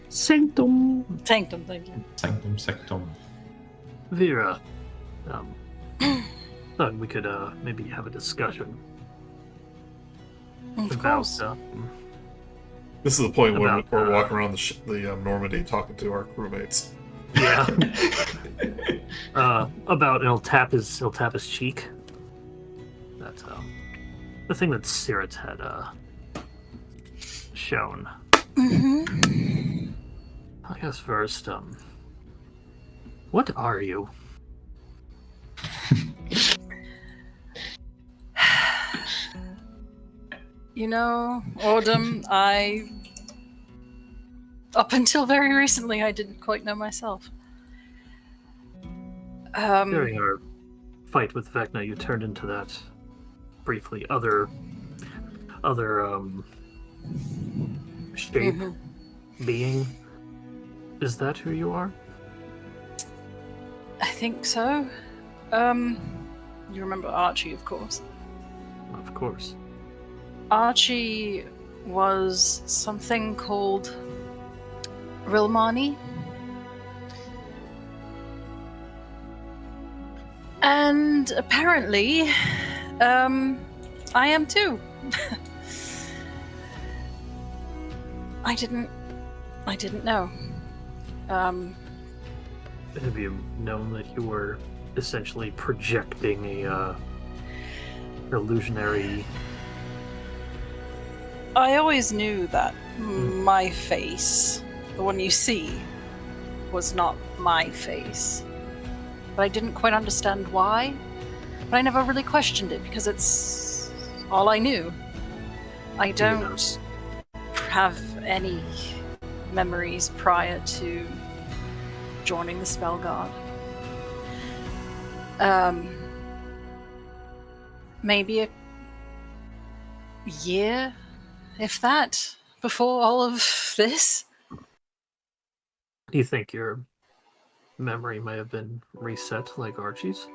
Sanctum. Sanctum, thank you. Sanctum. Vera, thought we could maybe have a discussion Of about. course. This is the point where About, we're walking around the Normandy talking to our crewmates. Yeah. About he'll tap his cheek. That's the thing that Sirit had shown. Mm-hmm. I guess first, what are you? Oordem, up until very recently, I didn't quite know myself. During our fight with Vecna, you turned into that briefly other shape being. Is that who you are? I think so. You remember Archie, of course. Of course. Archie was something called Rilmani. And apparently, I am too. I didn't know. Have you known that you were essentially projecting a illusionary? I always knew that my face, the one you see, was not my face. But I didn't quite understand why. But I never really questioned it because it's all I knew. I don't have any memories prior to joining the Spell Guard. Maybe a year, if that, before all of this. Do you think your memory may have been reset like Archie's?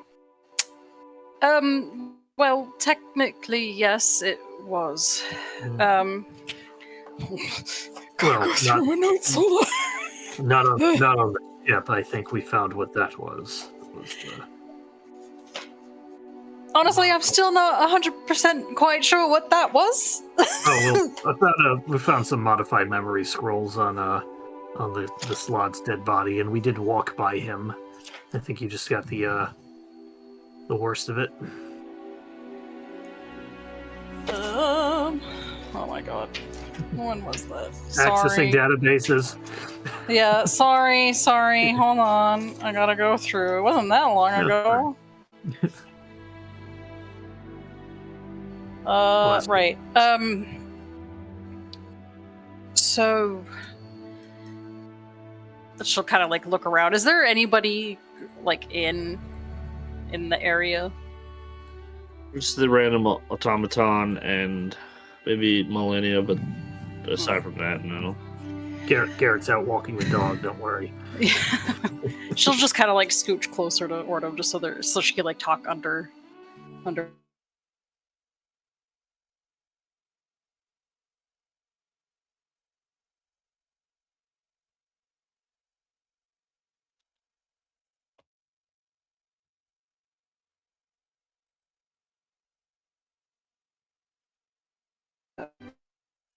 Well, technically, yes, it was. Well, not on the ship. I think we found what that was. Honestly, I'm still not 100% quite sure what that was. We found some modified memory scrolls on the Slod's dead body, and we did walk by him. I think you just got the worst of it. Oh my god. When was that? Accessing databases. Yeah, sorry. Hold on. I gotta go through. It wasn't that long ago. Right. So she'll kind of like look around. Is there anybody like in the area? Just the random automaton and maybe Millennia, but aside from that, no. Garrett's out walking the dog. Don't worry. She'll just kind of like scooch closer to Oordem just so she can like talk under.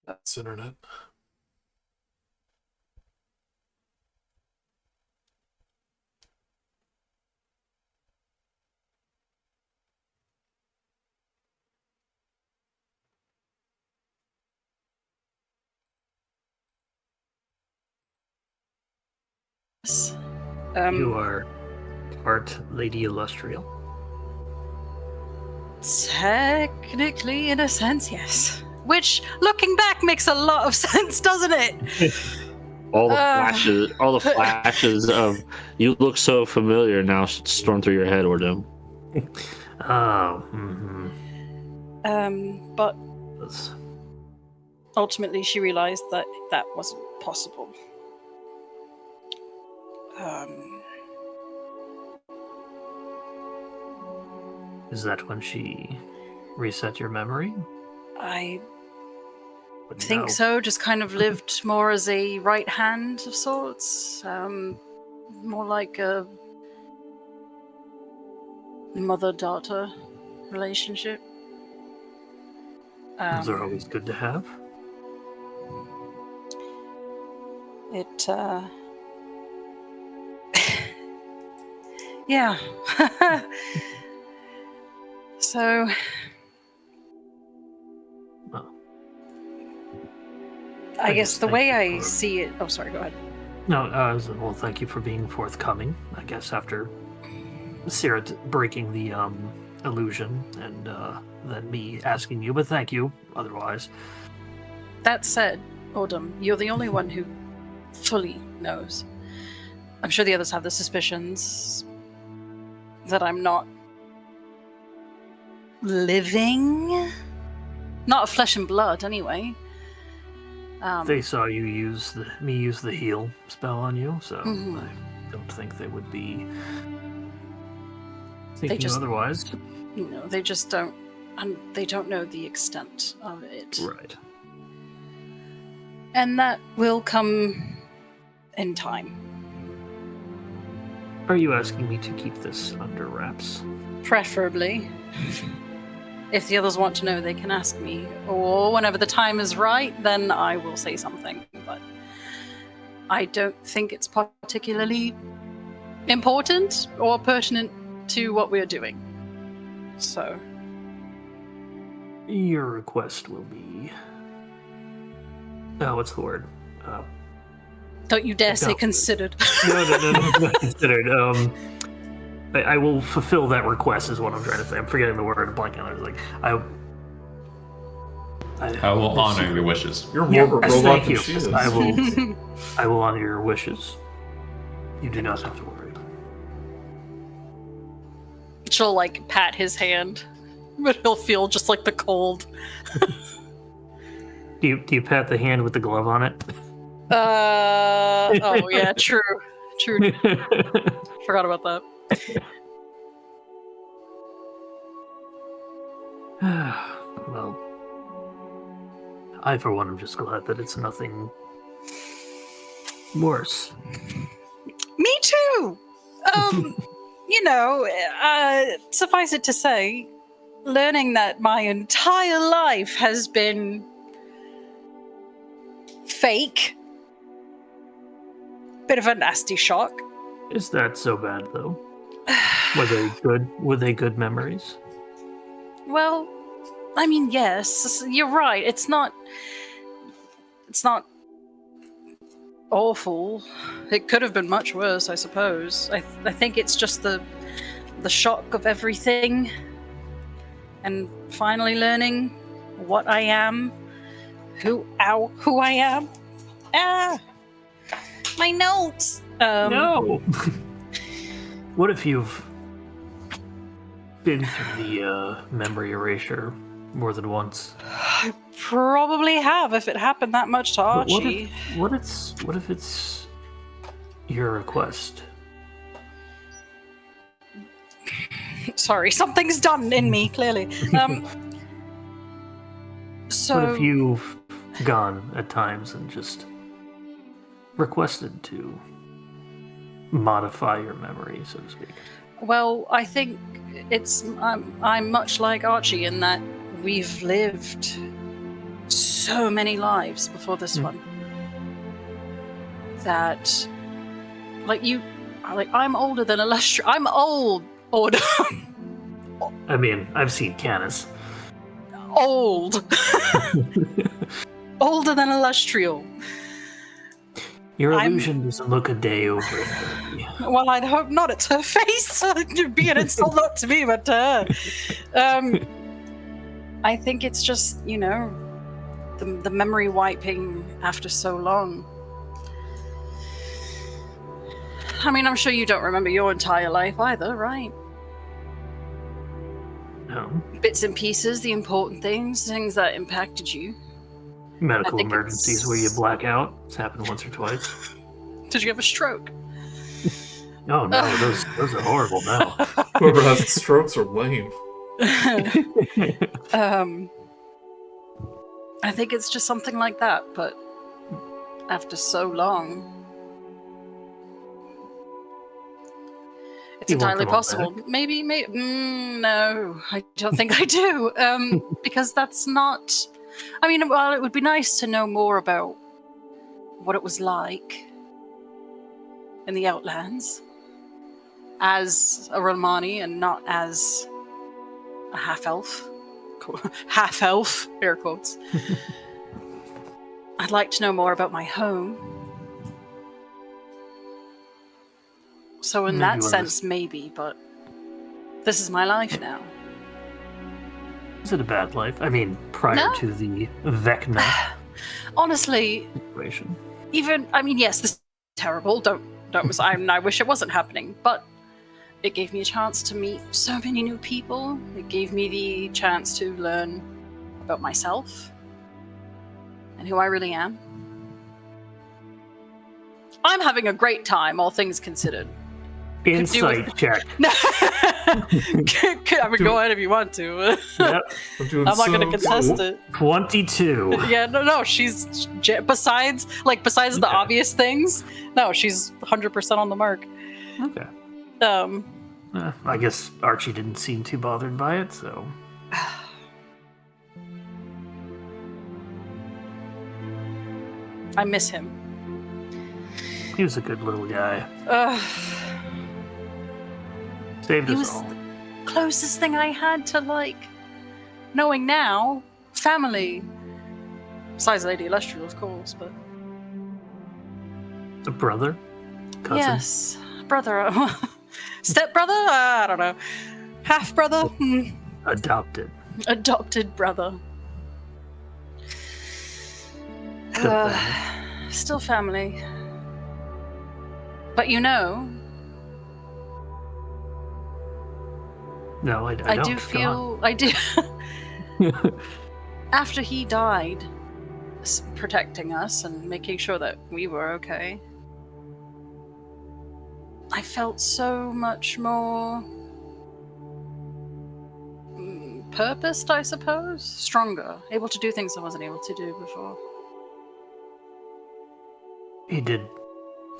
It's internet. You are part Lady Illustrial. Technically, in a sense, yes. Which, looking back, makes a lot of sense, doesn't it? All the flashes of you look so familiar now storm through your head, Oordem. Oh. But ultimately, she realized that that wasn't possible. Is that when she reset your memory? I think so. Just kind of lived more as a right hand of sorts. More like a mother-daughter relationship. Those are always good to have. It, yeah. So... Well, I guess the way I see it... Oh, sorry, go ahead. No, well, thank you for being forthcoming, I guess, after Sarah breaking the illusion and then me asking you, but thank you otherwise. That said, Oordem, you're the only one who fully knows. I'm sure the others have the suspicions that I'm not living? Not of flesh and blood, anyway. They saw you use the heal spell on you, so I don't think they would be thinking otherwise. No, they just don't. And they don't know the extent of it. Right. And that will come in time. Are you asking me to keep this under wraps? Preferably. If the others want to know, they can ask me. Or whenever the time is right, then I will say something. But I don't think it's particularly important or pertinent to what we're doing. So... Your request will be... what's the word? Don't you dare say considered. No, not considered. I will fulfill that request is what I'm trying to say. I'm forgetting the word, blanking on it. I will honor your wishes. You're more of a robot thank than you. she is. I will honor your wishes. You do not have to worry. She'll like pat his hand, but he'll feel just like the cold. Do you pat the hand with the glove on it? Oh yeah, true. Forgot about that. Well, I for one am just glad that it's nothing worse. Me too. Suffice it to say, learning that my entire life has been fake. Bit of a nasty shock. Is that so bad though? Were they good? Were they good memories? Well, I mean, yes, you're right. It's not awful. It could have been much worse, I suppose. I think it's just the shock of everything, and finally learning what I am, who I am. My notes. No. What if you've been through the memory erasure more than once? I probably have, if it happened that much to But Archie. what if it's your request? Sorry, something's done in me, clearly. So What if you've gone at times and just requested to modify your memory, so to speak? well, I think I'm much like Archie in that we've lived so many lives before this one. That, I'm older than Illustrious. I'm old, Oordem. I mean, I've seen Canis. Old. Older than Illustrial. Your illusion doesn't look a day over 30. Well, I'd hope not. It's her face. It'd be an insult not to me, but to her. I think it's just, the memory wiping after so long. I mean, I'm sure you don't remember your entire life either, right? No. Bits and pieces, the important things that impacted you. Medical I think emergencies where you black out. It's happened once or twice. Did you have a stroke? Oh no, those are horrible now. Whoever has strokes are lame. I think it's just something like that, but after so long, it's You want entirely them all possible. Maybe, no, I don't think I do. Because that's not. I mean, well, it would be nice to know more about what it was like in the Outlands as a Romani and not as a half-elf. Half-elf, air quotes. I'd like to know more about my home. So in that sense, maybe, but this is my life now. Is it a bad life? I mean, prior to the Vecna Honestly, situation. Yes, this is terrible. I wish it wasn't happening, but it gave me a chance to meet so many new people. It gave me the chance to learn about myself and who I really am. I'm having a great time, all things considered. Insight check. I mean, go ahead if you want to. Yep. I'm not going to contest it. 22. Yeah, no, she's besides the obvious things. No, she's 100% on the mark. Okay. I guess Archie didn't seem too bothered by it, so. I miss him. He was a good little guy. Saved us all. The closest thing I had to, knowing now, family. Besides Lady Illustrial, of course, but... A brother? Cousin? Yes, brother. Step-brother? I don't know. Half-brother? Adopted. Adopted brother. Still family. Still family. But you know, No, I I don't. do Go feel I do. on. After he died, protecting us and making sure that we were okay, I felt so much more purposed, I suppose, stronger, able to do things I wasn't able to do before. He did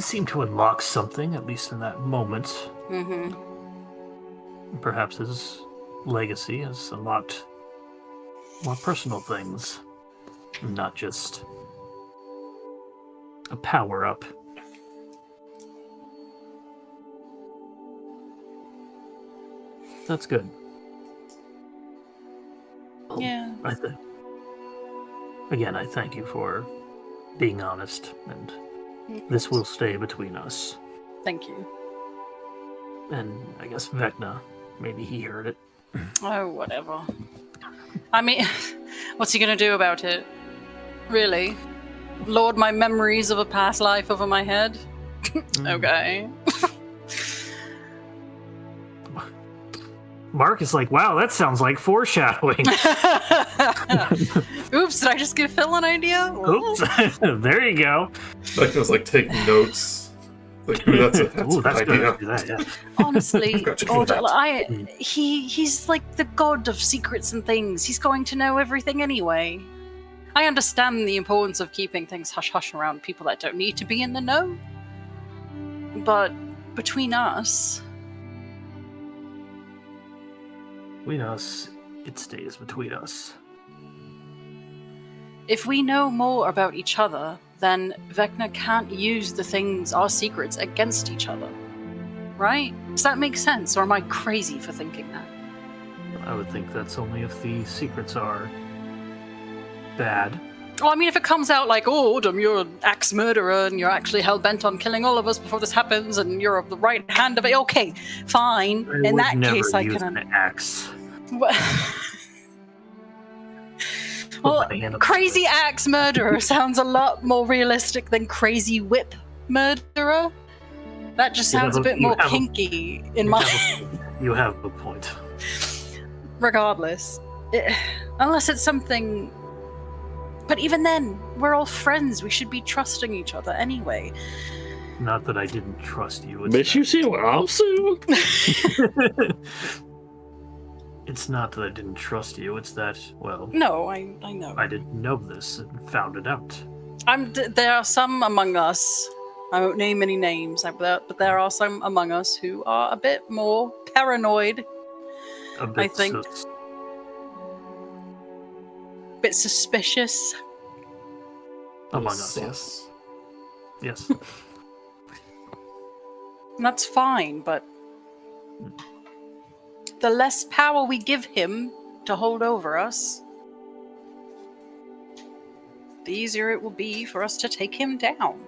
seem to unlock something, at least in that moment. Mm-hmm. Perhaps his legacy has unlocked more personal things, not just a power-up. That's good. Well, Yeah. Again, I thank you for being honest, and this will stay between us. Thank you. And I guess Vecna, maybe he heard it. Oh, whatever. I mean, what's he gonna do about it? Really? Lord my memories of a past life over my head? Okay. Mark is like, wow, that sounds like foreshadowing. Oops, did I just give Phil an idea? Oops. There you go. Like it was like taking notes. Like, ooh, that's a Ooh, good that's idea. good. Do that, yeah. Honestly, Got you for that. he's like the god of secrets and things. He's going to know everything anyway. I understand the importance of keeping things hush-hush around people that don't need to be in the know. But between us... Between us, it stays between us. If we know more about each other, then Vecna can't use the things, our secrets, against each other. Right? Does that make sense? Or am I crazy for thinking that? I would think that's only if the secrets are bad. Well, I mean, if it comes out like, oh, Oordem, you're an axe murderer and you're actually hell-bent on killing all of us before this happens and you're the right hand of it, okay, fine. I In would that never case, I use can... an axe. Well, my hand up. crazy axe murderer sounds a lot more realistic than crazy whip murderer. That just You sounds have a a- bit you more have a- kinky in my... You have a point. Regardless. Unless it's something... But even then, we're all friends. We should be trusting each other anyway. Not that I didn't trust you. It's Bitch, you see what I'm saying? It's not that I didn't trust you. It's that, well, No, I know. I didn't know this and found it out. There are some among us, I won't name any names, but there are some among us who are a bit more paranoid, A bit I think. Bit suspicious. among us, yes. Yes. And that's fine, but the less power we give him to hold over us, the easier it will be for us to take him down.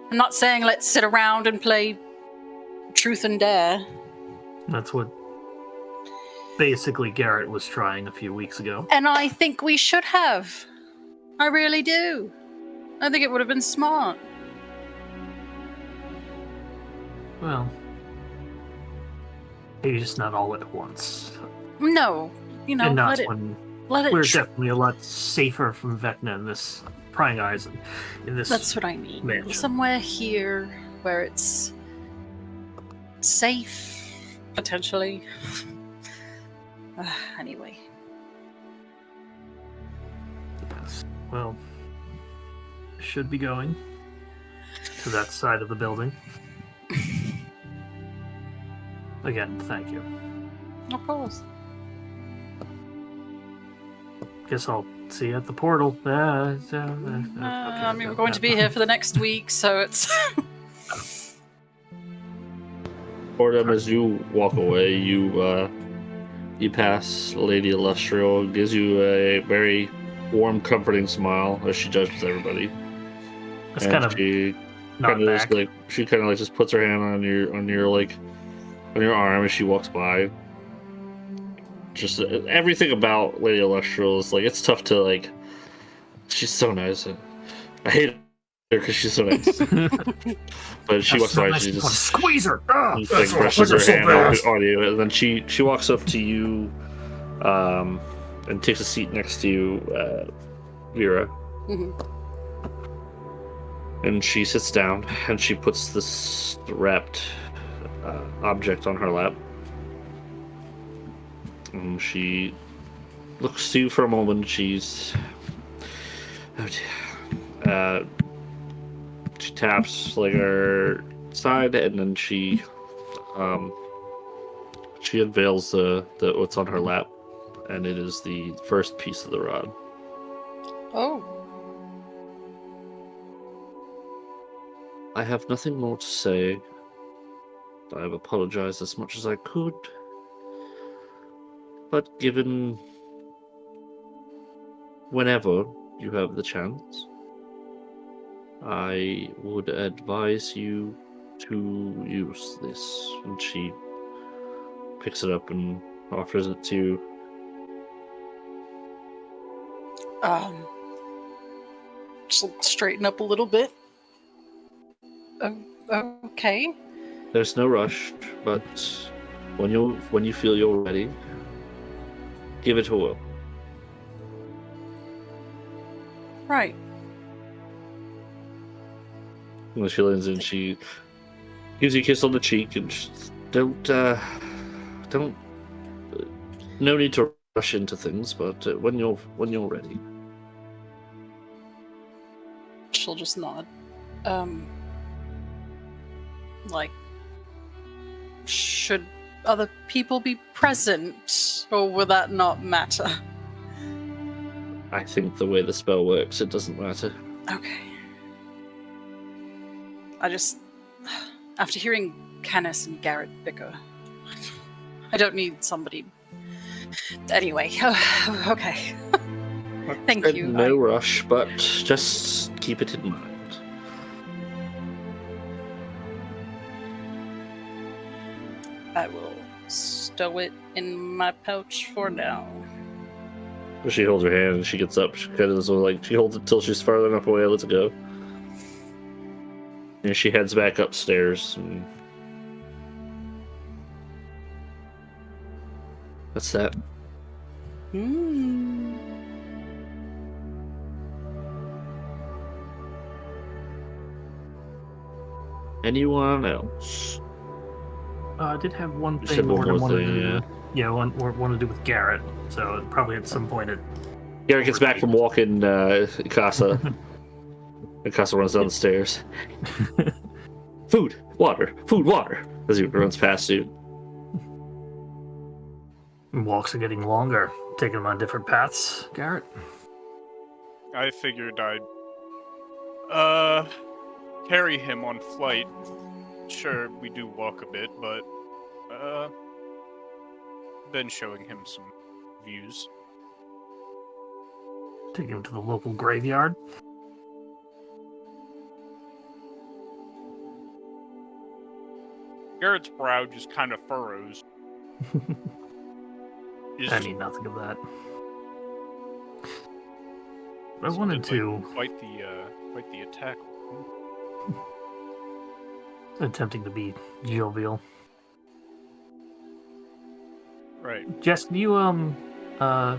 I'm not saying let's sit around and play truth and dare. That's what basically Garret was trying a few weeks ago. And I think we should have. I really do. I think it would have been smart. Well, maybe just not all at once. No, you know, and not let it when let we're it. definitely a lot safer from Vecna in this prying eyes and in this. That's what I mean. mansion. Somewhere here where it's safe, potentially. Anyway. Yes. Well, should be going to that side of the building. Again, thank you. Of course. Guess I'll see you at the portal. I mean, we're going to be here for the next week, so it's... Oordem, as you walk away, you pass Lady Illustral, gives you a very warm, comforting smile as she judges everybody. It's And kind of she not kind of just back. like she kind of like just puts her hand on your arm as she walks by. Just everything about Lady Illustral is like it's tough to like She's so nice. I hate her because she's so nice. But she walks by and she just squeeze her. Ah, like brushes her hand on you, and then she walks up to you, and takes a seat next to you, Vera. And she sits down and she puts this wrapped object on her lap. And she looks to you for a moment. She taps like her side, and then she unveils the what's on her lap, and it is the first piece of the rod. Oh. I have nothing more to say. I have apologized as much as I could, but given whenever you have the chance, I would advise you to use this. And she picks it up and offers it to you. Just straighten up a little bit. Okay. There's no rush, but when you feel you're ready, give it a whirl. Right. When she leans in, she gives you a kiss on the cheek, and don't. No need to rush into things, but when you're ready. She'll just nod. Like, should other people be present, or will that not matter? I think the way the spell works, it doesn't matter. Okay. I just, after hearing Canis and Garret bicker, I don't need somebody. Anyway, okay. Thank you. No rush, but just keep it in mind. I will stow it in my pouch for now. She holds her hand and she gets up. She kind of she holds it till she's far enough away. Let's go. And she heads back upstairs. And what's that? Anyone else? I did have one You thing. said one more wanted thing, to, want to do with Garret. So probably at some point Garret gets back from walking Casa. And Casa runs down the stairs. Food, water, as he runs past you. Walks are getting longer, taking them on different paths. Garret? I figured I'd carry him on flight. Sure, we do walk a bit, but been showing him some views. Take him to the local graveyard. Garrett's brow just kind of furrows. I mean nothing of that. I wanted to quite the attack. Attempting to be jovial. Right. Jess, can you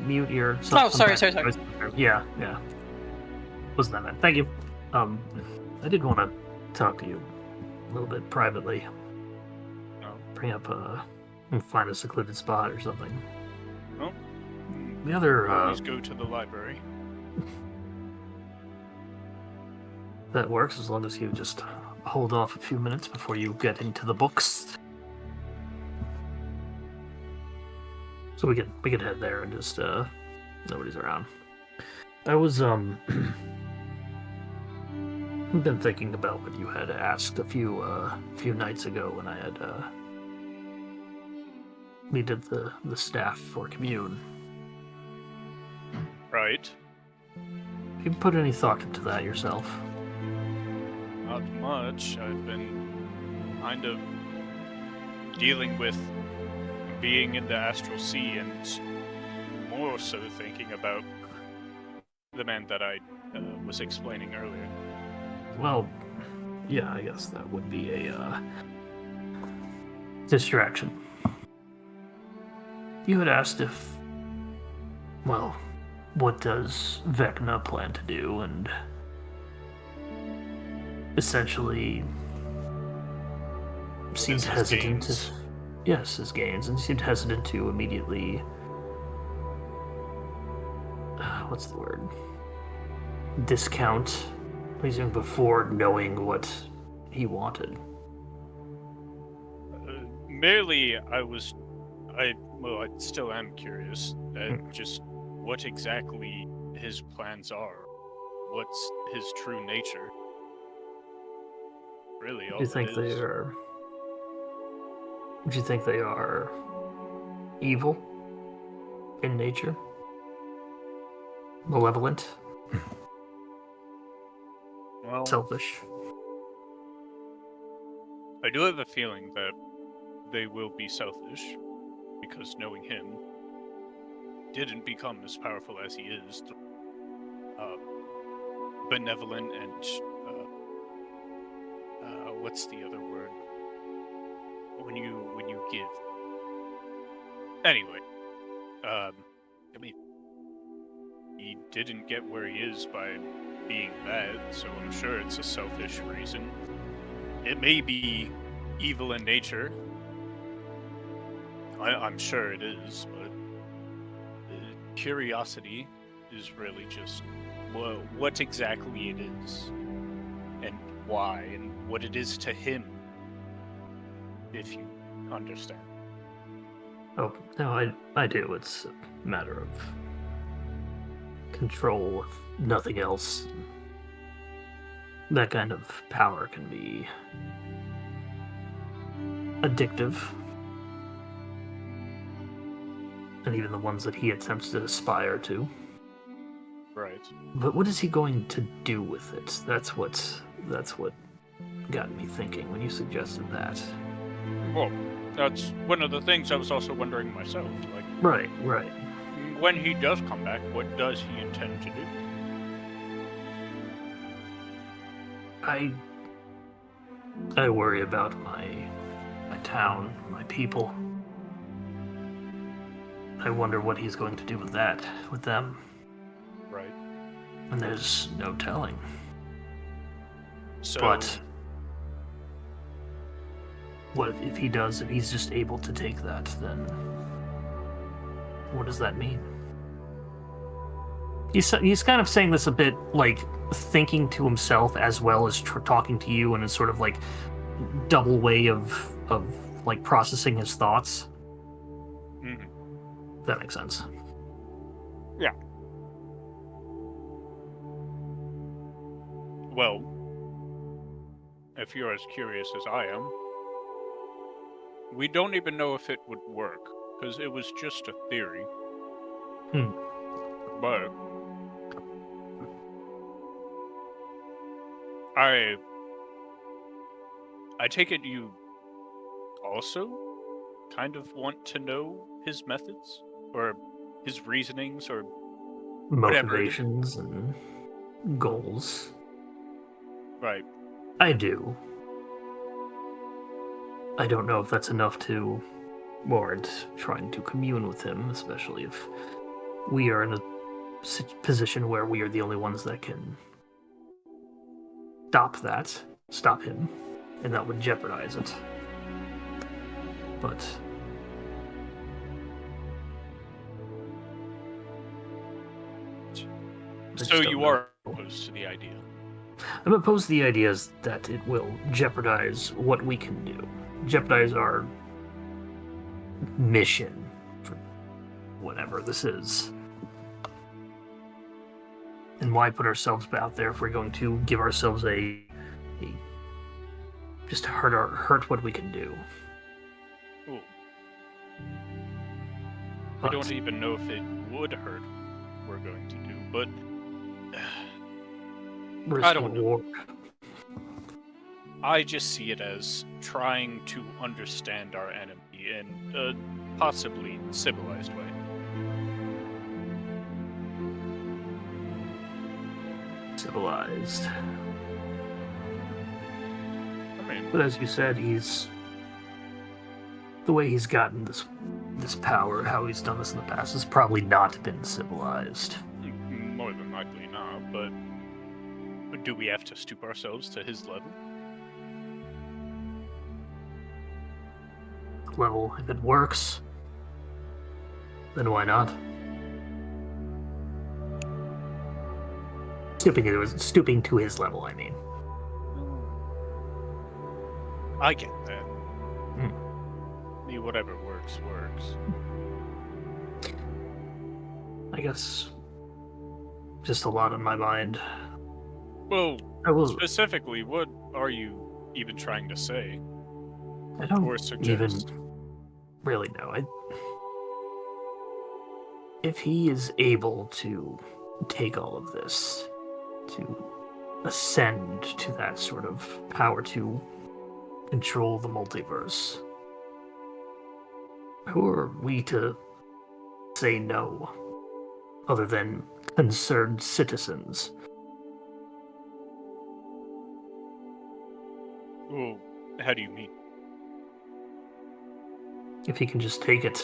mute your? Sorry. Yeah. Wasn't that bad? Thank you. I did want to talk to you a little bit privately. No. Bring up find a secluded spot or something. No. The other Always go to the library. That works as long as you just hold off a few minutes before you get into the books. So we can head there and just nobody's around. I was been thinking about what you had asked a few nights ago when I had needed the staff for commune. Right. Have you put any thought into that yourself? Not much. I've been kind of dealing with being in the astral sea and more so thinking about the man that I was explaining earlier. Well, yeah, I guess that would be a distraction. You had asked if, well, what does Vecna plan to do, and essentially seemed is his hesitant to... gains? Yes, his gains, and seemed hesitant to immediately... what's the word? Discount what he's doing before knowing what he wanted. Merely, I still am curious at just what exactly his plans are. What's his true nature? Really, all Do you think it they is. are... Do you think they are evil in nature? Malevolent? Well, Selfish? I do have a feeling that they will be selfish, because knowing him, didn't become as powerful as he is. Benevolent and what's the other word? When you give. Anyway, I mean, he didn't get where he is by being bad, so I'm sure it's a selfish reason. It may be evil in nature. I'm sure it is, but curiosity is really just what exactly it is, and why, and what it is to him, if you understand. Oh, no, I do. It's a matter of control, if nothing else. That kind of power can be addictive. And even the ones that he attempts to aspire to. Right. But what is he going to do with it? That's what got me thinking when you suggested that. Well, that's one of the things I was also wondering myself. Like, Right. when he does come back, what does he intend to do? I worry about my town, my people. I wonder what he's going to do with them. Right. And there's no telling. So, But what if he does, if he's just able to take that, then what does that mean? He's kind of saying this a bit like thinking to himself as well as talking to you, and a sort of like double way of like processing his thoughts. mhm. If that makes sense. Yeah. Well, if you're as curious as I am, we don't even know if it would work, because it was just a theory. But I take it you also kind of want to know his methods, or his reasonings, or whatever it is. Motivations and goals. Right. I do. I don't know if that's enough to warrant trying to commune with him, especially if we are in a position where we are the only ones that can stop him, and that would jeopardize it. But So you are opposed to the idea? I'm opposed to the ideas that it will jeopardize what we can do. Jeopardize our mission for whatever this is. And why put ourselves out there if we're going to give ourselves a just hurt what we can do? Ooh. I But don't even know if it would hurt what we're going to do, but I don't know. war. I just see it as trying to understand our enemy in a possibly civilized way. civilized. I mean, But as you said, the way he's gotten this power, how he's done this in the past, has probably not been civilized. more than likely not, but do we have to stoop ourselves to his level? Level, if it works, then why not? Stooping to his level, I mean. I get that. I mean, whatever works, works. I guess just a lot on my mind. Well, I will. specifically, what are you even trying to say? I don't Or even suggest? really know. If he is able to take all of this, to ascend to that sort of power to control the multiverse, who are we to say no, other than concerned citizens? Well, how do you mean? If he can just take it,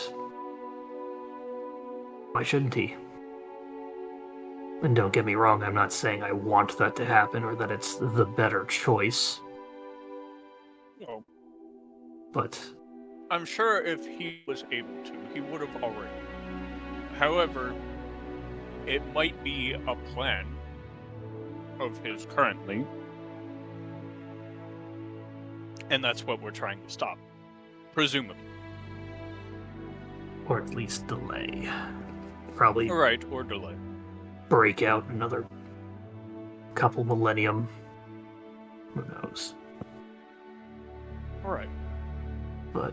why shouldn't he? And don't get me wrong, I'm not saying I want that to happen or that it's the better choice, Oh, but I'm sure if he was able to, he would have already. However, it might be a plan of his currently, and that's what we're trying to stop. Presumably. or at least delay. Probably Right, or delay. break out another couple millennium. Who knows? Alright. But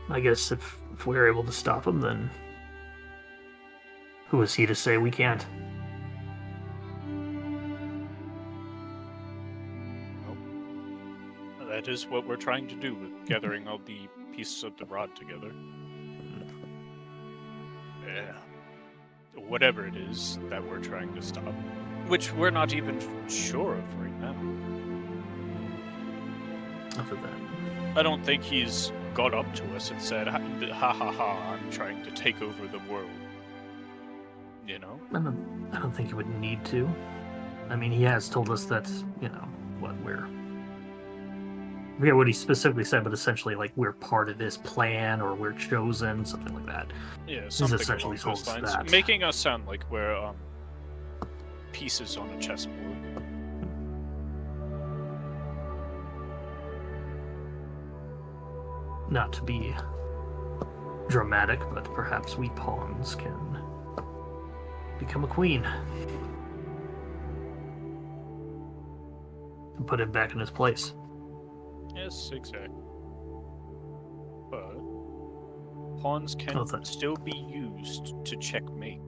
I guess if we're able to stop him, then who is he to say we can't? That is what we're trying to do with gathering all the pieces of the rod together. Yeah. Whatever it is that we're trying to stop. Which we're not even sure of right now. Other than I don't think he's got up to us and said, ha ha ha, I'm trying to take over the world. You know? I don't think he would need to. I mean, he has told us that, I forget what he specifically said, but essentially, like, we're part of his plan, or we're chosen, something like that. Yeah, He's something essentially along those told us lines. that. Making us sound like we're pieces on a chessboard. Not to be dramatic, but perhaps we pawns can become a queen. And put him back in his place. Yes, exactly. But pawns can Oh, that- still be used to checkmate.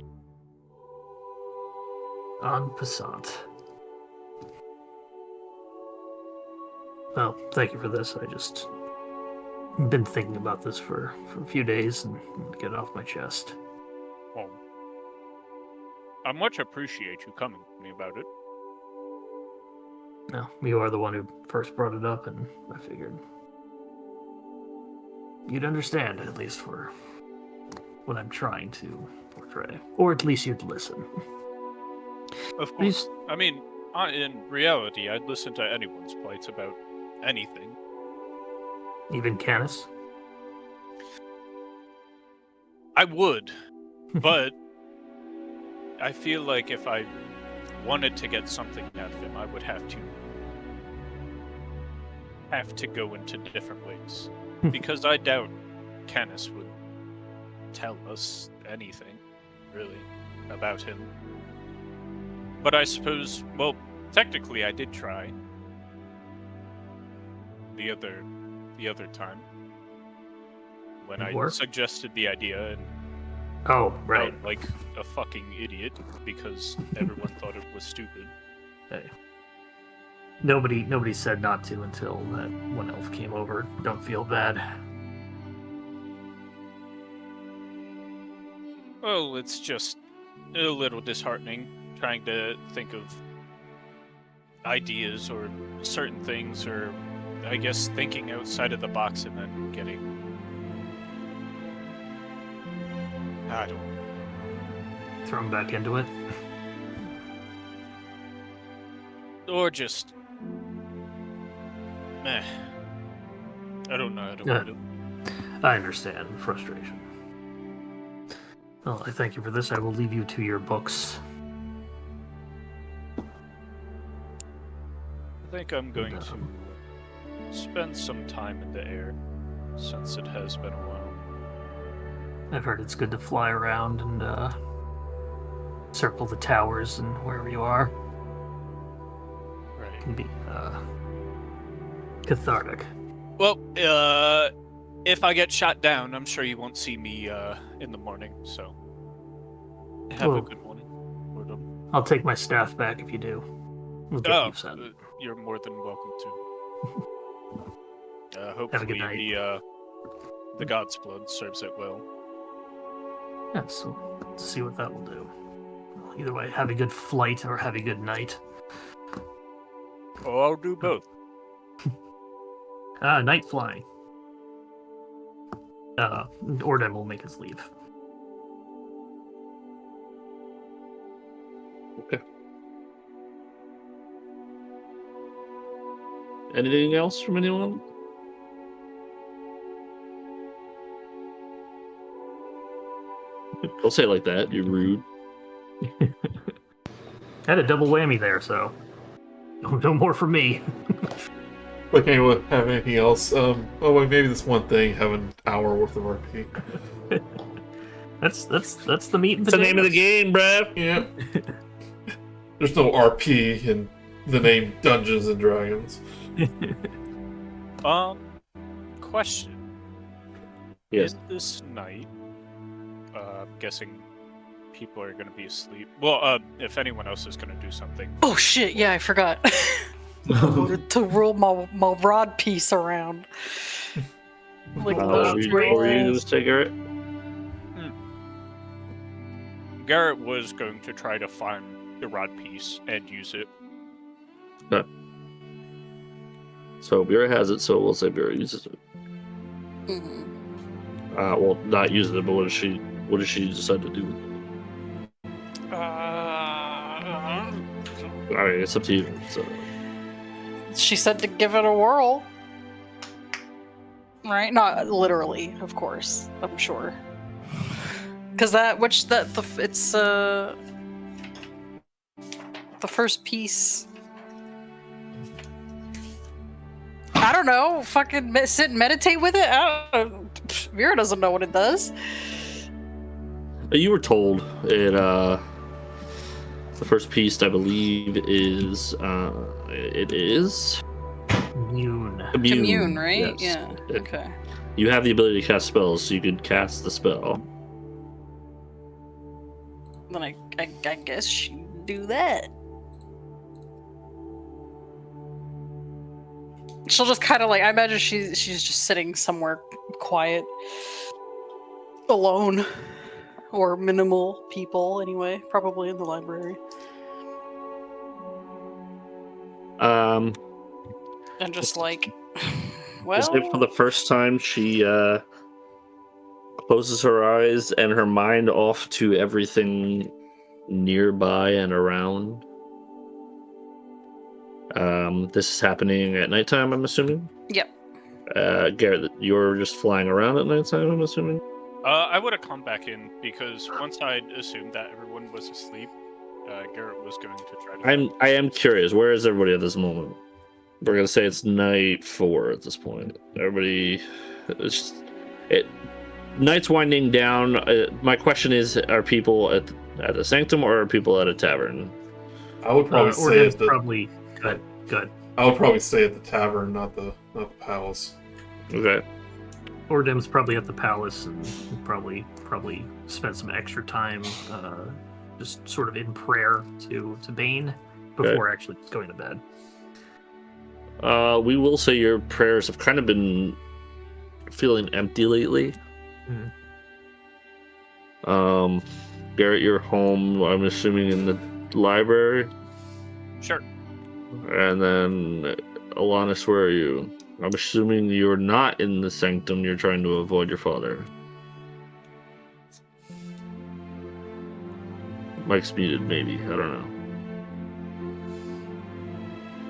En passant. Well, thank you for this. I just been thinking about this for a few days and get it off my chest. Well, I much appreciate you coming to me about it. No, you are the one who first brought it up, and I figured you'd understand, at least for what I'm trying to portray. Or at least you'd listen. Of course. I mean, in reality, I'd listen to anyone's plights about anything. Even Canis? I would, but I feel like if I wanted to get something out of him, I would have to go into different ways. Because I doubt Canis would tell us anything, really, about him. But I suppose, well, technically I did try. The other time. When I Work? suggested the idea and Oh, right. felt like a fucking idiot because everyone thought it was stupid. Hey. Nobody said not to until that one elf came over. Don't feel bad. Well, it's just a little disheartening trying to think of ideas or certain things, or I guess thinking outside of the box and then getting, I don't know. Thrown back into it. Or just, I don't know how to word it. I understand frustration. Well, I thank you for this. I will leave you to your books. I think I'm going to spend some time in the air, since it has been a while. I've heard it's good to fly around and circle the towers and wherever you are. Right. It can be cathartic. Well, if I get shot down, I'm sure you won't see me in the morning, so have a good morning. Oordem. I'll take my staff back if you do. We'll get you sent. You're more than welcome to. Hopefully Have a good night. The God's blood serves it well. Yeah, so let's see what that will do. Either way, have a good flight or have a good night. Oh, I'll do both. Night flying. Oordem will make his leave. Okay. Anything else from anyone? Don't say it like that. You're rude. Had a double whammy there, so no more for me. Like anyone have anything else? Oh, wait, maybe this one thing, have an hour worth of RP. That's the meat and That's the name of the potatoes. game, bruv. Yeah. There's no RP in the name Dungeons and Dragons. Question. Yes. In this night, I'm guessing people are going to be asleep. Well, if anyone else is going to do something. Oh shit! Yeah, I forgot. to roll my rod piece around. Like What those were you great- going to say, Garret? Garret was going to try to find the rod piece and use it. Okay. So Vera has it, so we'll say Vera uses it. Mhm. Well, not uses it, but what does she decide to do? I mean, it's up to you. So. She said to give it a whirl. Right? Not literally, of course. I'm sure. Because it's the first piece. I don't know. Fucking sit and meditate with it. Vera doesn't know what it does. You were told it. The first piece, I believe, is it is Commune. Commune, right? Yes. Yeah. Okay. You have the ability to cast spells, so you could cast the spell. Then I guess she do that. She'll just kind of like, I imagine she's just sitting somewhere quiet, alone, or minimal people anyway, probably in the library, and just like, I'll say for the first time, she closes her eyes and her mind off to everything nearby and around. This is happening at nighttime, I'm assuming? Yep. Garret, you're just flying around at nighttime, I'm assuming? I would have come back in because once I'd assumed that everyone was asleep, Garret was going to try to. I am curious, where is everybody at this moment? We're gonna say it's night 4 at this point. Everybody, night's winding down. My question is: are people at the sanctum or are people at a tavern? I would probably say Oordem's at the. probably good. I would probably say at the tavern, not the palace. Okay. Oordem's probably at the palace and probably spent some extra time just sort of in prayer to Bane before actually going to bed. We will say your prayers have kind of been feeling empty lately. Garret, you're home, I'm assuming, in the library. Sure. And then, Ellanis, where are you? I'm assuming you're not in the sanctum. You're trying to avoid your father. Mike's muted, maybe. I don't know.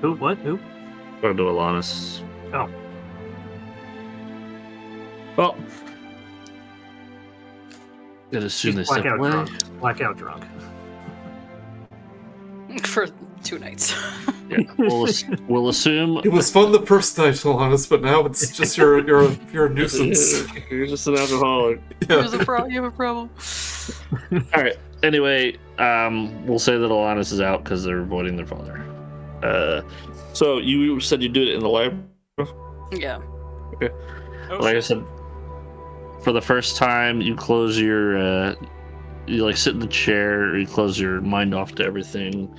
Who? What? Who? Going to Ellanis. Oh. Well, gotta assume She's they step blackout away. drunk. Blackout drunk. For 2 nights. Yeah, we'll assume. It was fun the first night, Ellanis, but now it's just you're a nuisance. You're just an alcoholic. Yeah. You have a problem. All right. Anyway, we'll say that Ellanis is out because they're avoiding their father. So you said you do it in the library. Yeah. Okay. Oh, Like I said, for the first time, you close your, you like sit in the chair, or you close your mind off to everything.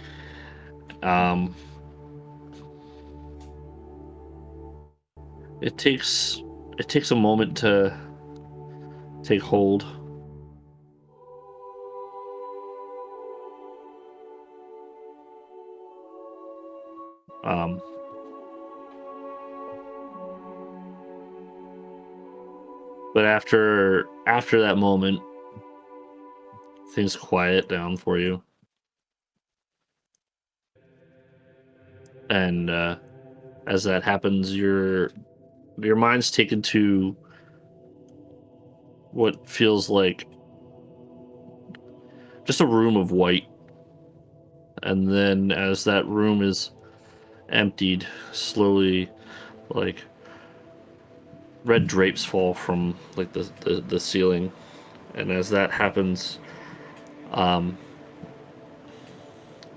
It takes a moment to take hold. But after that moment, things quiet down for you. And as that happens, your mind's taken to what feels like just a room of white. And then as that room is emptied, slowly, like red drapes fall from like the ceiling. And as that happens,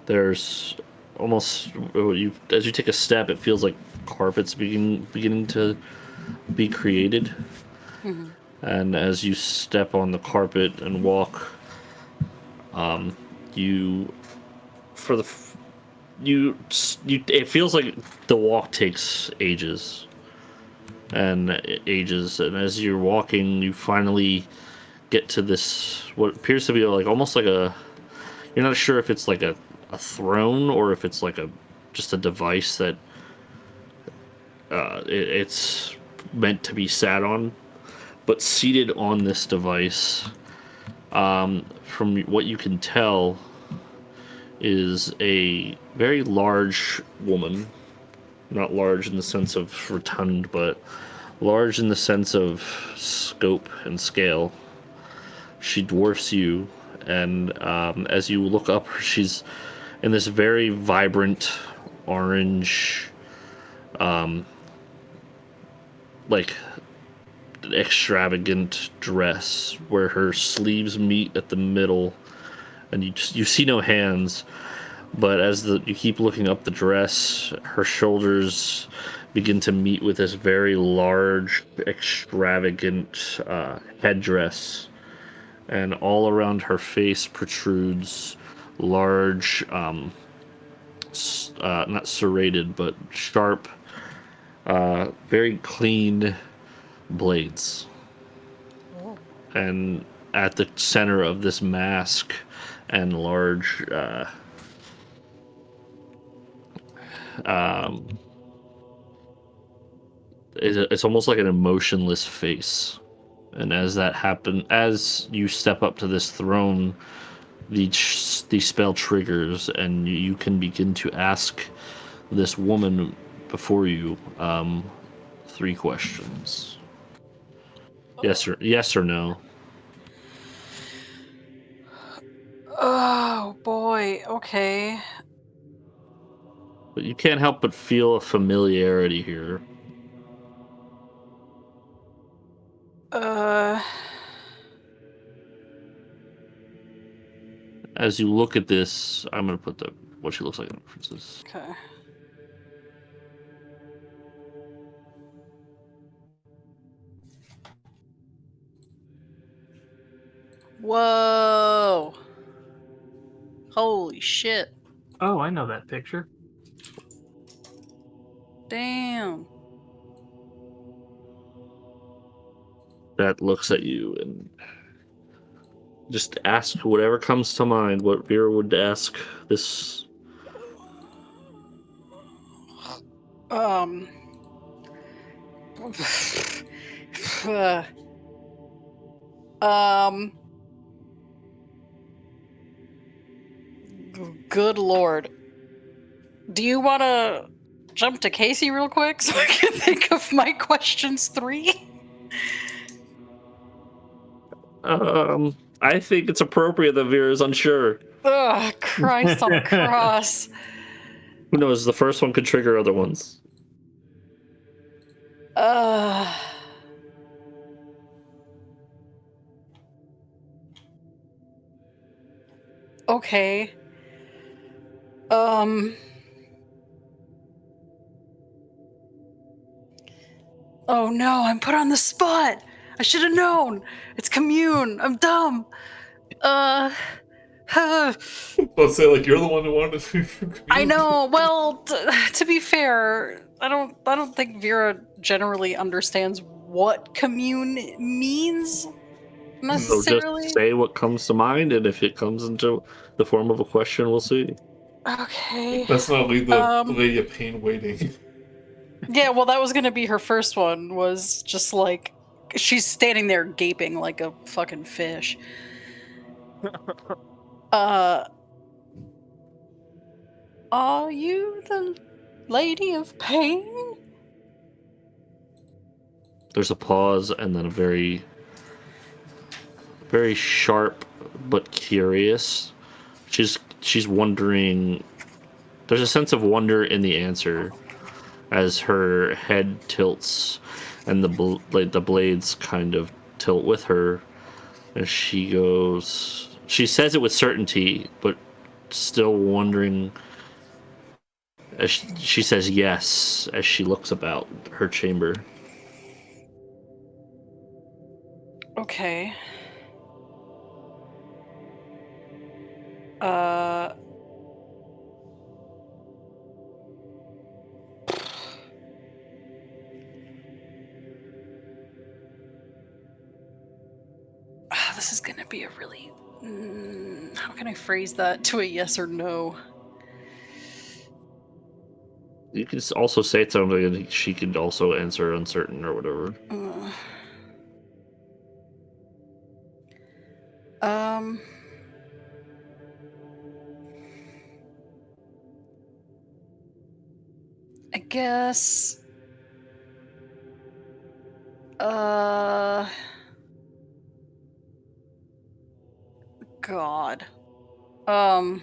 there's almost as you take a step, it feels like carpets beginning to be created. Mm-hmm. And as you step on the carpet and walk, it feels like the walk takes ages and as you're walking, you finally get to this what appears to be like almost like you're not sure if it's like a throne or if it's like just a device that it's meant to be sat on. But seated on this device, from what you can tell, is a very large woman. Not large in the sense of rotund, but large in the sense of scope and scale. She dwarfs you, and as you look up, she's in this very vibrant orange, like extravagant dress where her sleeves meet at the middle, and you see no hands, but as you keep looking up the dress, her shoulders begin to meet with this very large, extravagant headdress, and all around her face protrudes large, not serrated but sharp, very clean blades. And at the center of this mask and large it's almost like an emotionless face. And as that happens, as you step up to this throne, the spell triggers, and you can begin to ask this woman before you 3 questions. Yes or no. Oh boy. Okay. But you can't help but feel a familiarity here. As you look at this, I'm gonna put what she looks like in references. Okay. Whoa. Holy shit. Oh, I know that picture. Damn. That looks at you and just ask whatever comes to mind. What Vera would ask this Good lord. Do you want to jump to Kasey real quick so I can think of my questions 3? I think it's appropriate that Vera's unsure. Ugh, Christ on a cross. Who knows? The first one could trigger other ones. Okay. Oh no, I'm put on the spot. I should have known. It's commune. I'm dumb. Let's say like you're the one who wanted to. I know. Well, to be fair, I don't think Vera generally understands what commune means So necessarily. just say what comes to mind, and if it comes into the form of a question, we'll see. Okay. Let's not leave the Lady of Pain waiting. Yeah, well, that was gonna be her first one. Was just like she's standing there gaping like a fucking fish. Are you the Lady of Pain? There's a pause, and then a very, very sharp but curious. She's wondering. There's a sense of wonder in the answer, as her head tilts, and the blades kind of tilt with her, and she goes. She says it with certainty, but still wondering. As she says yes, as she looks about her chamber. Okay. This is gonna be a really... how can I phrase that to a yes or no? You can also say something, and she could also answer uncertain or whatever. I guess... God. I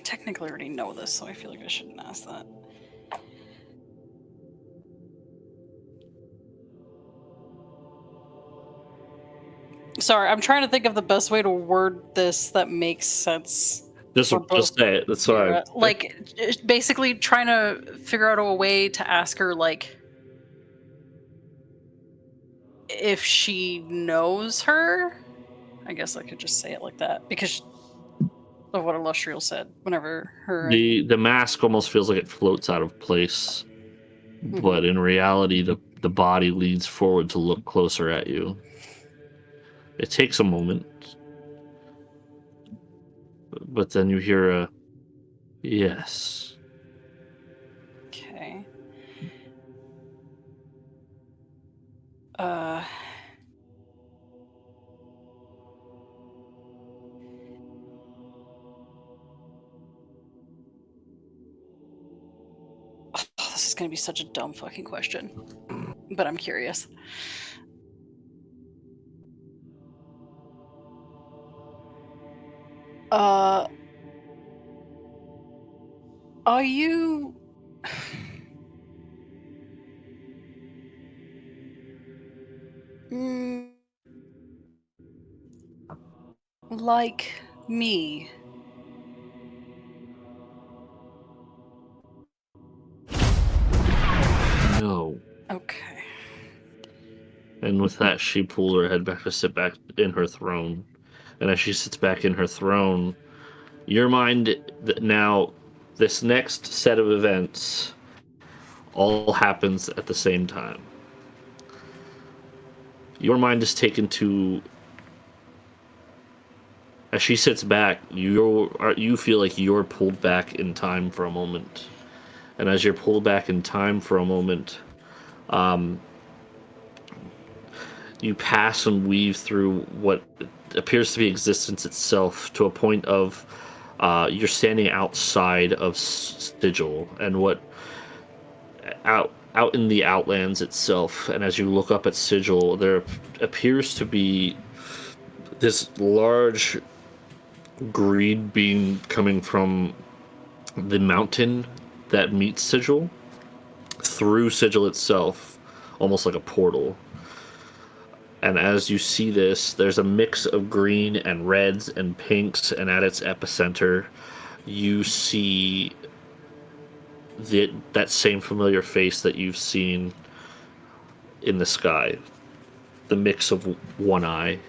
technically already know this, so I feel like I shouldn't ask that. Sorry, I'm trying to think of the best way to word this that makes sense. Just say it. That's fine. Like, basically trying to figure out a way to ask her, like, if she knows her. I guess I could just say it like that because of what Illustrial said whenever her... The mask almost feels like it floats out of place, but in reality, the body leans forward to look closer at you. It takes a moment, but then you hear a yes. Okay. This is gonna be such a dumb fucking question, but I'm curious. Are you... like me? No. Okay. And with that, she pulled her head back to sit back in her throne. And as she sits back in her throne, your mind now, this next set of events all happens at the same time. Your mind is taken to As she sits back, you feel like you're pulled back in time for a moment. And as you're pulled back in time for a moment, you pass and weave through what appears to be existence itself to a point of you're standing outside of Sigil and what out in the Outlands itself. And as you look up at Sigil, there appears to be this large green beam coming from the mountain that meets Sigil through Sigil itself, almost like a portal. And as you see this, there's a mix of green and reds and pinks, and at its epicenter, you see that same familiar face that you've seen in the sky. The mix of one eye,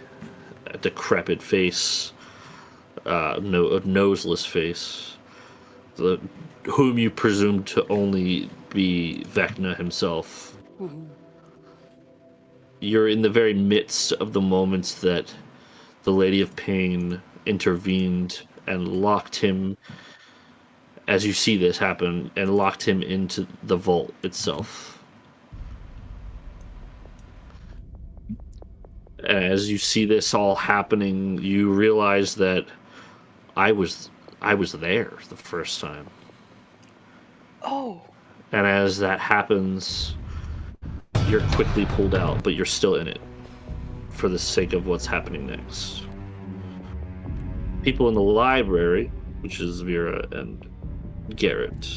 a decrepit face, a noseless face, whom you presume to only be Vecna himself. Mhm. You're in the very midst of the moments that the Lady of Pain intervened and locked him, as you see this happen, and locked him into the vault itself. And as you see this all happening, you realize that I was there the first time. Oh. And as that happens, you're quickly pulled out, but you're still in it for the sake of what's happening next. People in the library, which is Vera and Garret.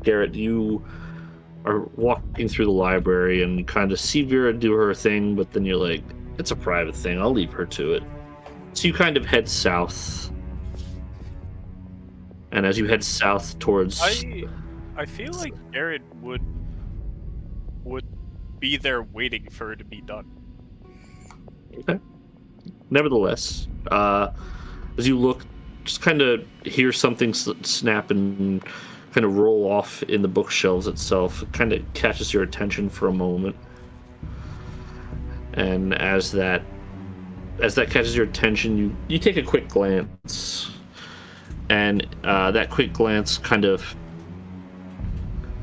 Garret, you are walking through the library and you kind of see Vera do her thing, but then you're like, it's a private thing, I'll leave her to it. So you kind of head south. And as you head south towards... I feel like Garret would be there waiting for her to be done. Okay. Nevertheless, as you look, just kind of hear something snap and kind of roll off in the bookshelves itself. It kind of catches your attention for a moment. And as that catches your attention, you take a quick glance. And that quick glance kind of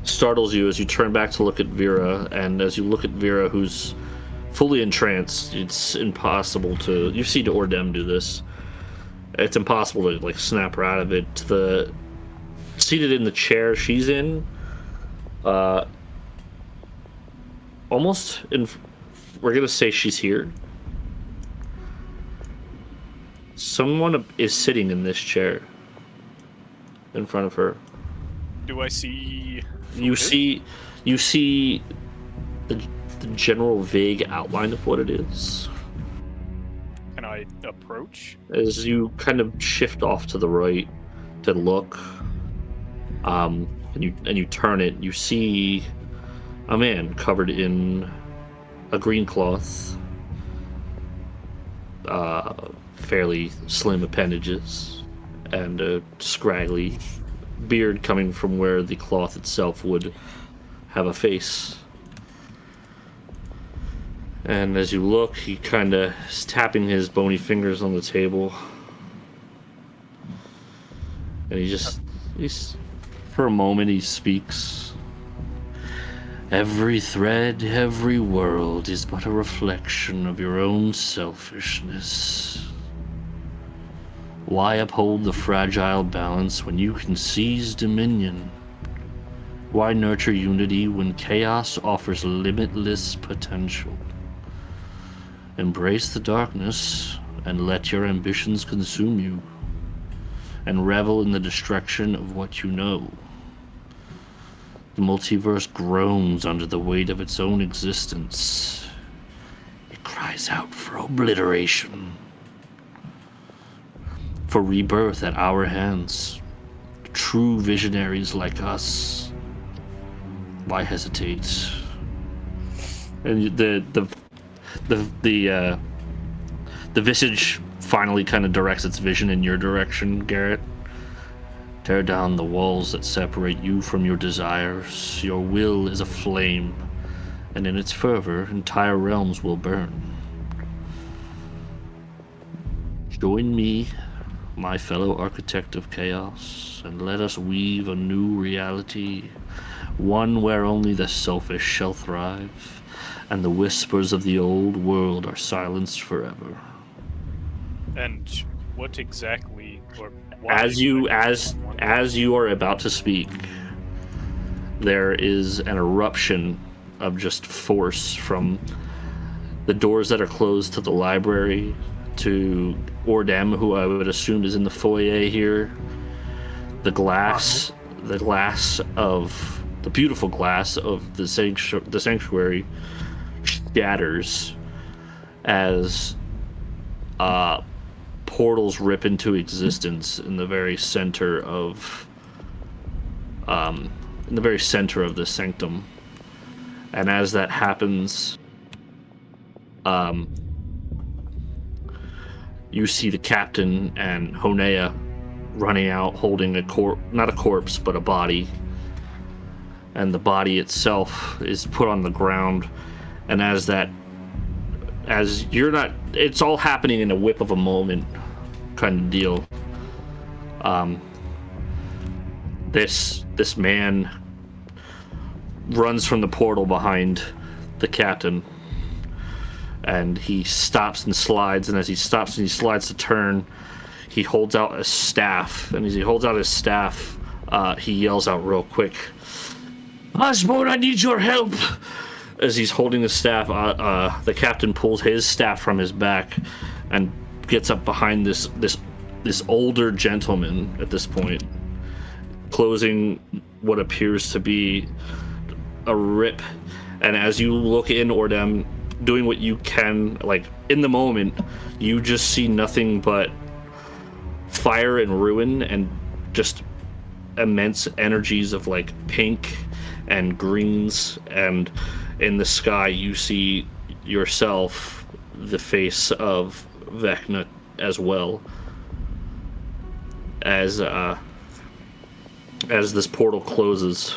startles you as you turn back to look at Vera. And as you look at Vera, who's fully entranced, it's impossible to... You've seen Oordem do this. It's impossible to like snap her out of it. Seated in the chair she's in, almost in... We're gonna say she's here. Someone is sitting in this chair in front of her. Do I see... You see the general vague outline of what it is. Can I approach? As you kind of shift off to the right to look, and you turn it, you see a man covered in a green cloth, fairly slim appendages, and a scraggly beard coming from where the cloth itself would have a face. And as you look, he kind of is tapping his bony fingers on the table. And he's for a moment he speaks. Every thread, every world is but a reflection of your own selfishness. Why uphold the fragile balance when you can seize dominion? Why nurture unity when chaos offers limitless potential? Embrace the darkness and let your ambitions consume you, and revel in the destruction of what you know. The multiverse groans under the weight of its own existence. It cries out for obliteration, for rebirth at our hands. True visionaries like us. Why hesitate? And the visage finally kind of directs its vision in your direction, Garret. Tear down the walls that separate you from your desires. Your will is a flame, and in its fervor, entire realms will burn. Join me my fellow architect of chaos, and let us weave a new reality, one where only the selfish shall thrive, and the whispers of the old world are silenced forever. And what exactly, or why As you are about to speak, there is an eruption of just force from the doors that are closed to the library, to Oordem, who I would assume is in the foyer here. The beautiful glass of the sanctuary shatters as portals rip into existence in the very center of the sanctum. And as that happens, you see the captain and Honea running out holding not a corpse, but a body. And the body itself is put on the ground. And it's all happening in a whip of a moment kind of deal. This man runs from the portal behind the captain, and he stops and slides, and as he stops and he slides to turn, he holds out a staff, and as he holds out his staff, he yells out real quick, "Osborne, I need your help!" As he's holding the staff, the captain pulls his staff from his back and gets up behind this older gentleman at this point, closing what appears to be a rip. And as you look in, Oordem, doing what you can, like in the moment, you just see nothing but fire and ruin and just immense energies of like pink and greens, and in the sky you see yourself, the face of Vecna as well, as this portal closes.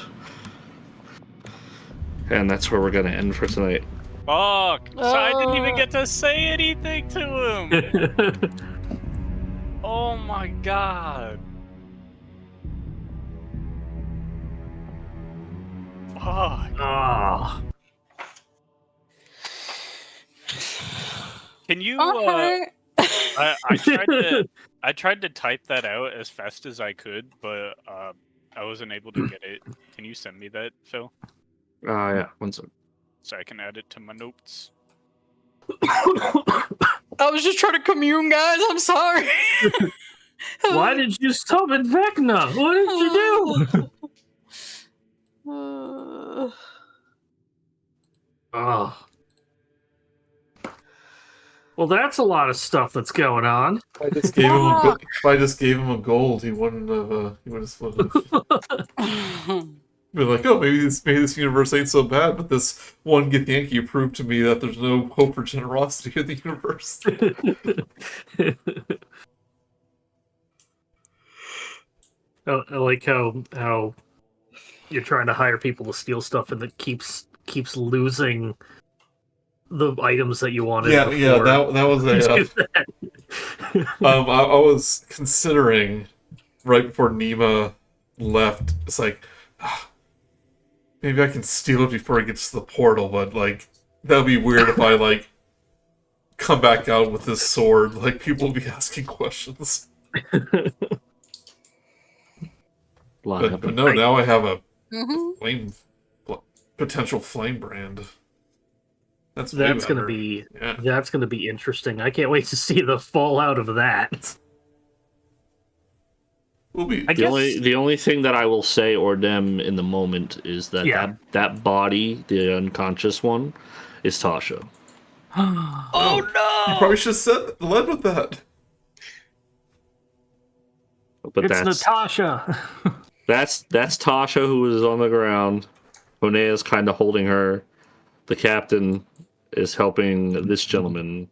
And that's where we're gonna end for tonight. Fuck! So I didn't even get to say anything to him! Oh my god. Fuck. Ah. Can you, Okay. I tried to type that out as fast as I could, but I wasn't able to get it. Can you send me that, Phil? Yeah, one second. So I can add it to my notes. I was just trying to commune, guys. I'm sorry. Why did you summon Vecna? What did you do? Oh. Well, that's a lot of stuff that's going on. If I just gave him a gold, he wouldn't have. He would have split it. Been like, oh, maybe this universe ain't so bad, but this one Githyanki proved to me that there's no hope for generosity in the universe. I like how you're trying to hire people to steal stuff and that keeps losing the items that you wanted. Yeah, before. that was a. I was considering right before Nima left. It's like, maybe I can steal it before it gets to the portal, but like that'd be weird if I like come back out with this sword. Like people will be asking questions. But no, now I have a potential flame brand. That's gonna be interesting. I can't wait to see the fallout of that. The only thing that I will say, Oordem, in the moment is that that body, the unconscious one, is Tasha. Oh no! You probably should have led with that. But it's Natasha. That's Tasha, who is on the ground. Honea's kind of holding her. The captain is helping this gentleman.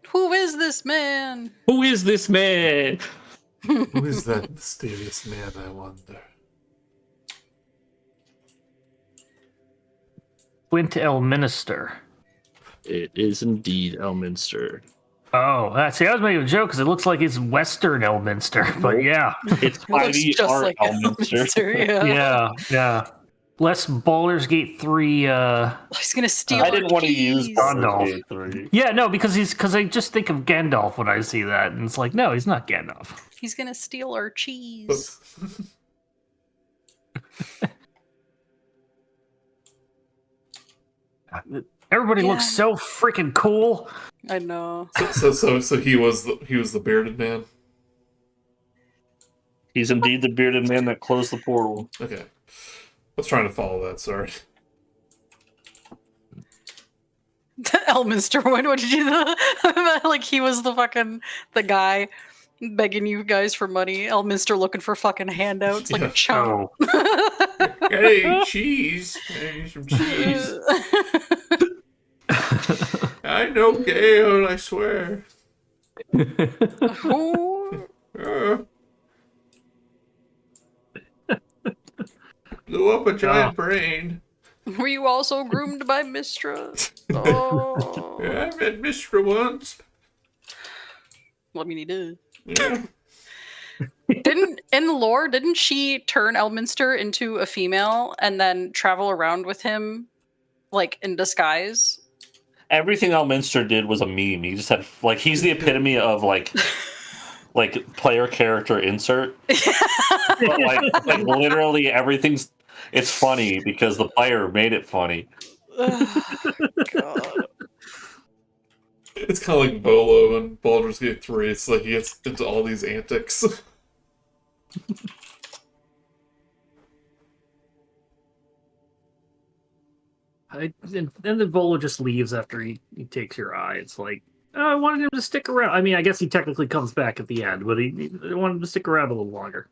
Who is this man? Who is this man? Who is that mysterious man, I wonder? Quint El Minister. It is indeed Elminster. Oh, see, I was making a joke because it looks like it's Western Elminster, but Nope. yeah. It's It looks 5e just art like Elminster. Elminster, Yeah. Less Baldur's Gate 3, He's gonna steal I didn't our want to use keys. Gandalf. Baldur's Gate 3. Yeah, no, because I just think of Gandalf when I see that, and it's like, no, he's not Gandalf. He's gonna steal our cheese. Everybody Yeah. looks so freaking cool. I know. So he was the bearded man. He's indeed the bearded man that closed the portal. Okay, I was trying to follow that. Sorry. Elminster, what did you do? Like he was the guy begging you guys for money. Elminster looking for fucking handouts like a chump. Hey, cheese. Hey, some cheese. I know Gale, I swear. Ooh. Blew up a giant brain. Were you also groomed by Mistra? Oh. Yeah, I met Mistra once. Well, I mean, he did. Yeah. In the lore, didn't she turn Elminster into a female and then travel around with him, like, in disguise? Everything Elminster did was a meme. He just had he's the epitome of like player character insert. But like literally everything's it's funny because the player made it funny. God. It's kind of like Volo in Baldur's Gate 3. It's like he gets into all these antics. And then Volo just leaves after he takes your eye. It's like, oh, I wanted him to stick around. I mean, I guess he technically comes back at the end, but he wanted him to stick around a little longer.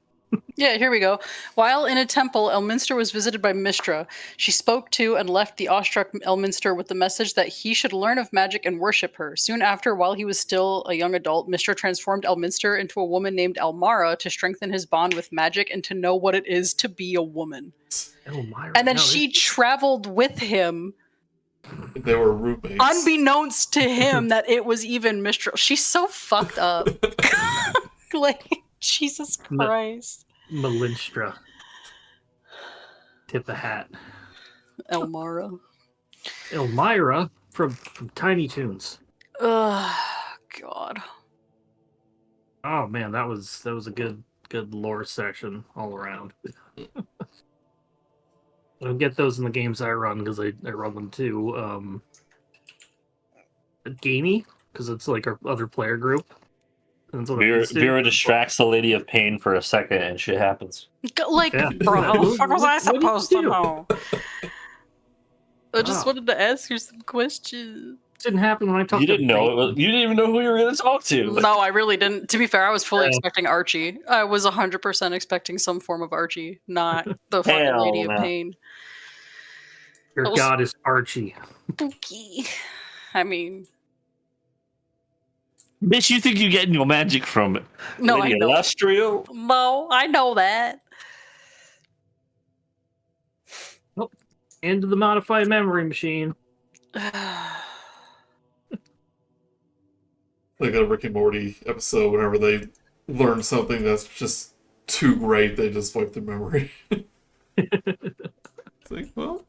Yeah, here we go. While in a temple, Elminster was visited by Mistra. She spoke to and left the awestruck Elminster with the message that he should learn of magic and worship her. Soon after, while he was still a young adult, Mistra transformed Elminster into a woman named Elmara to strengthen his bond with magic and to know what it is to be a woman. Elmira. And then she traveled with him, They were roommates. unbeknownst to him that it was even Mistra. She's so fucked up. Like, Jesus Christ. Melinstra. Tip the hat. Elmara. Elmira from Tiny Toons. Ugh, God. Oh man, that was a good lore section all around. I don't get those in the games I run because I run them too. Gamey, because it's like our other player group. That's what Vera distracts the Lady of Pain for a second and shit happens. Like, Yeah. bro, how the fuck was I What do you supposed to do? know? I just Wow. wanted to ask you some questions. didn't happen when I talked You to didn't know. You didn't even know who you were going to talk to. No, I really didn't. To be fair, I was fully Yeah. expecting Archie. I was 100% expecting some form of Archie, not the fucking Hell Lady of no. Pain. Your That was- god is Archie. Spooky. I mean, Bitch, you think you're getting your magic from no, Lady I know. Illustrial? No, I know that. Into the modified memory machine. Like a Rick and Morty episode, whenever they learn something that's just too great, they just wipe their memory. It's like, well,